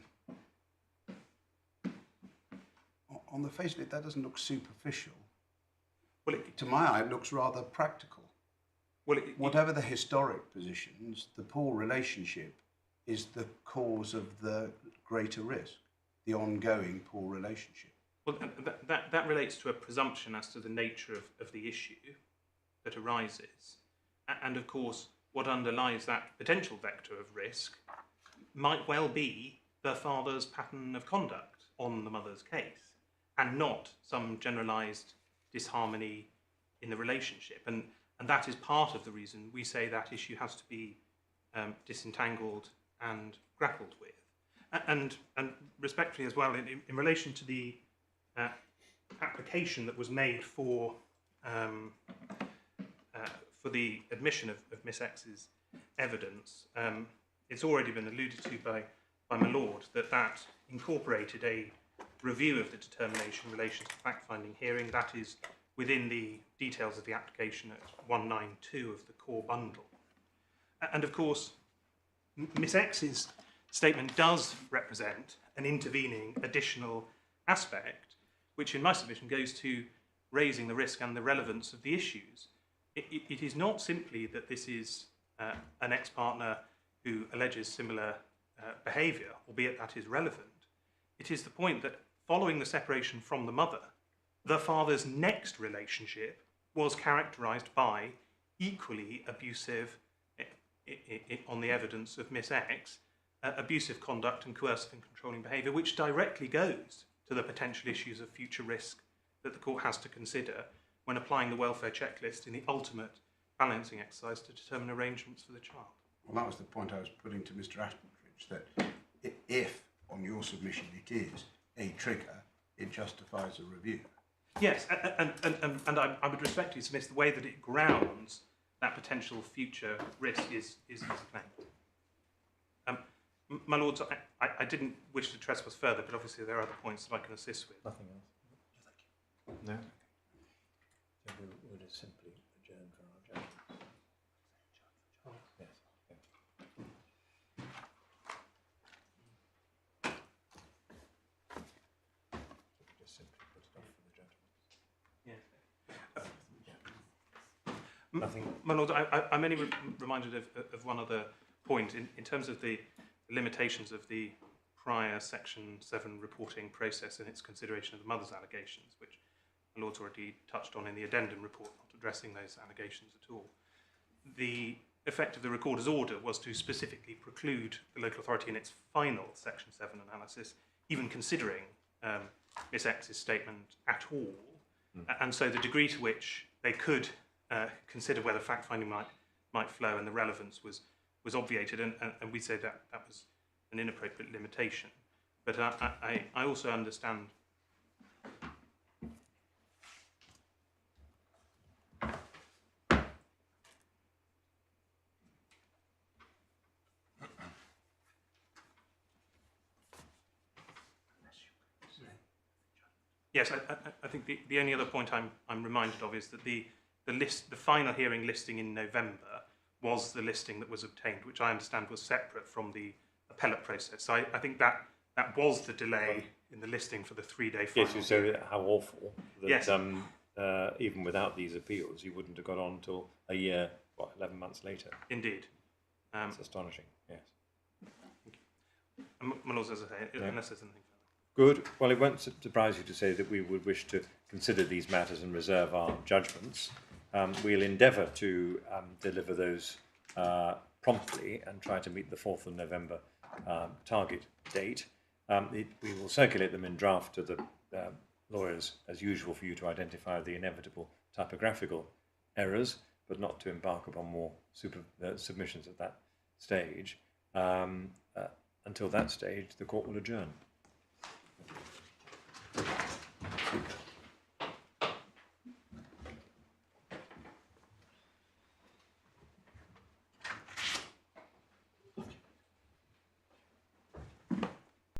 the face of it, that doesn't look superficial. Well, To my eye, it looks rather practical. well, Whatever the historic positions, the poor relationship is the cause of the greater risk, the ongoing poor relationship. well, that relates to a presumption as to the nature of the issue that arises. And of course, what underlies that potential vector of risk might well be the father's pattern of conduct on the mother's case, and not some generalised disharmony in the relationship. And that is part of the reason we say that issue has to be disentangled and grappled with. And respectfully as well, in relation to the application that was made for the admission of Miss X's evidence, it's already been alluded to by my lord that incorporated a review of the determination in relation to the fact-finding hearing. That is within the details of the application at 192 of the core bundle. And of course, Miss X's statement does represent an intervening additional aspect, which in my submission goes to raising the risk and the relevance of the issues. It is not simply that this is an ex-partner who alleges similar behaviour, albeit that is relevant. It is the point that following the separation from the mother, the father's next relationship was characterised by equally abusive, on the evidence of Miss X, abusive conduct and coercive and controlling behaviour, which directly goes to the potential issues of future risk that the court has to consider when applying the welfare checklist in the ultimate balancing exercise to determine arrangements for the child. Well, that was the point I was putting to Mr. Ashbridge, that if, on your submission, it is a trigger, it justifies a review. Yes, and I would respectfully submit the way that it grounds that potential future risk is claimed. My lords, I didn't wish to trespass further, but obviously there are other points that I can assist with. Nothing else? No? So we'll just simply adjourn for our judgment. Yes. Just simply put it off for the judgment. Yes. Nothing. My lord, I'm only reminded of one other point in terms of the limitations of the prior Section 7 reporting process and its consideration of the mother's allegations, which my lord's already touched on in the addendum report, not addressing those allegations at all. The effect of the Recorder's order was to specifically preclude the local authority in its final Section 7 analysis even considering Miss X's statement at all. And so the degree to which they could consider whether fact-finding might flow and the relevance was obviated, and we say that was an inappropriate limitation. But I also understand. Yes, I think the only other point I'm reminded of is that the final hearing listing in November was the listing that was obtained, which I understand was separate from the appellate process. So I think that was the delay in the listing for the 3-day final. Yes, you say how awful that Yes. Even without these appeals, you wouldn't have got on till a year, 11 months later. Indeed. It's astonishing, yes. My lords, as I say, unless there's anything further. Good. Well, it won't surprise you to say that we would wish to consider these matters and reserve our judgments. We'll endeavour to deliver those promptly and try to meet the 4th of November target date. We will circulate them in draft to the lawyers as usual for you to identify the inevitable typographical errors, but not to embark upon more submissions at that stage. Until that stage, the court will adjourn.